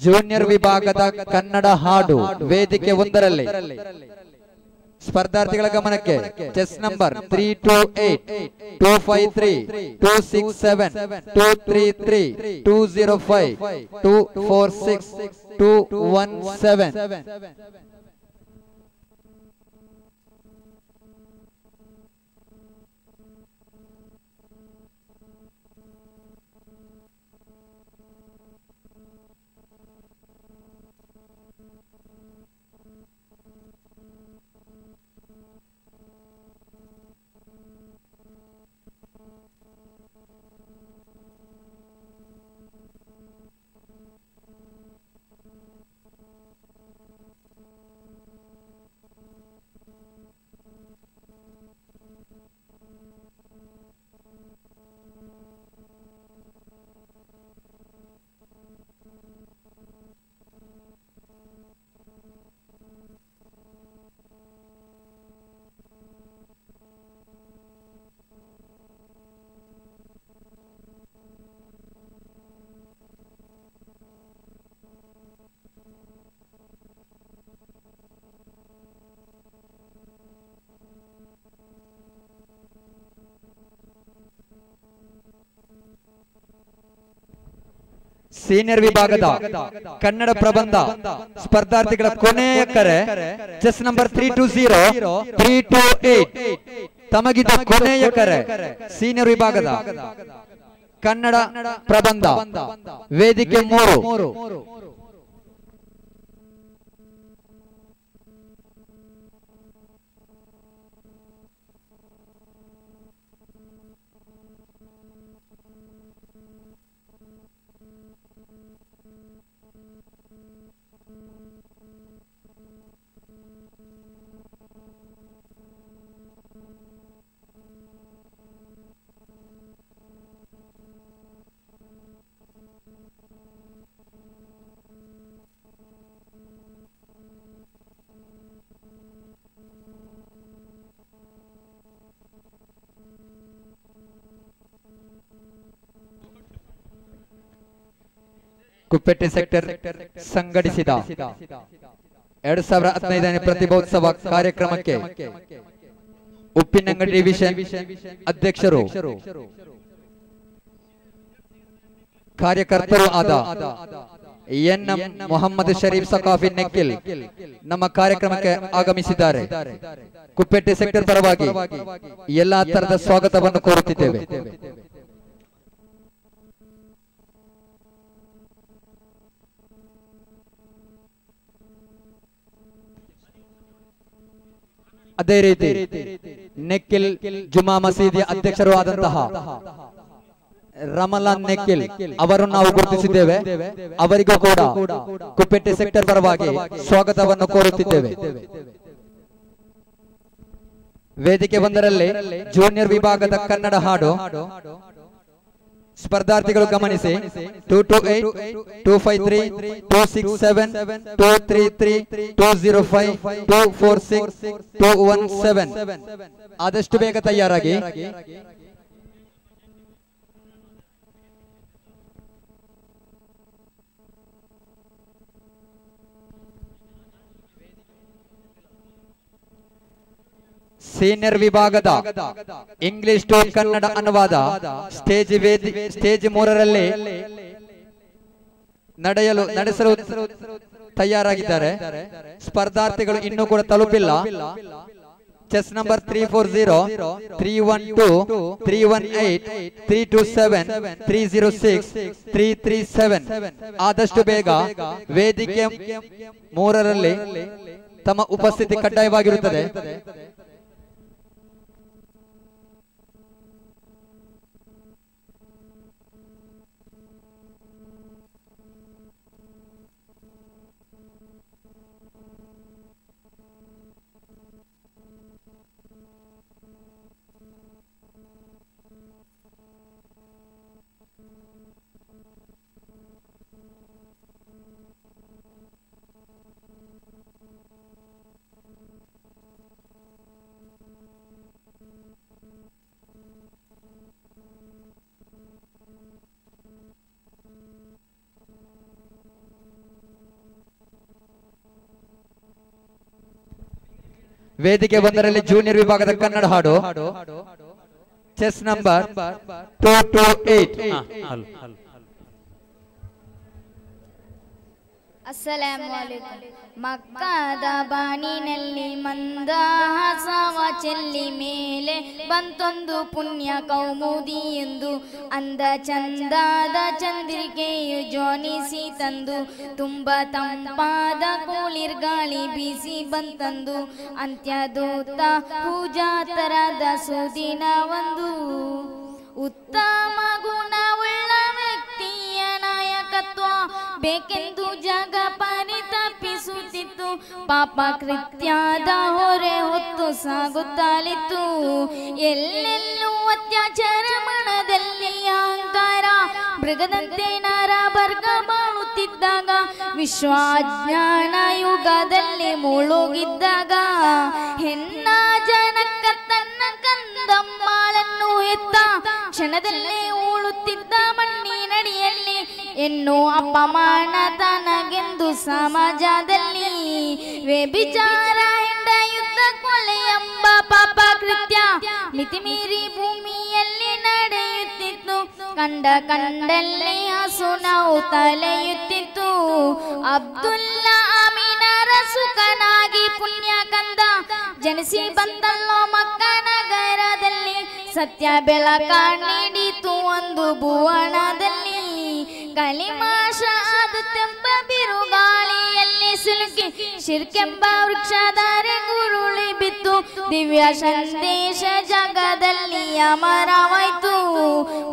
S1: ಜೂನಿಯರ್ ವಿಭಾಗದ ಕನ್ನಡ ಹಾಡು ವೇದಿಕೆ 1ರಲ್ಲಿ ಸ್ಪರ್ಧಾರ್ಥಿಗಳ ಗಮನಕ್ಕೆ ಚೆಸ್ ನಂಬರ್ 328 253 267 233 205 246 217. ಸೀನಿಯರ್ ವಿಭಾಗದ ಕನ್ನಡ ಪ್ರಬಂಧ ಸ್ಪರ್ಧಾರ್ಥಿಗಳ ಕೊನೆಯ ಕರೆ ಚೆಸ್ ನಂಬರ್ 320 328 ತಮಗಿದ ಕೊನೆಯ ಕರೆ ಸೀನಿಯರ್ ವಿಭಾಗದ ಕನ್ನಡ ಪ್ರಬಂಧ ವೇದಿಕೆ 3. ಕುಪ್ಪೆಟ್ಟೆ ಸೆಕ್ಟರ್ ಸಂಘಟಿಸಿದ 2015ನೇ ಪ್ರತಿಭೋತ್ಸವ ಕಾರ್ಯಕ್ರಮಕ್ಕೆ ಉಪ್ಪಿನಂಗಡಿ ಡಿವಿಷನ್ ಅಧ್ಯಕ್ಷರು ಕಾರ್ಯಕರ್ತರು ಆದ ಎನ್.ಎಂ. ಮೊಹಮ್ಮದ್ ಶರೀಫ್ ಸಕಾಫಿ ನೆಕ್ಕಿಲ್ ನಮ್ಮ ಕಾರ್ಯಕ್ರಮಕ್ಕೆ ಆಗಮಿಸಿದ್ದಾರೆ. ಕುಪ್ಪೆಟ್ಟೆ ಸೆಕ್ಟರ್ ಪರವಾಗಿ ಎಲ್ಲಾ ತರದ ಸ್ವಾಗತವನ್ನು ಕೋರುತ್ತಿದ್ದೇವೆ. ಅದೇ ರೀತಿ ನೆಕ್ಕಿಲ್ ಜುಮಾ ಮಸೀದಿ ಅಧ್ಯಕ್ಷರು ಆದಂತಹ ರಮಲಾನ್ ನೆಕ್ಕಿಲ್ ಅವರನ್ನು ನಾವು ಗುರುತಿಸಿದ್ದೇವೆ. ಅವರಿಗೂ ಕೂಡ ಕುಪ್ಪೆಟ್ಟೆ ಸೆಕ್ಟರ್ ಪರವಾಗಿ ಸ್ವಾಗತವನ್ನು ಕೋರುತ್ತಿದ್ದೇವೆ. ವೇದಿಕೆ 1ರಲ್ಲಿ ಜೂನಿಯರ್ ವಿಭಾಗದ ಕನ್ನಡ ಹಾಡು ಸ್ಪರ್ಧಾರ್ಥಿಗಳು ಗಮನಿಸಿ 228 253 267 233 205 246 217 ಆದಷ್ಟು ಬೇಗ ತಯಾರಾಗಿ. ಸೀನಿಯರ್ ವಿಭಾಗದ ಇಂಗ್ಲಿಷ್ ಟು ಕನ್ನಡ ಅನುವಾದ ಸ್ಟೇಜ್ 3ರಲ್ಲಿ ನಡೆಸಲು ತಯಾರಾಗಿದ್ದಾರೆ. ಸ್ಪರ್ಧಾರ್ಥಿಗಳು ಇನ್ನೂ ಕೂಡ ತಲುಪಿಲ್ಲ. ಚೆಸ್ ನಂಬರ್ 340 312 318 327 306 337 ಆದಷ್ಟು ಬೇಗ ವೇದಿಕೆ 3ರಲ್ಲಿ ತಮ್ಮ ಉಪಸ್ಥಿತಿ ಕಡ್ಡಾಯವಾಗಿರುತ್ತದೆ. ವೇದಿಕೆ ಒಂದರಲ್ಲಿ ಜೂನಿಯರ್ ವಿಭಾಗದ ಕನ್ನಡ ಹಾಡು ಚೆಸ್ ನಂಬರ್ 228.
S16: ಅಸ್ಸಲಾಮು ಅಲೈಕುಂ. ಮಕ್ಕದ ಬಾನಿನಲ್ಲಿ ಮಂದಹಾಸವ ಚೆಲ್ಲಿ ಮೇಲೆ ಬಂತೊಂದು ಪುಣ್ಯ ಕೌಮುದಿ ಎಂದು ಅಂದ ಚಂದದ ಚಂದ್ರಿಕೆಯು ಜೋನಿಸಿ ತಂದು ತುಂಬ ತಂಪಾದ ಕೂಳಿರ್ಗಾಳಿ ಬೀಸಿ ಬಂತಂದು ಅಂತ್ಯದೂತ ಪೂಜಾ ತರದ ಸುದಿನ ಒಂದು ಉತ್ತಮ ಗುಣವುಳ್ಳ ವ್ಯಕ್ತಿಯ ನಾಯಕತ್ವ ಬೇಕೆಂದು ಜಗ ಪರಿತಪಿಸುತ್ತಿತ್ತು. ಪಾಪ ಕೃತ್ಯದ ಹೊರೆ ಹೊತ್ತು ಸಾಗುತ್ತಲಿತ್ತು. ಎಲ್ಲೆಲ್ಲೂ ಅತ್ಯಾಚಾರ ಮನದಲ್ಲಿ ಅಹಂಕಾರ ಮೃಗದಂತೆ ನರಬರ್ಗ ಬಾಳುತ್ತಿದ್ದಾಗ ವಿಶ್ವಾಜ್ಞಾನ ಯುಗದಲ್ಲಿ ಮುಳುಗಿದ್ದಾಗ ಹೆಣ್ಣ ಜನಕ್ಕ ತನ್ನ ಕಂದಮ್ಮಾಳನ್ನು ಎತ್ತ ಕ್ಷಣದಲ್ಲೇ ಉಳುತ್ತಿದ್ದ ಮಣ್ಣಿನಡಿಯಲ್ಲಿ ಎನ್ನು ಅಪಮಾನ ತನಗೆಂದು ಸಮಾಜದಲ್ಲಿ ವ್ಯಭಿಚಾರ ಹೆಂಡ ಯುದ್ಧ ಕೊಲೆ ಎಂಬ ಪಾಪ ಕೃತ್ಯ ಮಿತಿಮೀರಿ ಭೂಮಿಯಲ್ಲಿ ನಡೆಯುತ್ತಿತ್ತು. ಕಂಡಲ್ಲಿ ಹಸುನವು ತಲೆಯುತ್ತಿತ್ತು. ಅಬ್ದುಲ್ಲಾ ಅಮೀನರ ಸುಖನಾಗಿ ಪುಣ್ಯ ಕಂದ ಜನಿಸಿ ಬಂದಲ್ಲೋ ಮಕ್ಕ ನಗರದಲ್ಲಿ. ಸತ್ಯ ಬೆಳಕ ನೀಡಿತು ಒಂದು ಭುವನದಲ್ಲಿ. ಕಲಿಮಾಶಾದತ್ತೆಂಬ ಬಿರುಗಾಳಿಯಲ್ಲಿ ಸಿಲುಕಿ ಶಿರ್ಕೆಂಬ ವೃಕ್ಷಧಾರೆ ಗುರುಳಿ ಬಿತ್ತು. ದಿವ್ಯ ಸಂದೇಶ ಜಗದಲ್ಲಿ ಅಮರವಾಯ್ತು.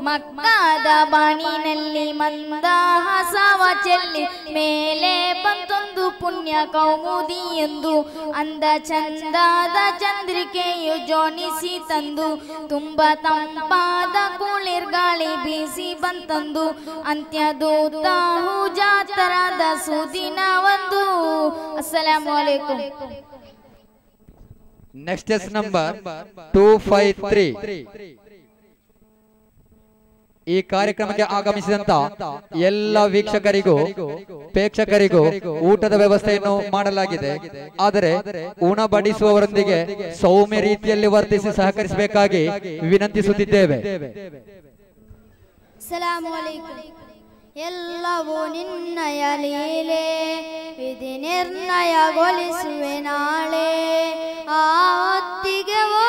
S16: ಮಕ್ಕದ ಬಾಣಿನಲ್ಲಿ ಮಂದಹಾಸವ ಚೆಲ್ಲಿ ಮೇಲೆ ಬಂತೊಂದು ಪುಣ್ಯ ಕೌಮುದಿ ಎಂದು ಅಂದ ಚಂದದ ಚಂದ್ರಿಕೆಯು ಜೋನಿಸಿ ತಂದು ತುಂಬ ತಂಪಾದ ಕೂಳಿರ್ಗಾಳಿ ಬೀಸಿ ಬಂತಂದು ಅಂತ್ಯದೂತ ಜಾತರದ ಸುದಿನ ಒಂದು. ಅಸ್ಸಲಾಮು ಅಲೈಕುಂ.
S1: Next chest number 253. ಈ ಕಾರ್ಯಕ್ರಮಕ್ಕೆ ಆಗಮಿಸಿದಂತ ಎಲ್ಲ ವೀಕ್ಷಕರಿಗೂ ಪ್ರೇಕ್ಷಕರಿಗೂ ಊಟದ ವ್ಯವಸ್ಥೆಯನ್ನು ಮಾಡಲಾಗಿದೆ. ಆದರೆ ಉಣಬಡಿಸುವವರೊಂದಿಗೆ ಸೌಮ್ಯ ರೀತಿಯಲ್ಲಿ ವರ್ತಿಸಿ ಸಹಕರಿಸಬೇಕಾಗಿ ವಿನಂತಿಸುತ್ತಿದ್ದೇವೆ.
S16: ಸಲಾಮು ಅಲೈಕುಂ. ಎಲ್ಲವೂ ನಿನ್ನಯ ಲೀಲೆ ವಿಧಿ ನಿರ್ಣಯಗೊಳಿಸುವೆ ನಾಳೆ. ಆ ಹೊತ್ತಿಗೆ ಓ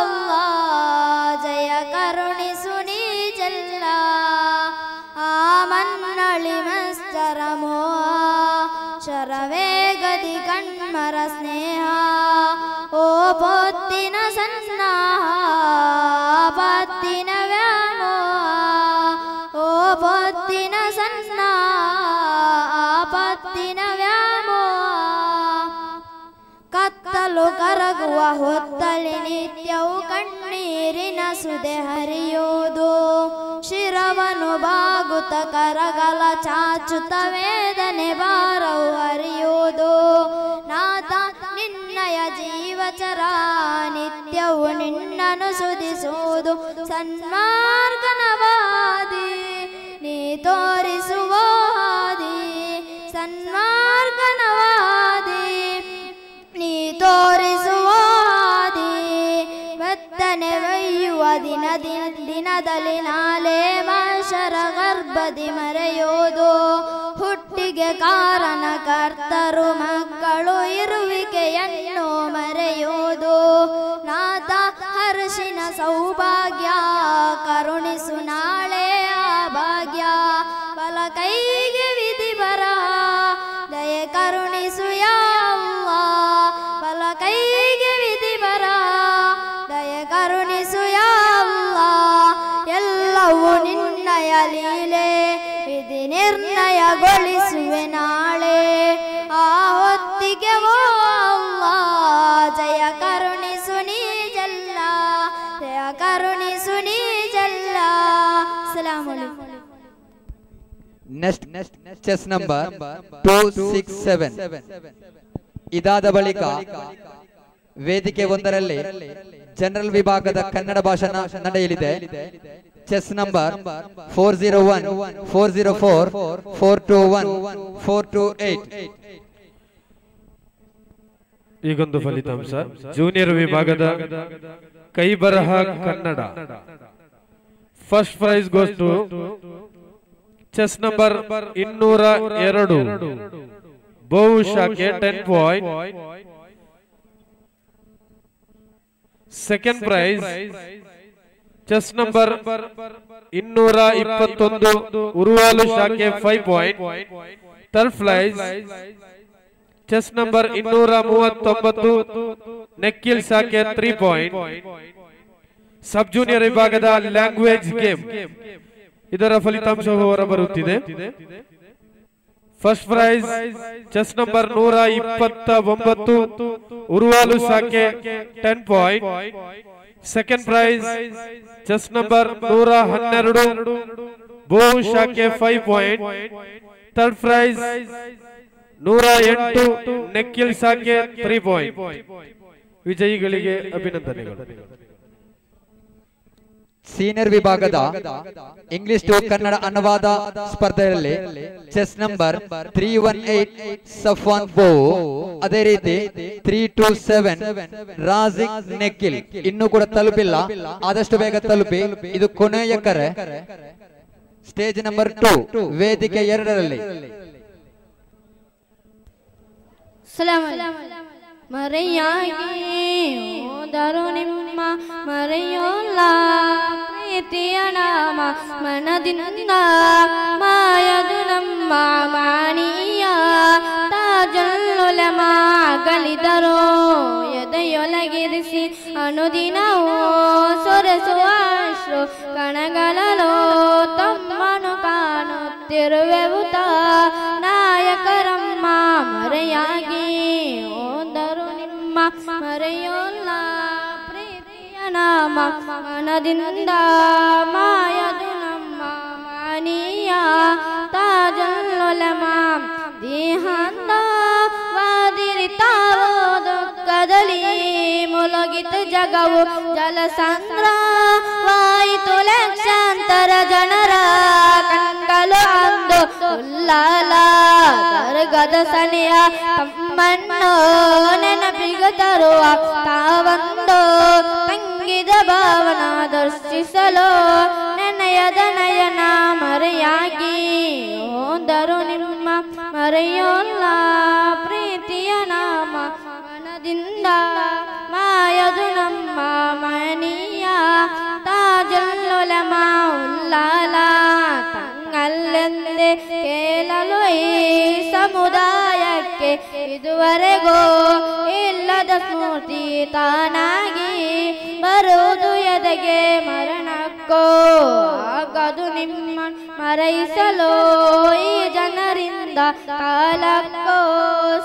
S16: ಅಲ್ಲಾಹ್ ಜಯ ಕರುಣಿಸು ನೀ ಜಲ್ಲ. ಆ ಮನ್ನಳಿ ಮಸ್ತರ ಮೋಹ ಶರವೇಗದಿ ಕಣ್ಮರ ಸ್ನೇಹ. ಓ ಪೊತ್ತಿನ ಸನ್ನಾಹ ಪತ್ತಿನ ವ್ಯಾಮೋಹ. ಓ ಪೊತ್ತಿನ ಸನ್ನಾಹ ಪತ್ತಿನ ವ್ಯಾಮೋಹ. ಕತ್ತಲು ಕರಗುವ ಹೊತ್ತಲ್ಲಿ ನಿತ್ಯವು ಕಣ್ಣೀರಿನ ಸುದೆ ಹರಿಯೋದು. ಶಿರವನು ಬಾಗುತ್ತ ಕರಗಲ ಚಾಚುತ್ತ ವೇದನೆ ಭಾರವು ಹರಿಯೋದು. ನಾಥ ನಿನ್ನಯ ಜೀವಚರ ನಿತ್ಯವು ನಿನ್ನನು ಸುಧಿಸುವುದು. ಸನ್ಮಾರ್ಗನವಾದಿ ನೀ ತೋರಿಸುವ ಹಾದಿ. ಸನ್ಮಾರ್ಗನವಾದಿ ನೀ ತೋರಿಸುವ ಹಾದಿ. ಬತ್ತನೆ ಒಯ್ಯುವ ದಿನದಲ್ಲಿ ನಾಳೆ ಮಾಶರ ಗರ್ಭದಿ ಮರೆಯೋದು. ಹುಟ್ಟಿಗೆ ಕಾರಣ ಕರ್ತರು ಮಕ್ಕಳು ಇರುವಿಕೆಯನ್ನು ಮರೆಯೋದು. ನಾಥ ಹರ್ಷಿನ ಸೌಭಾಗ್ಯ ಕರುಣಿಸು ನಾಳೆ ಆ ಭಾಗ್ಯ. ಬಲ ಕೈಗೆ ವಿಧಿ ಬರ ದಯೆ ಕರುಣಿಸು ಯಾ ಅಲ್ಲಾಹ್. ಬಲ ಕೈಗೆ ವಿಧಿ ಬರ ದಯೆ ಕರುಣಿಸು ಯಾ ಅಲ್ಲಾಹ್. ಎಲ್ಲವೂ ನಿನ್ನಯ ಲೀಲೆ ವಿಧಿ ನಿರ್ಣಯಗೊಳಿಸುವೆ ನಾಳೆ. ಆ ಹೊತ್ತಿಗೆ ಓ ಅಲ್ಲಾಹ್ ಜಯ ಕರುಣಿಸು ನೀ ಜಲ್ಲ. ಜಯ ಕರುಣಿಸು ನೀ ಜಲ್ಲ. ಅಸ್ಸಲಾಮು ಅಲೈಕುಂ.
S1: Next chest number 267. ಇದಾದ ಬಳಿಕ ವೇದಿಕೆ ಒಂದರಲ್ಲಿ ಜನರಲ್ ವಿಭಾಗದ ಕನ್ನಡ ಭಾಷಣ ನಡೆಯಲಿದೆ. Chest number 401, 404, 421, 428.
S7: ಈಗೊಂದು ಫಲಿತಾಂಶ. ಜೂನಿಯರ್ ವಿಭಾಗದ ಕೈಬರಹ Kannada. First prize goes to chest number 202 ಬಹುಶಾಖೆ 10 point. Second prize chest number 221 Uruvalu ಶಾಖೆ 5 point. Third prize chest number 239 Nekkil ಶಾಖೆ 3 ಪಾಯಿಂಟ್. ಸಬ್ ಜೂನಿಯರ್ ವಿಭಾಗದ ಲ್ಯಾಂಗ್ವೇಜ್ ಗೇಮ್ ಇದರ ಫಲಿತಾಂಶವು ಹೊರಬರುತ್ತಿದೆ. First prize chest number 129 Uruvalu ಶಾಖೆ 10 point. Second prize chest number 112 ಬಹು ಶಾಖೆ 5 ಪಾಯಿಂಟ್. ಥರ್ಡ್ ಪ್ರೈಸ್ 108 ನೆಕ್ಕಿಲ್ ಶಾಖೆ 3 ಪಾಯಿಂಟ್. ವಿಜಯಿಗಳಿಗೆ ಅಭಿನಂದನೆಗಳು.
S1: ಸೀನಿಯರ್ ವಿಭಾಗದ ಇಂಗ್ಲಿಷ್ ಟು ಕನ್ನಡ ಅನುವಾದ ಸ್ಪರ್ಧೆಯಲ್ಲಿ ಚೆಸ್ ನಂಬರ್ 318 ಸಫ್ವಾನ್ ಬೋ, ಅದೇ ರೀತಿ 327 ರಾಜಿಕ್ ನೆಕಿಲ್ ಇನ್ನೂ ಕೂಡ ತಲುಪಿಲ್ಲ, ಆದಷ್ಟು ಬೇಗ ತಲುಪಿ. ಇದು ಕೊನೆಯ ಕರೆ. ಸ್ಟೇಜ್ ನಂಬರ್ 2 ವೇದಿಕೆ 2ರಲ್ಲಿ.
S16: ಮರೆಯಾಗಿ ಹೋದರು ನಿಮ್ಮ ಮರೆಯೋಲ್ಲ ಪ್ರೀತಿಯ ನಾಮ ಮನದಿಂದ ಮಾಯದು ನಮ್ಮ ಮಾಣಿಯ ತಾಜಲ್ಲುಲಮ ಗಲಿದರೋ ಎದೆಯೊಲಗಿರಿಸಿ ಅನುದಿನವೂ ಸೊರೆಸುವ ಅಶ್ರು ಕಣಗಳಲ್ಲೋ ತಮ್ಮನು ಕಾಣುತ್ತಿರುವೆವುತ ನಾಯಕರಮ್ಮ ಮರೆಯಾಗಿ ಹೋದರು ನಿಮ್ಮ ಮರೆಯೋಲ್ಲ ಪ್ರೀತಿಯ ನಾಮ ಮನದಿಂದ ಮಾಯದು ನಮ್ಮ ಮಾನೀಯ ತಾಜಲ್ಲುಲಮ ದೇಹಾಂತ ವಾದಿರಿತಾವೋ ದುಃಖದಲ್ಲಿ ಮುಳುಗಿತು ಜಗವು ಜಲಸಂದ್ರ ವಾಯಿತು ಲಕ್ಷಾಂತರ ಜನರ ಕಣ್ಗಳು ಅಂದು ಉಲ್ಲಾಲ ದರ್ಗದ ಸನೆಯ ತಮ್ಮನ್ನು ನೆನಪಿಗೆ ತರುವ ತಾವಂದು ತಂಗಿದ ಭಾವನ ದರ್ಶಿಸಲು ನೆನೆಯದ ನಯನ ಮರೆಯಾಗಿ ಹೋದರು ನಿಮ್ಮ ಮರೆಯೋಲ್ಲ ಪ್ರೀತಿಯ ನಾಮ ಮನದಿಂದ ಮಾಯದು ನಮ್ಮ ಮನೀಯ ತಾಜಲ್ಲುಲಮ ಉಲ್ಲಾಲ ತಂಗಲ್ಲೆಂದೇ ಕೇಳಲು ಈ ಸಮುದಾಯಕ್ಕೆ ಇದುವರೆಗೂ ಇಲ್ಲದ ಸ್ಮೃತಿ ತಾನಾಗಿ ಬರುವುದು ಎದೆಗೆ ಮರಣಕ್ಕೋ ಆಗದು ನಿಮ್ಮ ಮರೆಯಿಸಲು ಈ ಜನರಿಂದ ಕಾಲಕ್ಕೋ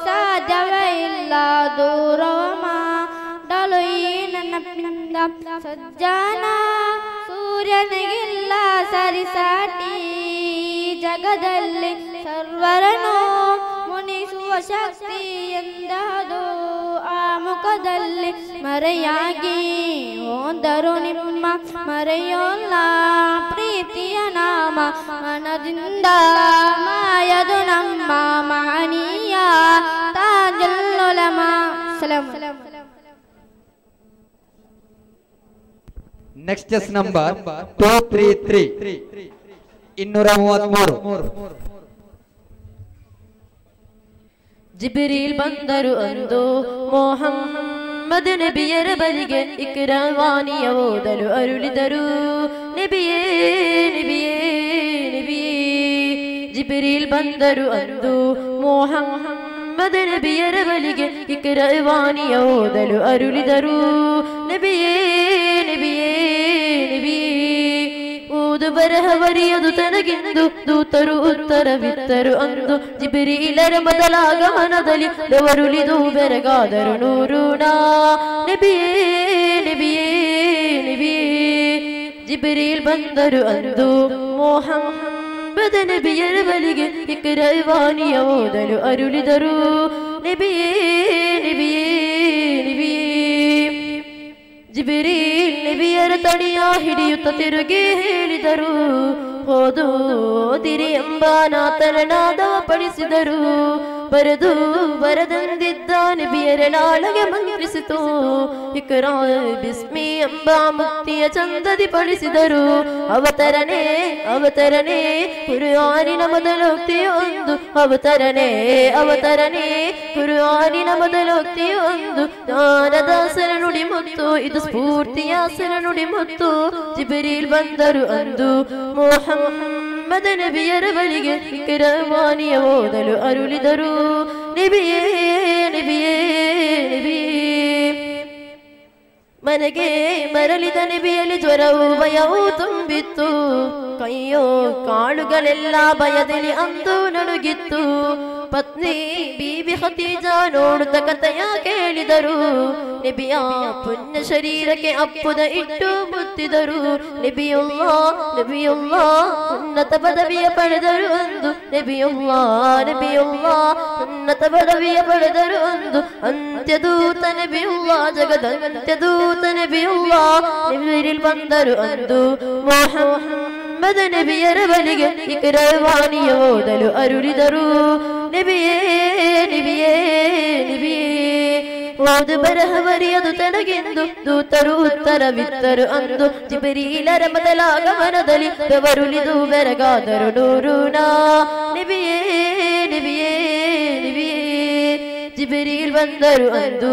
S16: ಸಾಧ್ಯವೇ ಇಲ್ಲ ದೂರವ ಮಾಡಲು ಈ ನೆನಪಿನಿಂದ ಸಜ್ಜಾನ ಸೂರ್ಯನಿಗಿಲ್ಲ ಸರಿಸಾಟಿ ಜಗದಲ್ಲಿ ಸರ್ವರನು ಮುನಿಸುವ ಶಕ್ತಿ ಎಂದದು ಆ ಮುಖದಲ್ಲಿ ಮರೆಯಾಗಿ ಹೋದರು ನಿಮ್ಮ ಮರೆಯೋಲ್ಲ ಪ್ರೀತಿಯ ನಾಮ ಮನದಿಂದ ಮಾಯದು ನಮ್ಮ ಮಾನೀಯ ತಾಜಲ್ಲುಲಮ.
S1: Next chest number 233 233.
S17: ಜಿಬ್ರೀಲ್ ಬಂದರು ಅಂದು ಮೊಹಮ್ಮದ್ ನಬಿಯರ ಬಳಿಗೆ ಇಕ್ರಾವಾನಿಯ ಓದಲು ಅರುಳಿದರು. ನಬಿಯೇ ನಬಿಯೇ ನಬಿಯೇ. ಜಿಬ್ರೀಲ್ ಬಂದರು ಅಂದು ಮೊಹಮ್ಮದ್ ನಬಿಯರ ಬಳಿಗೆ ಇಕ್ರಾವಾನಿಯ ಓದಲು ಅರುಳಿದರು. ನಬಿಯೇ ನಬಿಯೇ ನಬಿಯೇ. ಓದು ಬರಹವರಿಯದು ತನಗೆಂದು ದೂತರು ಉತ್ತರವಿತ್ತರು ಅಂದು ಜಿಬ್ರೀಲರ ಮೊದಲಾಗಮನದಲ್ಲಿ ದವರುಳಿದು ಬೆರಗಾದರು ನೂರುಣ. ನಬಿಯೇ ನಬಿಯೇ ನಬಿಯೇ. ಜಿಬ್ರೀಲ್ ಬಂದರು ಅಂದು ಮೊಹಮ್ಮದ್ ನಬಿಯರ ಬಳಿಗೆ ಇಕ್ರಾವಾನಿಯ ಓದಲು ಅರುಳಿದರು. ನಬಿಯೇ ನಬಿಯೇ ನಬಿಯೇ. ಜಿಬ್ರೀಲ್ ನಬಿಯರ ತಡಿಯ ಹಿಡಿಯುತ್ತ ತಿರುಗಿ ಹೇಳಿದರು, ಓದೋದಿರಿ ಎಂಬ ನಾತರನಾದ ಪಡಿಸಿದರು. ಬರೆದು ಬರದಂದಿದ್ದ ನಬಿಯರನಾಳಗೆ ಮಂತ್ರಿಸಿತು. ಇಕ್ರಾ ಬಿಸ್ಮಿ ಎಂಬ ಮುಕ್ತಿಯ ಚಂದದಿ ಪಡಿಸಿದರು. ಅವತರಣೆ ಅವತರಣೆ ಕುರ್ಆನಿನ ಮೊದಲೋಕ್ತಿಯೊಂದು. ಅವತರಣೆ ಅವತರಣೆ ಕುರ್ಆನಿನ ಮೊದಲೋಕ್ತಿಯೊಂದು. ಜ್ಞಾನದಾಸರ ನುಡಿ ಮುತ್ತು, ಇದು ಸ್ಫೂರ್ತಿಯಾಸರ ನುಡಿ ಮುತ್ತು. ಜಿಬ್ರೀಲ್ ಬಂದರು ಅಂದು ಮುಹಮ್ಮದ ನಬಿಯರ ಬಳಿಗೆ. ಇಕ್ರವಾನಿಯ ಓದಲು ಅರುಳಿದರು. ನಬಿಯೇ ನಬಿಯೇ ನಬಿಯೇ. ಮನೆಗೆ ಮರಳಿದ ನಬಿಯಲ್ಲಿ ಜ್ವರವು ಭಯವೂ ತುಂಬಿತ್ತು. ಕೈಯೋ ಕಾಳುಗಳೆಲ್ಲ ಭಯದಲ್ಲಿ ಅಂದು ನಡುಗಿತ್ತು. ಪತ್ನಿ ಬೀಬಿ ಖದೀಜಾ ನೋಡುತ್ತ ಕಥೆಯ ಕೇಳಿದರು. ನಬಿಯ ಪುಣ್ಯ ಶರೀರಕ್ಕೆ ಅಪ್ಪುದ ಇಟ್ಟು ಮುತ್ತಿದರು. ನಬಿಯುಲ್ಲಾ ನಬಿಯುಲ್ಲಾ ಉನ್ನತ ಪದವಿಯ ಪಡೆದರು ಅಂದು. ನಬಿಯುಲ್ಲಾ ನಬಿಯುಲ್ಲಾ ಉನ್ನತ ಪದವಿಯ ಪಡೆದರು ಅಂದು. ಅಂತ್ಯದೂತ ನಬಿಯುಲ್ಲಾ ಜಗದಂತ್ಯದೂತ ನಬಿಯುಲ್ಲಾ ಜಿಬ್ರೀಲ್ ಬಂದರು ಅಂದು ಮುಹಮ್ಮದ ನಬಿಯರ ಬಳಿಗೆ. ಇಕ್ರವಾನಿಯ ಓದಲು ಅರುಳಿದರು. ನಬಿಯೇ ನಬಿಯೇ ನಬಿಯೇ. ಓದು ಬರಹವರಿಯದು ತನಗೆಂದು ದೂತರು ಉತ್ತರವಿತ್ತರು ಅಂದು. ಜಿಬ್ರೀಲರ ಮೊದಲಾಗಮನದಲ್ಲಿ ಬೆವರುಳಿದು ಬೆರಗಾದರು ನೂರುನಾ. ನಬಿಯೇ ನಬಿಯೇ ನಬಿಯೇ. ಜಿಬ್ರೀಲ್ ಬಂದರು ಅಂದು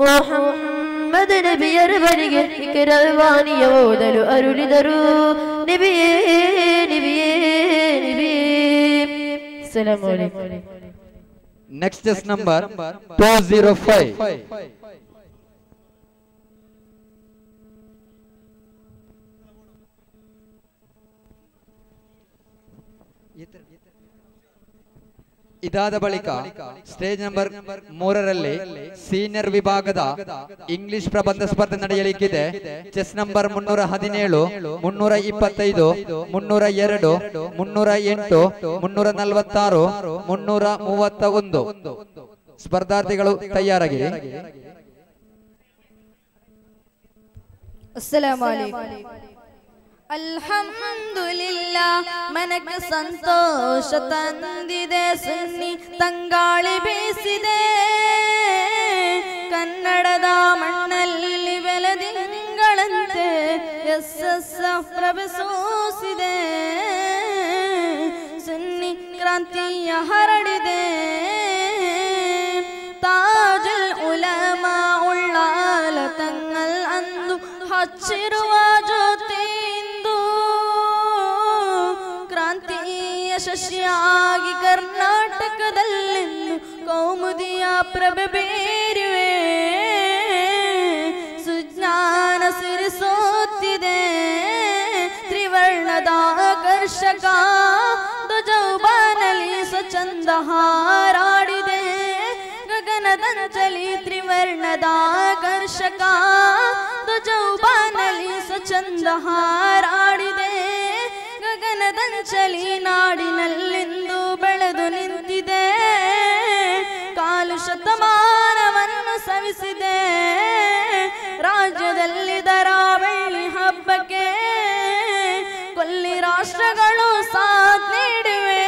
S17: ಮುಹಮ್ಮದ ನಬಿಯರ ಬಳಿಗೆ. ಇಕ್ರವಾನಿಯ ಓದಲು ಅರುಳಿದರು. ನಬಿಯೇ ನಬಿಯೇ ನಬಿಯೇ. ಅಸ್ಸಲಾಮು ಅಲೈಕುಂ.
S1: Next is number 205. ಇದಾದ ಬಳಿಕ ಸ್ಟೇಜ್ ನಂಬರ್ 3ರಲ್ಲಿ ಸೀನಿಯರ್ ವಿಭಾಗದ ಇಂಗ್ಲಿಷ್ ಪ್ರಬಂಧ ಸ್ಪರ್ಧೆ ನಡೆಯಲಿಕ್ಕಿದೆ. Chess number 317, 325, 302, 308, 346, 331 ಸ್ಪರ್ಧಾರ್ಥಿಗಳು ತಯಾರಾಗಿರಿ.
S18: ಅಸ್ಸಲಾಮು ಅಲೈಕುಂ. ಅಲ್ಹಮ್ದುಲಿಲ್ಲಾ ಮನಕ್ಕೆ ಸಂತೋಷ ತಂದಿದೆ. ಸುನ್ನಿ ತಂಗಾಳಿ ಬೀಸಿದೆ. ಕನ್ನಡದ ಮಣ್ಣಲ್ಲಿ ಬೆಳೆದಿಂಗಳಂತೆ ಎಸ್ಎಸ್ಎಫ್ ಪ್ರಭಸೂಸಿದೆ. ಸುನ್ನಿ ಕ್ರಾಂತಿಯ ಹರಡಿದೆ. ತಾಜುಲ್ ಉಲಮಾ ಉಳ್ಳಾಲ ತಂಗಲ್ ಅಂದು ಹಚ್ಚಿರುವ ಜ್ಯೋತಿ ಯಶಸ್ವಿಯಾಗಿ ಕರ್ನಾಟಕದಲ್ಲೆಂದು ಕೌಮುದಿಯ ಪ್ರಭೆ ಬೀರಿವೆ. ಸುಜ್ಞಾನ ಸಿರಿಸೋತಿದೆ. ತ್ರಿವರ್ಣದ ಆಕರ್ಷಕ ಧ್ವಜೌಬಾನಲಿ ಸ್ವಚ್ಛಂದ ಹಾರಾಡಿದೆ. ಗಗನದಂಚಲಿ ತ್ರಿವರ್ಣದ ಆಕರ್ಷಕ ಧ್ವಜೌಬಾನಲಿ ಸ್ವಚ್ಛಂದ ಹಾರಾಡಿದೆ. ಗಗನದಂಚಲಿ ನಾಡಿನಲ್ಲಿಂದು ಬೆಳೆದು ನಿಂತಿದೆ. ಕಾಲು ಶತಮಾನವನ್ನು ಸವಿಸಿದೆ. ರಾಜ್ಯದಲ್ಲಿ ದರ ಬೆಳ್ಳಿ ಹಬ್ಬಕ್ಕೆ ಕೊಲ್ಲಿ ರಾಷ್ಟ್ರಗಳು ಸಾಥ್ ನೀಡಿವೆ.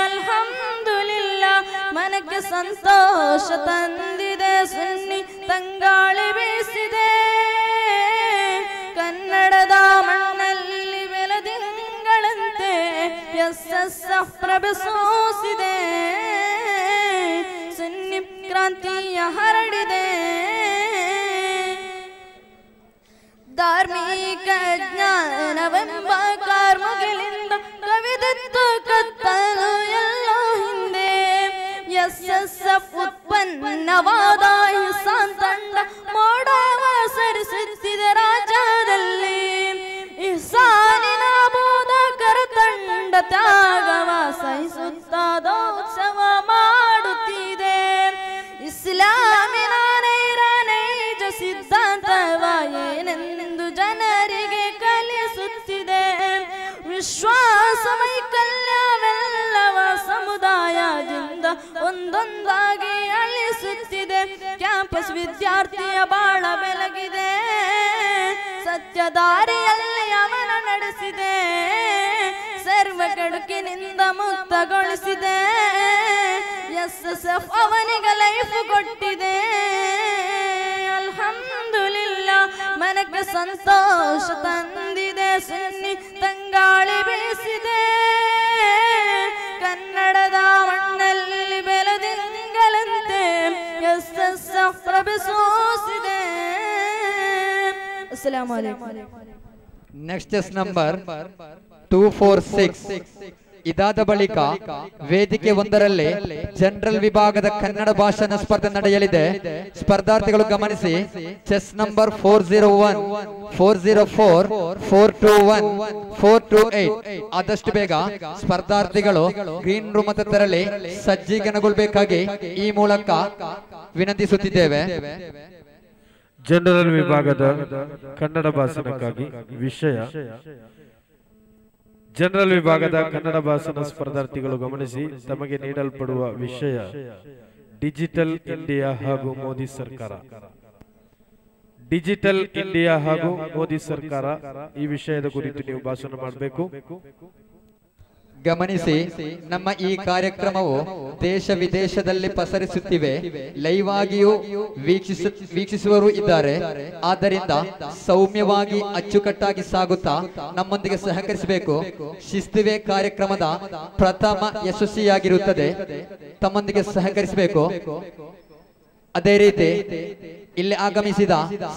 S18: ಅಲ್ಹಮ್ದುಲಿಲ್ಲಾ ಮನಕ್ಕೆ ಸಂತೋಷ ತಂದಿದೆ. ಸುನ್ನಿ ತಂಗಾಳಿ ಬೀಸಿದೆ. ಕನ್ನಡದ ಮಣ್ಣಲ್ಲಿ ಬೆಳೆದಿಂಗಳಂತೆ ಎಸ್ಎಸ್ಎಫ್ ಪ್ರಭಸೂಸಿದೆ. ಸುನ್ನಿ ಕ್ರಾಂತಿಯ ಹರಡಿದೆ. ಧಾರ್ಮಿಕ ಜ್ಞಾನವೆಂಬ ಕಾರ್ಮಗಳಿಂದ ಕವಿದತ್ತು ಕತ್ತಲು ಎಲ್ಲೋ ಹಿಂದೆ. ಎಸ್ಎಸ್ಎಫ್ ಉತ್ಪನ್ನವಾದ ಇಹ್ಸಾನ್ ತಂಡ ಮೋಡವ ಸರಿಸುತ್ತಿದೆ ರಾಜ್ಯದಲ್ಲಿ. ಇಹ್ಸಾನಿನ ಬೋಧಕರ ತಂಡ ತ್ಯಾಗವ ಸಹಿಸುತ್ತಾದ ಉತ್ಸವ ಮಾಡುತ್ತಿದೆ. ಇಸ್ಲಾಮಿನ ನೈಜ ಸಿದ್ಧಾಂತವ ಏನೆಂದು ಜನರಿಗೆ ಕಲಿಸುತ್ತಿದೆ. ವಿಶ್ವಾಸ ವೈಕಲ್ಯವೆಲ್ಲವ ಸಮುದಾಯದಿಂದ ಒಂದೊಂದಾಗಿ ಅಳಿಸುತ್ತಿದೆ. ಕ್ಯಾಂಪಸ್ ವಿದ್ಯಾರ್ಥಿಯ ಬಾಳ ಬೆಳಗಿದೆ. ಸತ್ಯದಾರಿಯಲ್ಲಿ ಅವನ ನಡೆಸಿದೆ. ಸರ್ವ ಕಡುಕಿನಿಂದ ಮುಕ್ತಗೊಳಿಸಿದೆ. SSF ಅವನಿಗೆ ಲೈಫ್ ಕೊಟ್ಟಿದೆ. ಅಲ್ಹಮ್ದುಲಿಲ್ಲಾ ಮನಕ್ಕೆ ಸಂತೋಷ ತಂದಿದೆ. ಸುನ್ನಿ ತಂಗಾಳಿ ಬೀಸಿದೆ. ಕನ್ನಡದ ಮಣ್ಣಲ್ಲಿ ಬೆಳೆದಿಂಗಳಂತೆ SSF ಪ್ರಭಸೋಸಿದೆ. ಅಸ್ಸಲಾಮು ಅಲೈಕುಂ.
S1: Next chest number 246. ಇದಾದ ಬಳಿಕ ವೇದಿಕೆ ಒಂದರಲ್ಲಿ ಜನರಲ್ ವಿಭಾಗದ ಕನ್ನಡ ಭಾಷಣ ಸ್ಪರ್ಧೆ ನಡೆಯಲಿದೆ. ಸ್ಪರ್ಧಾರ್ಥಿಗಳು ಗಮನಿಸಿ. Chess number 401, 404, 421, 428. ಆದಷ್ಟು ಬೇಗ ಸ್ಪರ್ಧಾರ್ಥಿಗಳು ಗ್ರೀನ್ ರೂಮ್ ಹತ್ರ ತೆರಳಿ ಸಜ್ಜೀಕರಣಗೊಳ್ಳಬೇಕಾಗಿ ಈ ಮೂಲಕ ವಿನಂತಿಸುತ್ತಿದ್ದೇವೆ.
S7: ಜನರಲ್ ವಿಭಾಗದ ಕನ್ನಡ ಭಾಷಣಕ್ಕಾಗಿ ವಿಷಯ. ಜನರಲ್ ವಿಭಾಗದ ಕನ್ನಡ ಭಾಷಣ ಸ್ಪರ್ಧಾರ್ಥಿಗಳು ಗಮನಿಸಿ. ತಮಗೆ ನೀಡಲ್ಪಡುವ ವಿಷಯ ಡಿಜಿಟಲ್ ಇಂಡಿಯಾ ಹಾಗೂ ಮೋದಿ ಸರ್ಕಾರ. ಡಿಜಿಟಲ್ ಇಂಡಿಯಾ ಹಾಗೂ ಮೋದಿ ಸರ್ಕಾರ ಈ ವಿಷಯದ ಕುರಿತು ನೀವು ಭಾಷಣ ಮಾಡಬೇಕು.
S1: ಗಮನಿಸಿ, ನಮ್ಮ ಈ ಕಾರ್ಯಕ್ರಮವು ದೇಶ ವಿದೇಶದಲ್ಲಿ ಪಸರಿಸುತ್ತಿವೆ. ಲೈವ್ ಆಗಿಯೂ ವೀಕ್ಷಿಸುವವರು ಇದ್ದಾರೆ. ಆದ್ದರಿಂದ ಸೌಮ್ಯವಾಗಿ ಅಚ್ಚುಕಟ್ಟಾಗಿ ಸಾಗುತ್ತಾ ನಮ್ಮೊಂದಿಗೆ ಸಹಕರಿಸಬೇಕು. ಶಿಸ್ತುವೆ ಕಾರ್ಯಕ್ರಮದ ಪ್ರಥಮ ಯಶಸ್ವಿಯಾಗಿರುತ್ತದೆ. ತಮ್ಮೊಂದಿಗೆ ಸಹಕರಿಸಬೇಕು. ಅದೇ ರೀತಿ ಇಲ್ಲಿ ಆಗಮಿಸಿದ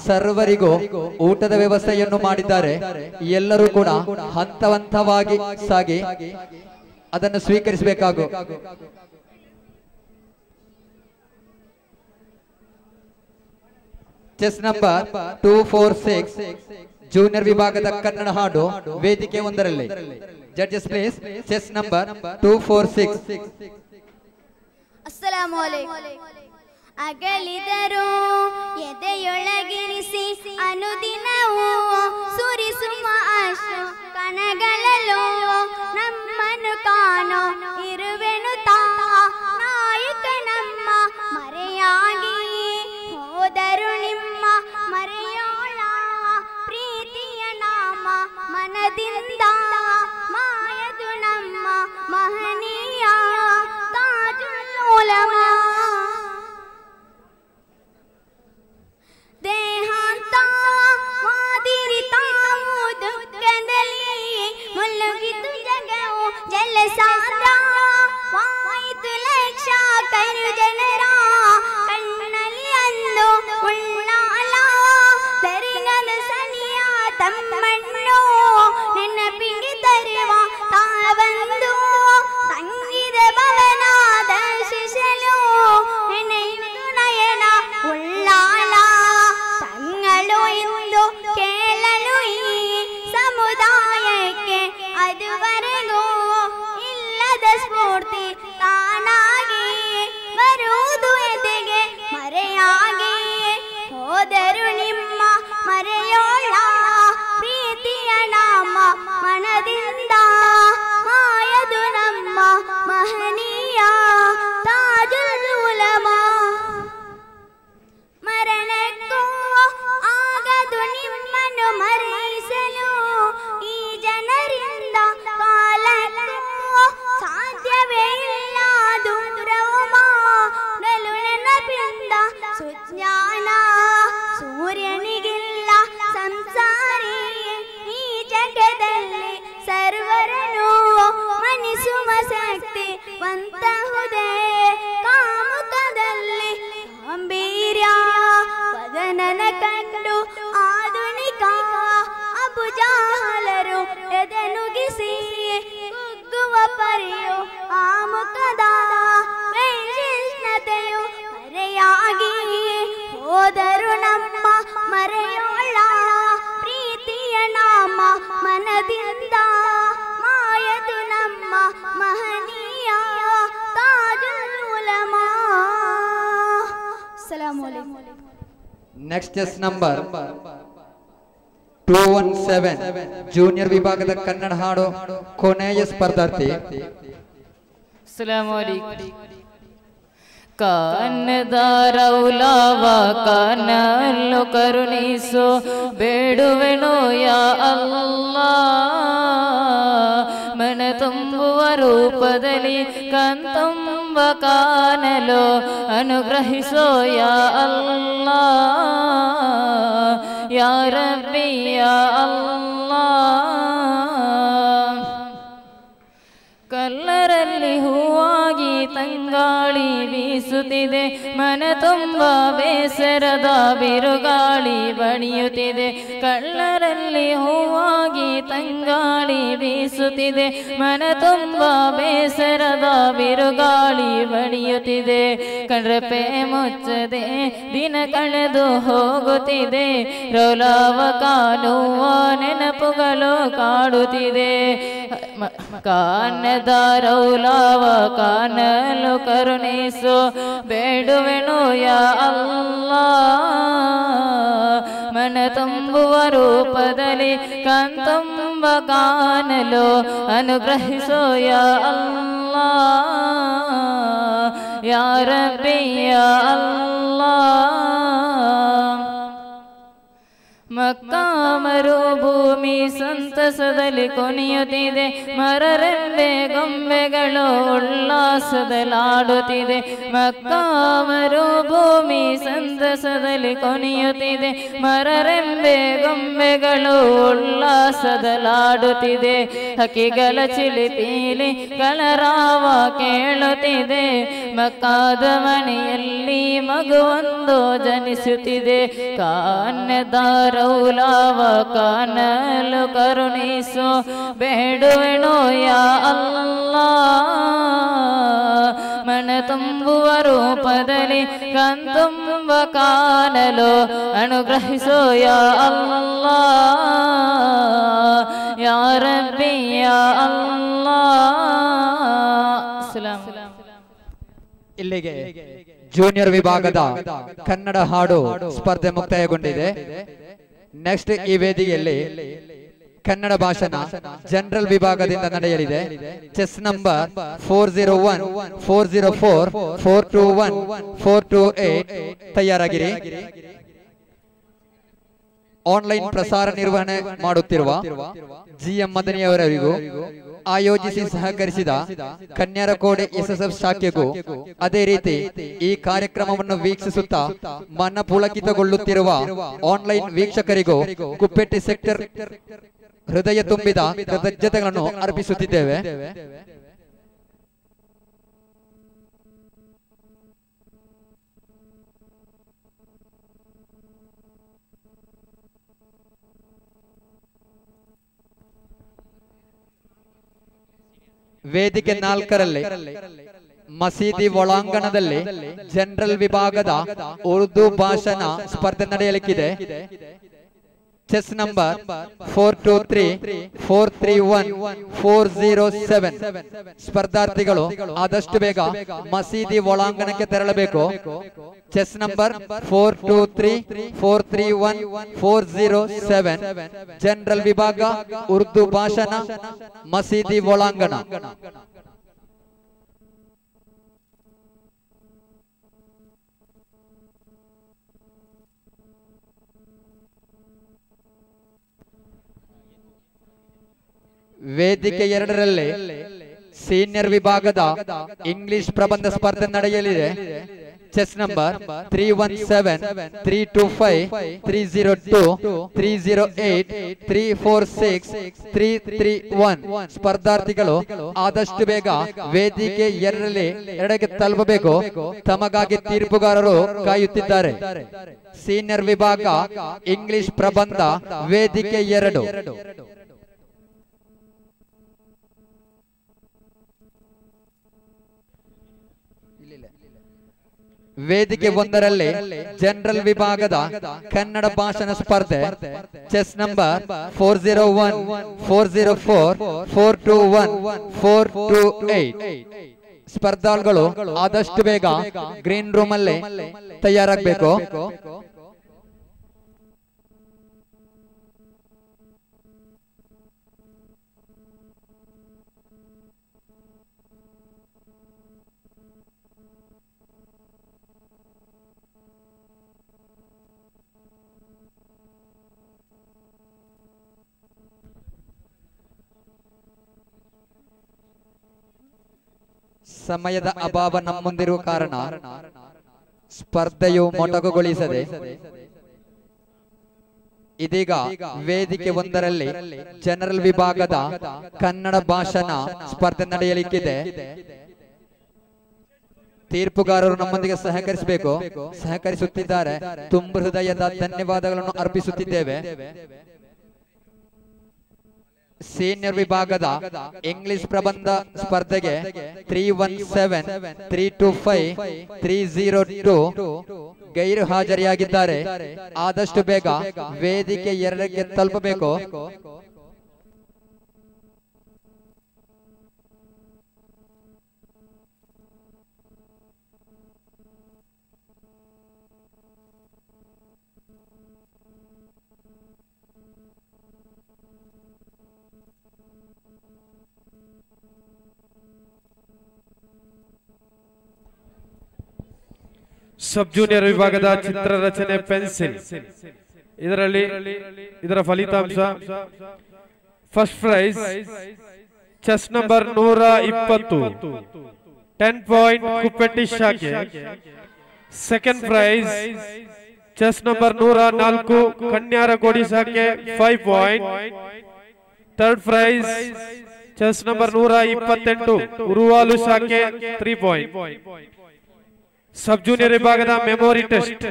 S1: ಸರ್ವರಿಗೂ ಊಟದ ವ್ಯವಸ್ಥೆಯನ್ನು ಮಾಡಿದ್ದಾರೆ. ಎಲ್ಲರೂ ಕೂಡ ಹಂತ ಹಂತವಾಗಿ ಸಾಗಿ ಅದನ್ನು ಸ್ವೀಕರಿಸಬೇಕಾಗು. ಚೆಸ್ ನಂಬರ್ 246 ಜೂನಿಯರ್ ವಿಭಾಗದ ಕನ್ನಡ ಹಾಡು ವೇದಿಕೆ ಒಂದರಲ್ಲಿ. Judges please. Chess number 246.
S16: ಅಸ್ಸಲಾಮು ಅಲೈಕುಂ. ಅಗಲಿದರು ಎದೆಯೊಳಗಿರಿಸಿ ಅನುದಿನವೂ ಸುರಿಸುವ ಅಶ್ರು ಕಣಗಳಲ್ಲೋ ನಮ್ಮನ್ನು ಕಾಣೋ ಇರುವೆನು ತಾ ನಾಯಕ ನಮ್ಮ ಮರೆಯಾಗಿ ಹೋದರು ನಿಮ್ಮ ಮರೆಯೋಳ ಪ್ರೀತಿಯ ನಾಮ ಮನದಿಂದ ಮಾಯದು ನಮ್ಮ ಮಹನೀಯ ತಾಜುಲ್ ಉಲಮಾ. ದೇಹಾಂತ ಮಾದಿರಿ ತಾವು ದುಃಖದಲ್ಲಿ ಮುಳುಗಿತು ಜಗವು ಜಲಸಾಂದ್ರ ವಾಯಿತು ಲಕ್ಷ ಕರು ಜನರ ಕಣ್ಣಲ್ಲಿ ಅಂದು ಉಳ್ಳಾಲ ತೆರಿಗದ ಸನಿಯ ತಮ್ಮಣ್ಣು ನೆನಪಿಗೆ ತರುವ ತಾವಂದು ತಂಗಿದ ಭವನ ದರ್ಶಿಸಲು ನೆನೆಯುವುದು ನಯನ ಉಳ್ಳಾಲ ತಂಗಳು ಇಂದು ಕೇಳಲು ಈ ಸಮುದಾಯಕ್ಕೆ ಅದುವರೆಗೂ ಇಲ್ಲದ ಸ್ಫೂರ್ತಿ ತಾನಾಗಿ ಬರುವುದು ಎದೆಗೆ ಮರೆಯಾಗಿ ಹೋದರು ನಿಮ್ಮ ಮರೆಯೋಳ ಪ್ರೀತಿಯ ನಾಮ ಮನದಿಂದ ಮಾಯದು ನಮ್ಮ ಮಹನೀಯ ತಾಜುಲ್ ಉಲಮಾ. ಮರಣಕ್ಕೂ ಆಗದು ನಿಮ್ಮನ್ನು ಮರೆಸಲು ಈ ಜನರಿಂದ ಕಾಲಕ್ಕೂ ಸಾಧ್ಯವೇ ಇಲ್ಲ ದೂರವು ಮಾಡಲು ನೆನಪಿಂದ ಸುಜ್ಞಾನ ಸೂರ್ಯನಿಗಿಲ್ಲ ಸಂಸಾರಿ ಈ ಜಗದಲ್ಲಿ ಸರ್ವರನ್ನು ಮನಿಸುವ ಶಕ್ತಿ ವಂತಹುದೇ ಕಾಮುಕದಲ್ಲಿ ಗಂಭೀರ್ಯ ವದನನ ಕಂಡು ಆಧುನಿಕ ಅಬುಜಾಲರು ಎದೆನುಗಿಸಿ ಕುಗ್ಗುವ ಪರಿಯು ಆ ಮುಖದ ವೈಶಿಷ್ಣತೆಯು ಮರೆಯಾಗಿ ಹೋದರು ನಮ್ಮ ಮರೆಯೋಳ ಪ್ರೀತಿಯ ನಾಮ ಮನದಿಂದ ಮಾಯದು ನಮ್ಮ ಮಹನೀಯ ತಾಜುಲ್ ಉಲಮಾ. ಅಸ್ಸಲಾಮು ಅಲೈಕುಂ.
S1: ನೆಕ್ಸ್ಟ್ ಚೆಸ್ ನಂಬರ್ 217 ಜೂನಿಯರ್ ವಿಭಾಗದ ಕನ್ನಡ ಹಾಡು ಕೊನೆಯ ಸ್ಪರ್ಧಾರ್ಥಿ.
S19: ಅಸ್ಸಲಾಮು ಅಲೈಕುಂ. ಕಾನದಾರೌಲಾವ ಕಾನಲ್ಲು ಕರುಣಿಸು ಬೇಡುವೆನು ಯಾ ಅಲ್ಲಾ. ಮನ ತುಂಬುವ ರೂಪದಲ್ಲಿ ಕಣ್ತುಂಬ ಕಣ್ತುಂಬ ಕಾಣಲು ಅನುಗ್ರಹಿಸೋ ಯಾ ಅಲ್ಲಾ ಯಾ ರಬ್ಬಿ ಯಾ ಅಲ್ಲಾ. ಕಲ್ಲರಲ್ಲಿ ಹೂವಾಗಿ ತಂಗಾಳಿ ಬೀಸುತ್ತಿದೆ, ಮನ ತುಂಬ ಬೇಸರದ ಬಿರುಗಾಳಿ ಬಡಿಯುತ್ತಿದೆ. ಕಲ್ಲರಲ್ಲಿ ಹೂವಾಗಿ ತಂಗಾಳಿ ಬೀಸುತ್ತಿದೆ, ಮನ ತುಂಬ ಬೇಸರದ ಬಿರುಗಾಳಿ ಬಡಿಯುತ್ತಿದೆ. ಕಣ್ರೆಪ್ಪೆ ಮುಚ್ಚದೆ ದಿನ ಕಳೆದು ಹೋಗುತ್ತಿದೆ, ರೌಲಾವ ಕಾಣುವ ನೆನಪುಗಳು ಕಾಡುತ್ತಿದೆ. ಕಾನದ ರೌಲಾವ ಕಾಣಲು ಕರುಣಿಸು ಬೇಡುವೆನು ಯಾ ಅಲ್ಲಾ. ಮನ ತುಂಬುವ ರೂಪದಲ್ಲಿ ಕಣ್ತುಂಬ ಕಾಣಲು ಅನುಗ್ರಹಿಸೋ ಯಾ ಅಲ್ಲಾ ಯಾ ರಬ್ಬಿ ಯಾ ಅಲ್ಲಾ. ಮಕ್ಕಾ ಮರುಭೂಮಿ ಸಂತಸದಲ್ಲಿ ಕೊನೆಯುತ್ತಿದೆ, ಮರರೆಂಬೆ ಗೊಂಬೆಗಳು ಉಲ್ಲಾಸದಲ್ಲಾಡುತ್ತಿದೆ. ಮಕ್ಕಾ ಮರುಭೂಮಿ ಸಂತಸದಲ್ಲಿ ಕೊನೆಯುತ್ತಿದೆ, ಮರರೆಂಬೆ ಗೊಂಬೆಗಳು ಉಲ್ಲಾಸದಲ್ಲಾಡುತ್ತಿದೆ. ಹಕ್ಕಿಗಳ ಚಿಲಿಪೀಲಿ ಕಲರಾವ ಕೇಳುತ್ತಿದೆ, ಮಕ್ಕಾದ ಮನೆಯಲ್ಲಿ ಮಗುವೊಂದು ಜನಿಸುತ್ತಿದೆ. ಕಾನ್ಯದ ರೌಲಾವ ಕಾಣಲು ಕರುಣಿಸು ಬೇಡುವೆನು ಯಾ ಅಲ್ಲಾ. ಮನ ತುಂಬುವ ರೂಪದಲ್ಲಿ ಕಣ್ತುಂಬ ಕಾಣಲು ಅನುಗ್ರಹಿಸೋ ಯಾ ಅಲ್ಲಾ ಯಾ ರಬ್ಬಿ ಯಾ ಅಲ್ಲಾ.
S1: ಇಲ್ಲಿಗೆ ಜೂನಿಯರ್ ವಿಭಾಗದ ಕನ್ನಡ ಹಾಡು ಸ್ಪರ್ಧೆ ಮುಕ್ತಾಯಗೊಂಡಿದೆ. ನೆಕ್ಸ್ಟ್ ಈ ವೇದಿಕೆಯಲ್ಲಿ ಕನ್ನಡ ಭಾಷಣ ಜನರಲ್ ವಿಭಾಗದಿಂದ ನಡೆಯಲಿದೆ. Chest number 401, 404, 421, 428 ತಯಾರಾಗಿರಿ. ಆನ್ಲೈನ್ ಪ್ರಸಾರ ನಿರ್ವಹಣೆ ಮಾಡುತ್ತಿರುವ GM ಮದನಿಯವರಿಗೂ, ಆಯೋಜಿಸಿ ಸಹಕರಿಸಿದ ಕನ್ಯಾರಕೋಡೆ SSF ಶಾಖೆಗೂ, ಅದೇ ರೀತಿ ಈ ಕಾರ್ಯಕ್ರಮವನ್ನು ವೀಕ್ಷಿಸುತ್ತಾ ಮನ ಪುಳಕಿತಗೊಳ್ಳುತ್ತಿರುವ ಆನ್ಲೈನ್ ವೀಕ್ಷಕರಿಗೂ ಕುಪ್ಪೆಟ್ಟಿ ಸೆಕ್ಟರ್ ಹೃದಯ ತುಂಬಿದ ಕೃತಜ್ಞತೆಗಳನ್ನು ಅರ್ಪಿಸುತ್ತಿದ್ದೇವೆ. ವೇದಿಕೆ 4ರಲ್ಲಿ ಮಸೀದಿ ಒಳಾಂಗಣದಲ್ಲಿ ಜನರಲ್ ವಿಭಾಗದ ಉರ್ದು ಭಾಷಣ ಸ್ಪರ್ಧೆ ನಡೆಯಲಿಕ್ಕಿದೆ. ಚೆಸ್ ನಂಬರ್ 423, 431, 407 ಸ್ಪರ್ಧಾರ್ಥಿಗಳು ಆದಷ್ಟು ಬೇಗ ಮಸೀದಿ ಒಳಾಂಗಣಕ್ಕೆ ತೆರಳಬೇಕು. ಚೆಸ್ ನಂಬರ್ 423, 431, 407 ಜನರಲ್ ವಿಭಾಗ ಉರ್ದು ಭಾಷಣ ಮಸೀದಿ ಒಳಾಂಗಣ. ವೇದಿಕೆ 2ರಲ್ಲಿ ಸೀನಿಯರ್ ವಿಭಾಗದ ಇಂಗ್ಲಿಷ್ ಪ್ರಬಂಧ ಸ್ಪರ್ಧೆ ನಡೆಯಲಿದೆ. ಚೆಸ್ ನಂಬರ್ 317, 325, 302, 308, 346, 331 ಸ್ಪರ್ಧಾರ್ಥಿಗಳು ಆದಷ್ಟು ಬೇಗ ವೇದಿಕೆ 2ಕ್ಕೆ ತಲುಪಬೇಕು. ತಮಗಾಗಿ ತೀರ್ಪುಗಾರರು ಕಾಯುತ್ತಿದ್ದಾರೆ. ಸೀನಿಯರ್ ವಿಭಾಗ ಇಂಗ್ಲಿಷ್ ಪ್ರಬಂಧ ವೇದಿಕೆ 2. ವೇದಿಕೆ 1ರಲ್ಲಿ ಜನರಲ್ ವಿಭಾಗದ ಕನ್ನಡ ಭಾಷಣ ಸ್ಪರ್ಧೆ. ಚೆಸ್ ನಂಬರ್ 401, 404, 421, 428 ಸ್ಪರ್ಧಾಳುಗಳು ಆದಷ್ಟು ಬೇಗ ಗ್ರೀನ್ ರೂಮ್ ಅಲ್ಲಿ ತಯಾರಾಗಬೇಕು. ಸಮಯದ ಅಭಾವ ನಮ್ಮೊಂದಿರುವ ಕಾರಣ ಸ್ಪರ್ಧೆಯು ಮೊಟಕುಗೊಳಿಸದೆ ಇದೀಗ ವೇದಿಕೆ ಒಂದರಲ್ಲಿ ಜನರಲ್ ವಿಭಾಗದ ಕನ್ನಡ ಭಾಷಣ ಸ್ಪರ್ಧೆ ನಡೆಯಲಿಕ್ಕಿದೆ. ತೀರ್ಪುಗಾರರು ನಮ್ಮೊಂದಿಗೆ ಸಹಕರಿಸಬೇಕು. ಸಹಕರಿಸುತ್ತಿದ್ದಾರೆ. ತುಂಬ ಹೃದಯದ ಧನ್ಯವಾದಗಳನ್ನು ಅರ್ಪಿಸುತ್ತಿದ್ದೇವೆ. ಸೀನಿಯರ್ ವಿಭಾಗದ ಇಂಗ್ಲಿಷ್ ಪ್ರಬಂಧ ಸ್ಪರ್ಧೆಗೆ 317, 325, 302 ಗೈರು ಹಾಜರಿಯಾಗಿದ್ದಾರೆ. ಆದಷ್ಟು ಬೇಗ ವೇದಿಕೆ 2ಕ್ಕೆ ತಲುಪಬೇಕು.
S7: ಸಬ್ ಜೂನಿಯರ್ ವಿಭಾಗದ ಚಿತ್ರರಚನೆ ಪೆನ್ಸಿಲ್, ಇದರ ಫಲಿತಾಂಶ first prize chest number 120 10 point Kuppetti ಶಾಖೆ. Second prize chest number 104 Kanyaragodi ಶಾಖೆ 5 point. Third prize chest number 128 Uruvalu ಶಾಖೆ 3 ಪಾಯಿಂಟ್. ಸಬ್ ಜೂನಿಯರ್ ವಿಭಾಗದ memory test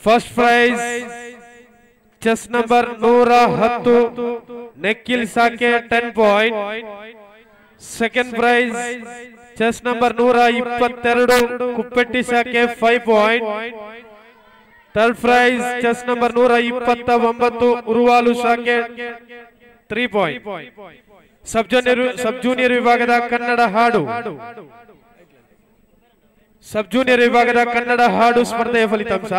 S7: first prize chest number 110 Nekkil ಶಾಖೆ 10 point. Second prize chest number 122 Kuppetti ಶಾಖೆ 5 point. Third prize chest number 129 Uruvalu ಶಾಖೆ 3 point. Sub junior ವಿಭಾಗದ ಕನ್ನಡ ಹಾಡು ಸಬ್ junior ವಿಭಾಗದ ಕನ್ನಡ ಹಾಡು ಸ್ಪರ್ಧೆಯ ಫಲಿತಾಂಶ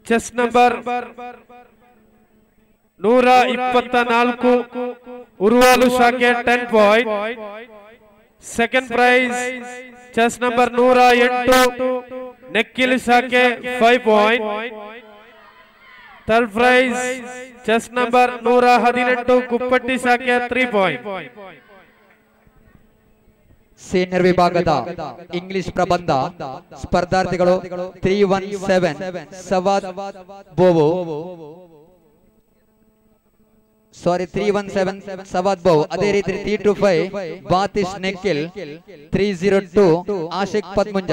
S7: ಚೆಸ್ ನಂಬರ್ 124 ಉರುವಾಲು ಶಾಖೆ 10 point. Second prize chest number 108 ನೆಕ್ಕಿಲ್ ಶಾಖೆ 5 point. Third prize chest number 118 ಕುಪ್ಪಟ್ಟಿ ಶಾಖೆ 3 ಪಾಯಿಂಟ್.
S1: ಸೀನಿಯರ್ ವಿಭಾಗದ ಇಂಗ್ಲಿಷ್ ಪ್ರಬಂಧ ಸ್ಪರ್ಧಾರ್ಥಿಗಳು 317 ಸವಾದ್ ಬೋವು 317 ಸವಾದ್ ಬೋವ್. ಅದೇ ರೀತಿ 325 ಬಾತಿಶ್ ನೆಕ್ಕಿಲ್, 302 ಆಶಿಕ್ ಪದ್ಮುಂಜ.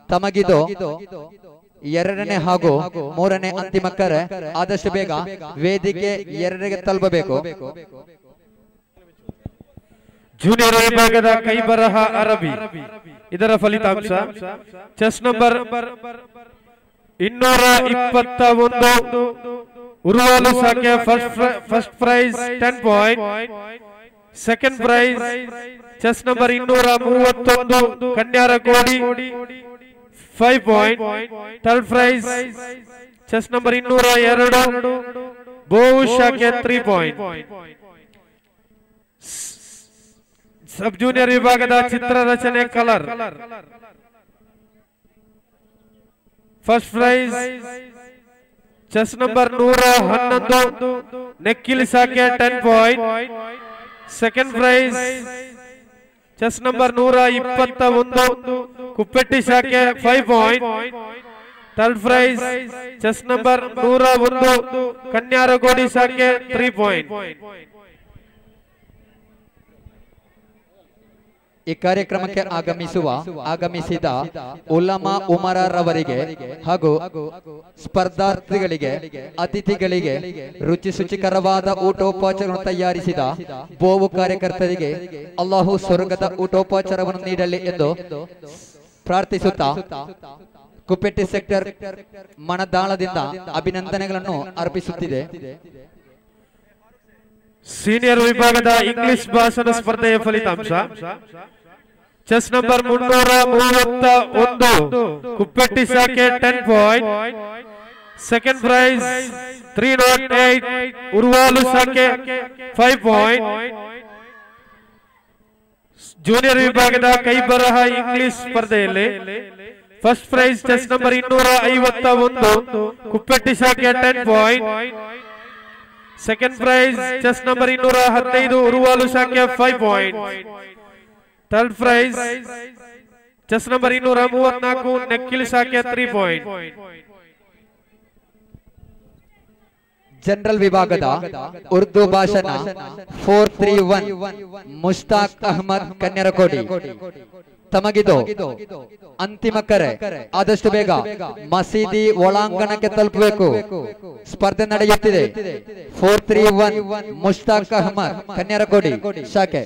S1: ತಮಗಿದು ಎರಡನೇ ಹಾಗೂ ಮೂರನೇ ಅಂತಿಮ ಕರೆ. ಆದಷ್ಟು ಬೇಗ ವೇದಿಕೆ 2ಗೆ ತಲುಪಬೇಕು.
S7: ಜೂನಿಯರ್ ವಿಭಾಗದ ಕೈಬರಹ ಅರಬಿ, ಇದರ ಫಲಿತಾಂಶ ಚೆಸ್ ನಂಬರ್ 221 ಉರುವಾಲು ಶಾಖೆ first prize 10 point. Second prize chest number 231 Kanyaragodi 5 point. Third prize chest number 202 ಬೋವು ಶಾಖೆ 3 ಪಾಯಿಂಟ್. ಸಬ್ ಜೂನಿಯರ್ ವಿಭಾಗದ ಚಿತ್ರರಚನೆ colour first prize chest number 111 Nekkil ಶಾಖೆ 10 point. Second prize chest number 121 Kuppetti ಶಾಖೆ 5 point. Third prize chest number 101 Kanyaragodi ಶಾಖೆ 3 point.
S1: ಈ ಕಾರ್ಯಕ್ರಮಕ್ಕೆ ಆಗಮಿಸಿದ ಉಲಮಾ ಉಮರರವರಿಗೆ ಹಾಗೂ ಸ್ಪರ್ಧಾರ್ಥಿಗಳಿಗೆ, ಅತಿಥಿಗಳಿಗೆ ರುಚಿಸುಚಿಕರವಾದ ಊಟೋಪಚಾರವನ್ನು ತಯಾರಿಸಿದ ಬೋವು ಕಾರ್ಯಕರ್ತರಿಗೆ ಅಲ್ಲಾಹು ಸ್ವರ್ಗದ ಊಟೋಪಚಾರವನ್ನು ನೀಡಲಿ ಎಂದು ಪ್ರಾರ್ಥಿಸುತ್ತಾ ಕುಪ್ಪೆಟ್ಟಿ ಸೆಕ್ಟರ್ ಮಣದಾಳದಿಂದ ಅಭಿನಂದನೆಗಳನ್ನು ಅರ್ಪಿಸುತ್ತಿದೆ.
S7: ಸೀನಿಯರ್ ವಿಭಾಗದ ಇಂಗ್ಲಿಷ್ ಭಾಷಣ ಸ್ಪರ್ಧೆಯ ಫಲಿತಾಂಶ ಚೆಸ್ ನಂಬರ್ 331 ಕುಪ್ಪೆಟ್ಟಿ ಶಾಖೆ 10 ಪಾಯಿಂಟ್. ಸೆಕೆಂಡ್ ಪ್ರೈಸ್ 308 ಉರುವಾಲು ಶಾಖೆ 5 ಪಾಯಿಂಟ್. ಜೂನಿಯರ್ ವಿಭಾಗದ ಕೈಬರಹ ಇಂಗ್ಲಿಷ್ ಸ್ಪರ್ಧೆಯಲ್ಲಿ first prize chest number 251 Kuppetty ಶಾಖೆ 10 point. Second prize chest number 215 ಉರುವಾಲು ಶಾಖೆ 5 point. Third prize chest number 234 ನೆಕ್ಕಿಲ್ ಶಾಖೆ 3 ಪಾಯಿಂಟ್.
S1: ಜನರಲ್ ವಿಭಾಗದ ಉರ್ದು ಭಾಷಣ 431 ಮುಷ್ತಾಕ್ ಅಹಮದ್ ಕನ್ಯರಕೋಡಿ. ತಮಗಿದು ಅಂತಿಮ ಕರೆ. ಆದಷ್ಟು ಬೇಗ ಮಸೀದಿ ಒಳಾಂಗಣಕ್ಕೆ ತಲುಪಬೇಕು. ಸ್ಪರ್ಧೆ ನಡೆಯುತ್ತಿದೆ. 431 ಮುಷ್ತಾಕ್ ಅಹಮದ್ ಕನ್ಯರಕೋಡಿ ಶಾಖೆ.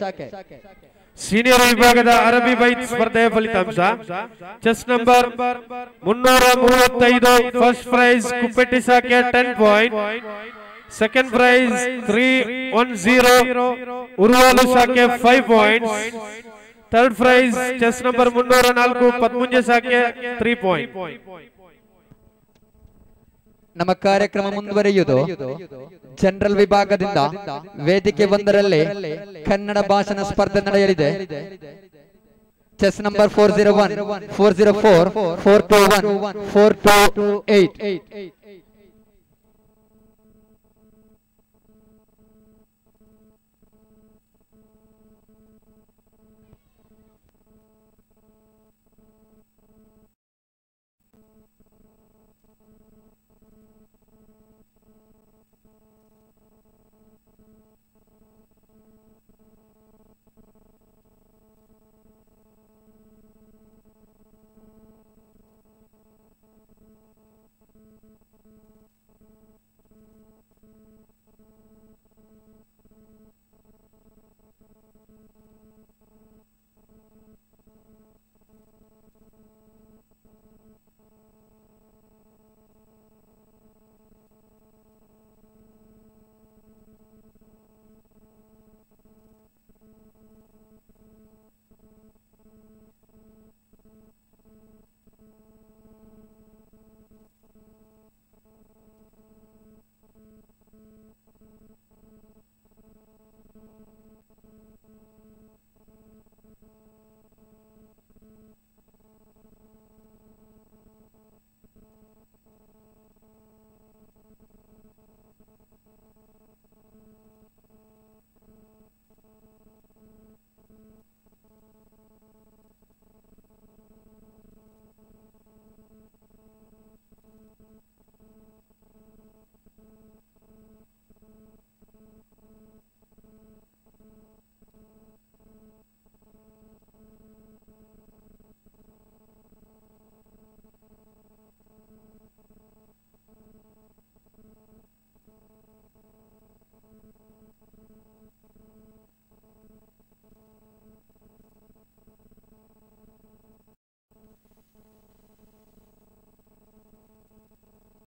S7: ಸೀನಿಯರ್ ವಿಭಾಗದ ಅರಬಿ ಬೈತ್ ಸ್ಪರ್ಧೆಯ ಫಲಿತಾಂಶ chess number 335 first prize Kuppetty ಶಾಖೆ 10 ಪಾಯಿಂಟ್. ಸೆಕೆಂಡ್ ಪ್ರೈಸ್ 310 ಉರ್ವಾಲು ಶಾಖೆ 5 points. Third prize chest number 304 ಪದ್ಮುಂಜೆ ಶಾಖೆ 3 ಪಾಯಿಂಟ್.
S1: ನಮ್ಮ ಕಾರ್ಯಕ್ರಮ ಮುಂದುವರಿಯುವುದು. ಜನರಲ್ ವಿಭಾಗದಿಂದ ವೇದಿಕೆ ಒಂದರಲ್ಲಿ ಕನ್ನಡ ಭಾಷಣ ಸ್ಪರ್ಧೆ ನಡೆಯಲಿದೆ. Chest number 401 404 421 428